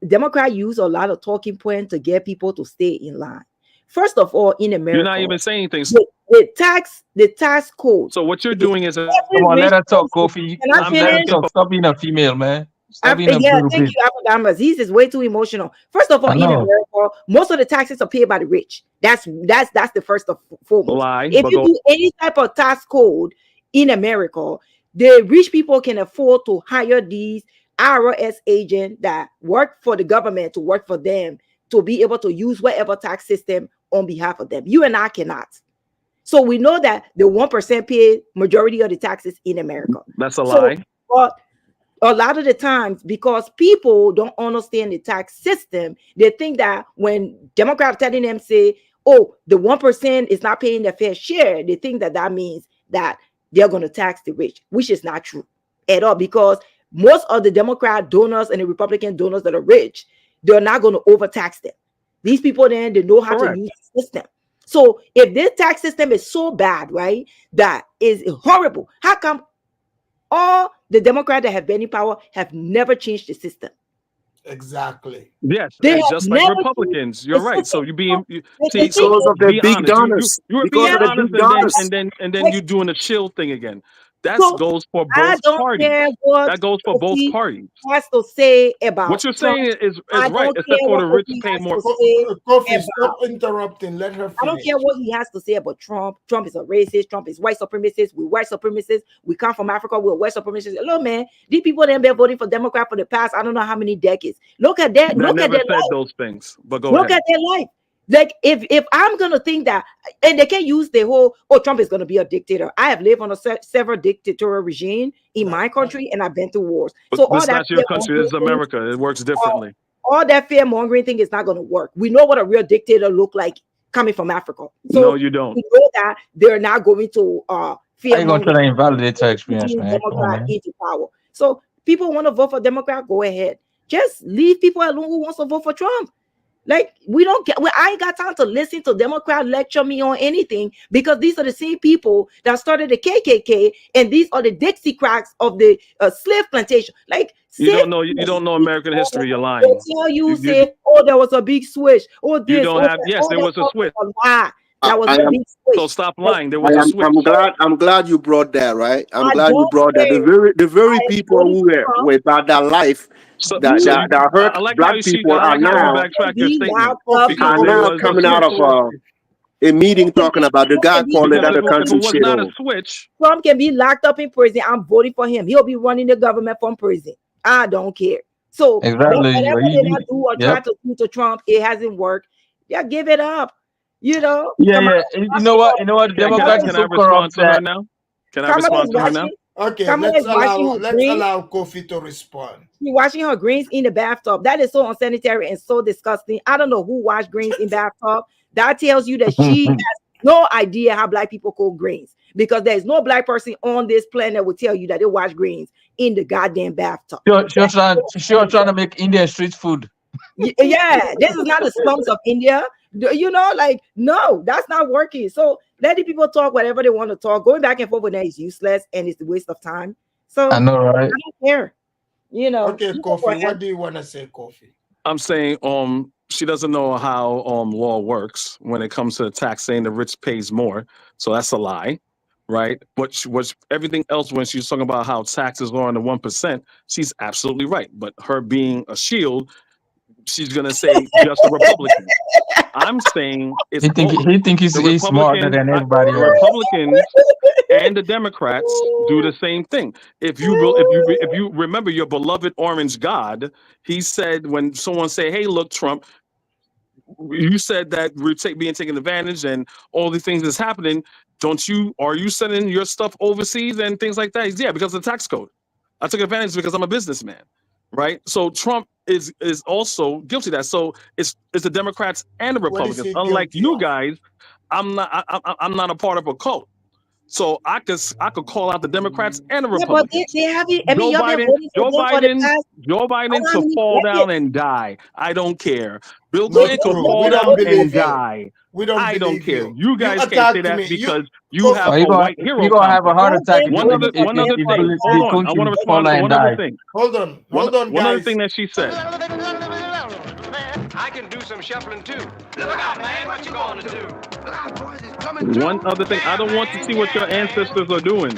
Democrats use a lot of talking points to get people to stay in line. First of all, in America, You're not even saying things. the tax code. So what you're doing is Come on, let her talk, Kofi. Can I Kofi, let her finish? talk. Stop being a female, man. Stop being a Yeah, little thank bitch. you, Alpha. He's is way too emotional. First of all, I in know. America, most of the taxes are paid by the rich. That's the first of foremost. Lie, If but you go- do any type of tax code in America, the rich people can afford to hire these IRS agents that work for the government to work for them to be able to use whatever tax system on behalf of them. You and I cannot. So we know that the 1% pay majority of the taxes in America. That's a lie. But a lot of the times, because people don't understand the tax system, they think that when Democrats telling them, say, oh, the 1% is not paying their fair share, they think that that means that they're going to tax the rich, which is not true at all, because most of the Democrat donors and the Republican donors that are rich, they're not going to overtax them. These people then, they know how to use the system. So if this tax system is so bad, right, that is horrible, how come all the Democrats that have been in power have never changed the system? Exactly. Yes, They and have just like never Republicans. You're right. So you being see, Because of the be big honest. donors. You were Because being of the honest, big donors. and then you're doing a shield thing again. That So goes for I both don't parties. care what That goes for both Kofi parties. has to say What about you're Trump. saying is I right, don't except care for what the rich Kofi pay has more. to say Kofi, about. stop interrupting. Let her I don't finish. care what he has to say about Trump. Trump is a racist. Trump is white supremacist. We're white supremacists. We come from Africa. We're white supremacists. Hello, man. These people that have been voting for Democrat for the past, I don't know how many decades. Look at that. That Look at never their said life. those things. But go Look ahead. at their life. Like if I'm gonna think that, and they can use the whole, oh, Trump is gonna be a dictator. I have lived on a several dictatorial regime in my country, and I've been to wars. But So all this is that not your country. This is America. It works differently. all that fear mongering thing is not going to work. We know what a real dictator look like coming from Africa. So No, you don't. we know that they're not going to How fear you gonna try mongering to invalidate your experience, man? Come on, Democrat man. into power. So people want to vote for Democrat, go ahead. Just leave people alone who wants to vote for Trump. Like we don't get. Well, I ain't got time to listen to Democrat lecture me on anything because these are the same people that started the KKK, and these are the Dixiecrats of the slave plantation. Like You save don't know. You don't know American history. You're they'll lying. tell you, You say, oh, there was a big switch, or you this, don't or have. that. Yes, All there that was a stuff is switch. a lie. I, That was I no am big switch. So stop lying. There was a I am switch. I'm glad you brought that, right? I'm I glad you don't brought that. care. The very I am people voting who for were Trump. without that life So that so that, you. that hurt I like how black people I like how you Trump backtrack can your be statement locked up in because are there now was a coming out switch. of a meeting talking about the Trump can God be calling Because that the if it country was not a shithole. switch, Trump can be locked up in prison. I'm voting for him. He'll be running the government from prison. I don't care. So Exactly. whatever they not do or try Yep. to do to Trump, it hasn't worked. Yeah, give it up. You know, Yeah, Kamala yeah. is You know watching what? her. You know what? The Kamala Democrats is, is can I so respond corrupt to her that now? Can I Kamala respond is to her now? watching. Okay, Kamala is watching her let's greens. allow Kofi to respond. She washing her greens in the bathtub. That is so unsanitary and so disgusting. I don't know who washed greens in bathtub. That tells you that she has no idea how black people cook greens because there's no black person on this planet that will tell you that they wash greens in the goddamn bathtub. she was trying to make Indian street food. Yeah, this is not the slums of India. You know, like, no, that's not working. So let the people talk whatever they want to talk. Going back and forth with that is useless and it's a waste of time. So I know, I right? don't care. You know, Okay, people go Kofi, ahead. what do you want to say, Kofi? I'm saying she doesn't know how law works when it comes to the tax, saying the rich pays more. So that's a lie, right? But everything else when she's talking about how taxes are on the 1%, she's absolutely right. But her being a shield, she's gonna say just the Republicans. I'm saying it's both. He think The he's smarter Republicans, than everybody the else. Republicans and the Democrats do the same thing. If you remember your beloved orange god, he said when someone say, "Hey, look, Trump, you said that we're being taken advantage and all the things that's happening. Are you sending your stuff overseas and things like that?" Yeah, because of the tax code. I took advantage because I'm a businessman, right? So Trump is also guilty of that. So it's the Democrats and the What is Republicans. he Unlike guilty you of? guys, I'm not a part of a cult. So I could call out the Democrats and the Yeah, but Republicans. they haven't. I mean, y'all been voting for them for the past. Joe I don't Biden know how could many fall down decades. and die. I don't care. Bill Not Clinton could true. fall We don't down and believe you. die. We don't I don't believe care. you. You You guys can't say attacked that me. because you Kofi, have Oh, a white hero you gonna have a complex. heart Y'all attack been One voting other for one them other for the thing. Bill Hold on. I past. want Clinton to respond fall to and one other die. thing. hold on, One other guys. thing that she said. I can do some shuffling too. Look out, man, what you gonna do? Look out, boys, he's coming through. One other thing. I Yeah, don't want to man, see what yeah, your man. ancestors are doing.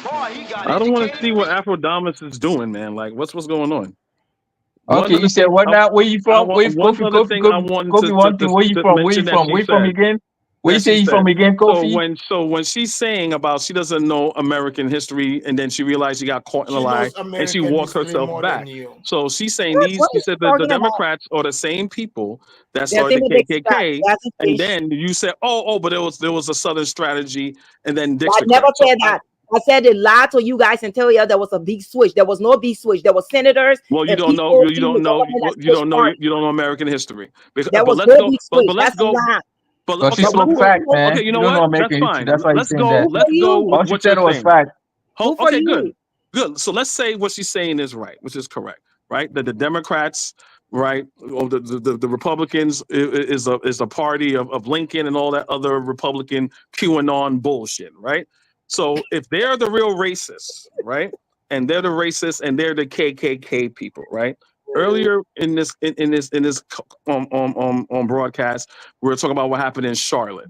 Boy, he got I don't want to educated see what feet. Afrodamus is doing, man. Like, what's going on? One Okay, you other said thing. what now? Where you I from? want Where one Kofi, other Kofi, thing I Kofi, wanted Kofi, one thing. Where you to from? Where you mention that from? she Where you from said. again? Where you That say she you from said. again, Kofi? So when she's saying about she doesn't know American history and then she realized she got caught in a She lie knows and she American walked history herself more than back. you. So she's saying What she is she said that the talking about? Democrats are the same people that They're started saying the the Dixiecrats. KKK, He hasn't and finished. then you said, but there was a Southern strategy and then I never Dixiecrat. So said that. I said they lied to you guys and tell you there was a big switch. There was no big switch. There were senators well, and people you in the don't know, government that switched parties. you don't know American history. There But was let's no go. big switch. But let's That's a go. lie. But Because she okay, But but spoke good for fact, you. okay, man. you You know don't know what? That's American history. fine. That's why he's Let's saying go. that. Good for Let's go you. with All she what you're said was saying. fact. Good for Okay, good. you. Good. So let's say what she's saying is right, which is correct, right? That the Democrats, right, or the Republicans is a party of Lincoln and all that other Republican QAnon bullshit, right? So if they're the real racists, right, and they're the racists and they're the KKK people, right? Earlier in this broadcast, we were talking about what happened in Charlotte.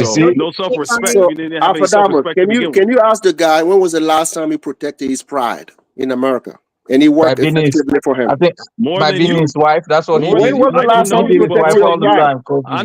You So see? no self-respect. So, You didn't have any Alfredamus, self-respect to begin with. can you ask the guy when was the last time he protected his pride in America, and he By worked being his, effectively for I him? think, More by than being you. his wife, that's what he More did. than When you. was the I He can last know time did you you, his but wife protected more your all than the you. pride? time, Kobe.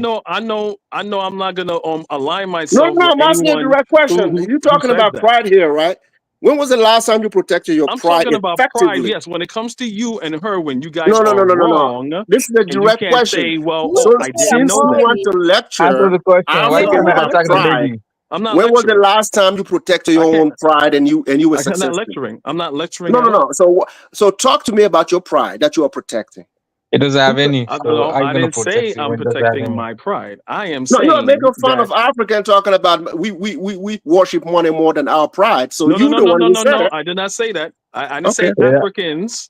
I know I'm not gonna align No, myself no, with I'm asking you a anyone direct question. who You're who talking says about that. pride here, right? When was the last time you protected your I'm pride talking about pride, effectively? yes. When it comes to you and her, when you guys No, no, are no, no, no, no. wrong, This is a and you direct can't question. say, "Well, So oh, I didn't since know you that." want to Answer lecture, the question. I'm Why you No, I'm trying talking to not about attack the lecturing. pride. lady? I'm not When was the lecturing. last time you protected your I can't. own pride and you were I'm not successful? lecturing. I'm not lecturing No, at no, no. all. So talk to me about your pride that you are protecting. It doesn't have any. I, So no, how you I gonna didn't protect say it I'm when it doesn't have protecting any? my pride. I am No, you are saying making fun that of Africa and talking about we worship money more than our pride. So no, no, you no, the no, one no, who no, said no. it. I did not say that. I didn't Okay. say Yeah. Africans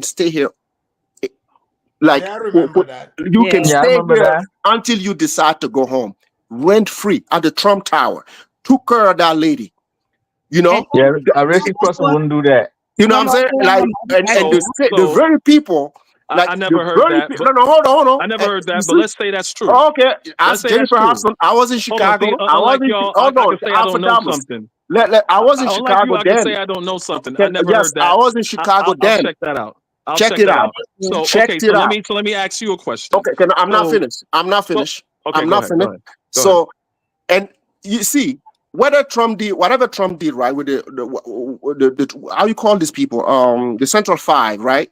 can stay here. Like Yeah, I remember that. you can Yeah, I stay remember here that. until you decide to go home, rent free at the Trump Tower. Took care of that lady. You know, Yeah, a racist person wouldn't do that. you know what I'm saying? Like, and the So very people, like I the never heard very that, people. but No, hold on. I never heard You that. But see? let's say that's true. Okay, Let's ask say that's Jennifer true. Hudson. I was in Hold on. Chicago. See, I was unlike in. y'all, Hold I on, can say I don't know Alpha something. I was in Unlike you, Chicago I can then. say I don't know something. I never Yes, heard that. I was in Chicago I'll then. check that out. I'll Check check it that out. out. So Check okay, it out. so let me ask you a question. Okay, I'm not So finished. I'm not well, finished. okay, I'm go not ahead. Go finished. ahead. Go ahead. So, and you see, whatever Trump did, right, with the how you call these people, the Central Five, right?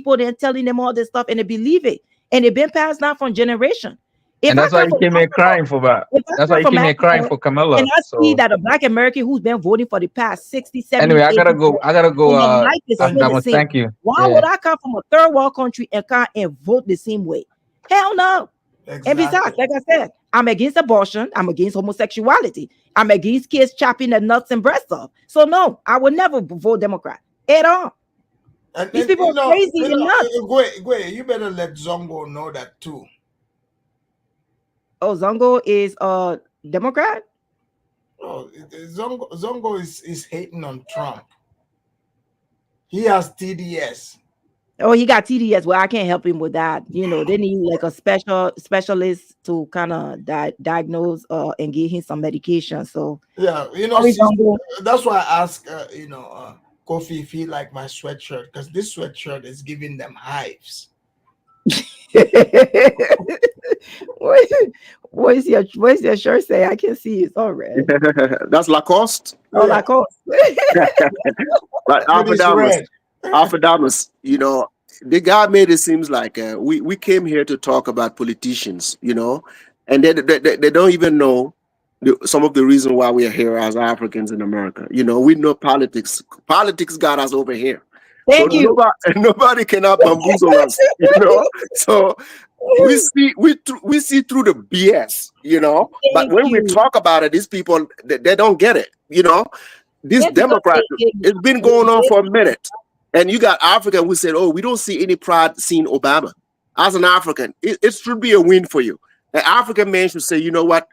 people there telling them all this stuff, and they believe it, and it's been passed down from generation. If And I that's why come he from came here Africa, crying for that. if I That's come why he from came here crying Africa for and Kamala. I see So that a black American who's been voting for the past 60, 70, anyway, I 80 gotta go. years, I gotta go. and the life is still the Adamus, same, thank you. why Yeah. would I come from a third world country and come and vote the same way? Hell no. And besides, Exactly. like I said, I'm against abortion. I'm against homosexuality. I'm against kids chopping their nuts and breasts off. So no, I would never vote Democrat at all. And These then, people are crazy and nuts. you better let Zongo know that too. Oh, Zongo is a Democrat? Oh, Zongo is hating on Trump. He has TDS. Oh, he got TDS. Well, I can't help him with that. You know, they need like a specialist to kind of diagnose and give him some medication. So Yeah, sorry, Zongo. that's why I asked, Kofi if he like my sweatshirt, because this sweatshirt is giving them hives. What is your shirt say? I can see it's all red. That's Lacoste. Oh, Lacoste. Like Alpha you know, the guy made it seems like we came here to talk about politicians, you know, and they don't even know some of the reason why we are here as Africans in America. You know, we know politics. Politics got us over here. Thank you. Nobody cannot bamboozle us, you know. So we see through the BS, you know. But when we talk about it, these people they don't get it, you know. This Democrat, it's been going on for a minute. And you got African who said, oh, we don't see any pride seeing Obama. As an African, it should be a win for you. An African man should say, you know what?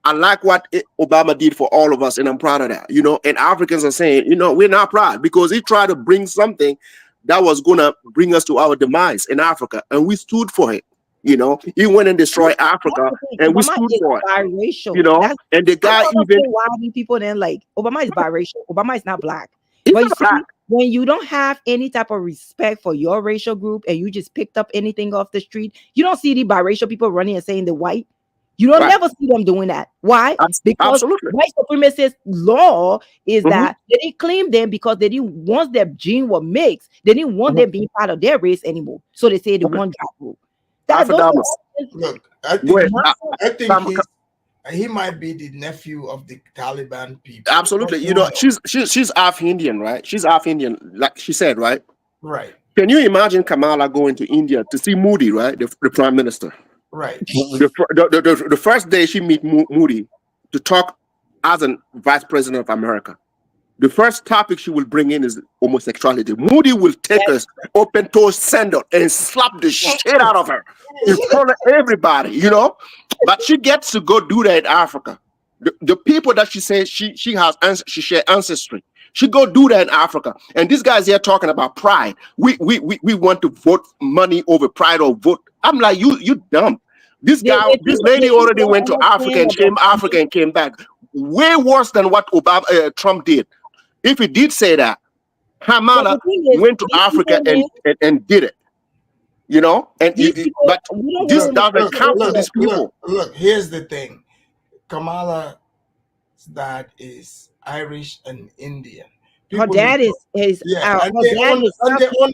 I like what Obama did for all of us, and I'm proud of that. You know, and Africans are saying, you know, we're not proud because he tried to bring something that was going to bring us to our demise in Africa, and we stood for it. You know, he went and destroyed Africa, and we stood for it. Biracial. You know, and the guy even why people then like Obama is biracial. Obama is not black. He's But you not see, black. when you don't have any type of respect for your racial group and you just picked up anything off the street, you don't see the biracial people running and saying they're white. You don't never see them doing that. Why? Because white supremacist law is that they didn't claim them because they didn't want their gene were mixed. They didn't want them being part of their race anymore. So they say the one drop rule. Look, I think he might be the nephew of the Taliban people. Absolutely. You know, she's half Indian, right? She's half Indian, like she said, right? Right. Can you imagine Kamala going to India to see Modi, right? The prime minister. Right. The first day she meet Modi to talk as a vice president of America, the first topic she will bring in is homosexuality. Modi will take her open toe sandal and slap the shit out of her in front of everybody, you know. But she gets to go do that in Africa. The people that she says she share ancestry. She go do that in Africa. And these guys here talking about pride. We want to vote money over pride or vote. I'm like, you dumb. This lady already went to Africa and came back. Way worse than what Trump did. If he did say that, Kamala went to Africa and did it. You know, and but this doesn't count for these people. Look, here's the thing. Kamala's dad is Irish and Indian. Her dad is and they own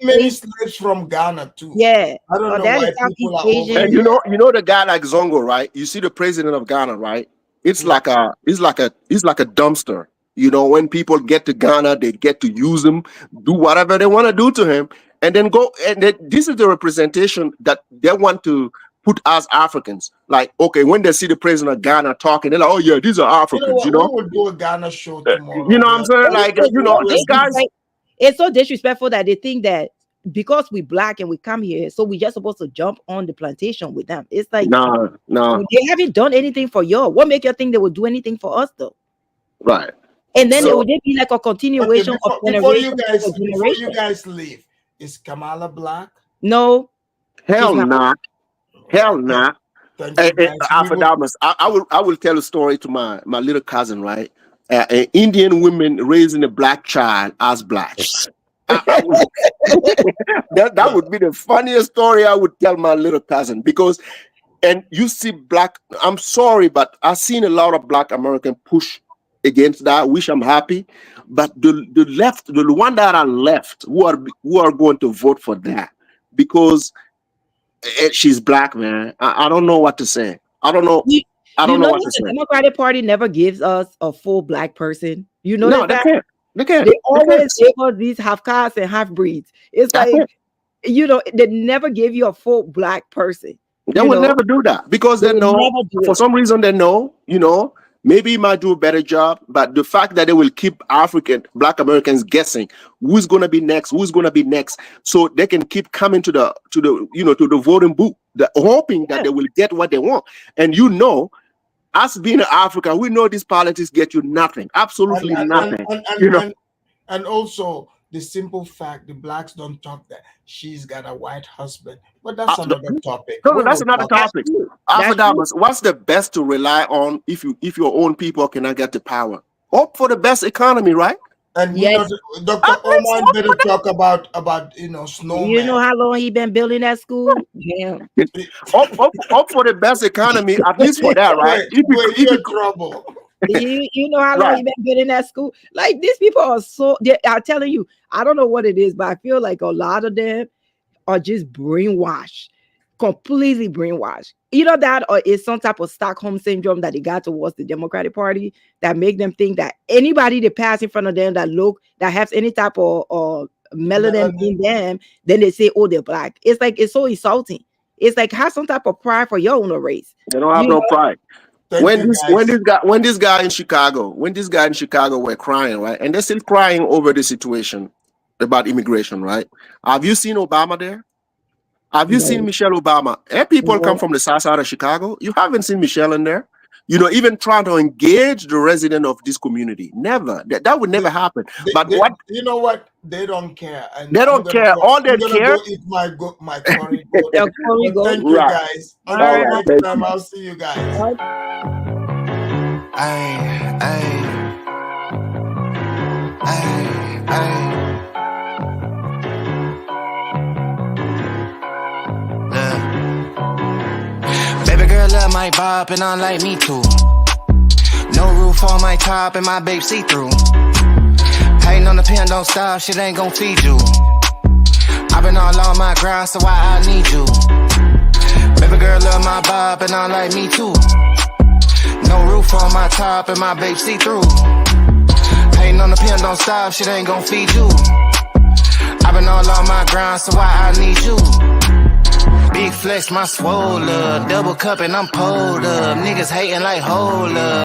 many slaves from Ghana too. Yeah, I don't know why people are over. And you know the guy like Zongo, right? You see the president of Ghana, right? It's like a dumpster. You know, when people get to Ghana, they get to use him, do whatever they want to do to him, and then go. And this is the representation that they want to put as Africans. Like, okay, when they see the president of Ghana talking, they're like, oh yeah, these are Africans. You know, we will do a Ghana show tomorrow. You know what I'm saying? Like, you know, these guys. It's so disrespectful that they think that because we black and we come here, so we just supposed to jump on the plantation with them. It's like, no, they haven't done anything for you. What make you think they would do anything for us though? Right. And then it would be like a continuation of before you guys leave, is Kamala black? No. Hell nah. Hell nah. I will tell a story to my little cousin, right? Indian women raising a black child as black. That would be the funniest story I would tell my little cousin, because and you see black, I'm sorry, but I've seen a lot of black American push against that, which I'm happy. But the left, the one that are left who are going to vote for that, because she's black, man. I don't know what to say. I don't know. I don't know what to say. The Democratic Party never gives us a full black person. You know no, that? They can't. They always give us these half castes and half breeds. It's like, you know, they never give you a full black person. They will never do that because they know, for some reason they know, maybe he might do a better job, but the fact that they will keep Black Americans guessing who's going to be next, so they can keep coming to the voting booth, hoping that they will get what they want. And us being in Africa, we know these politics get you nothing, absolutely nothing. And also the simple fact the blacks don't talk that she's got a white husband, but that's another topic. No, that's another topic. After what's the best to rely on if your own people cannot get the power? Hope for the best economy, right? And Dr. Oman better talk about snowman. You know how long he been building that school? Damn. Hope for the best economy, at least for that, right? You're in trouble. You know how long he been building that school? Like, these people are I'm telling you, I don't know what it is, but I feel like a lot of them are just brainwashed, completely brainwashed. Either that or it's some type of Stockholm syndrome that they got towards the Democratic Party that make them think that anybody that pass in front of them that has any type of melanin in them, then they say, oh, they're black. It's like, it's so insulting. It's like, have some type of pride for your own race. They don't have no pride. When this guy in Chicago were crying, right? And they're still crying over the situation about immigration, right? Have you seen Obama there? Have you seen Michelle Obama? People come from the south side of Chicago. You haven't seen Michelle in there. Even trying to engage the resident of this community. Never. That would never happen. What? You know what? They don't care. And they don't care. All they care. Go eat my curry goat. Thank you, guys. Until next time, I'll see you guys. Baby girl love my bop and I like me too. No roof on my top and my babe see through. Hating on the pen, don't stop, shit ain't gon' feed you. I've been all on my grind, so why I need you. Baby girl love my bop and I like me too. No roof on my top and my babe see through. Hating on the pen, don't stop, shit ain't gon' feed you. I've been all on my grind, so why I need you. Big flex, my swole up. Double cup and I'm pulled up. Niggas hating like hold up.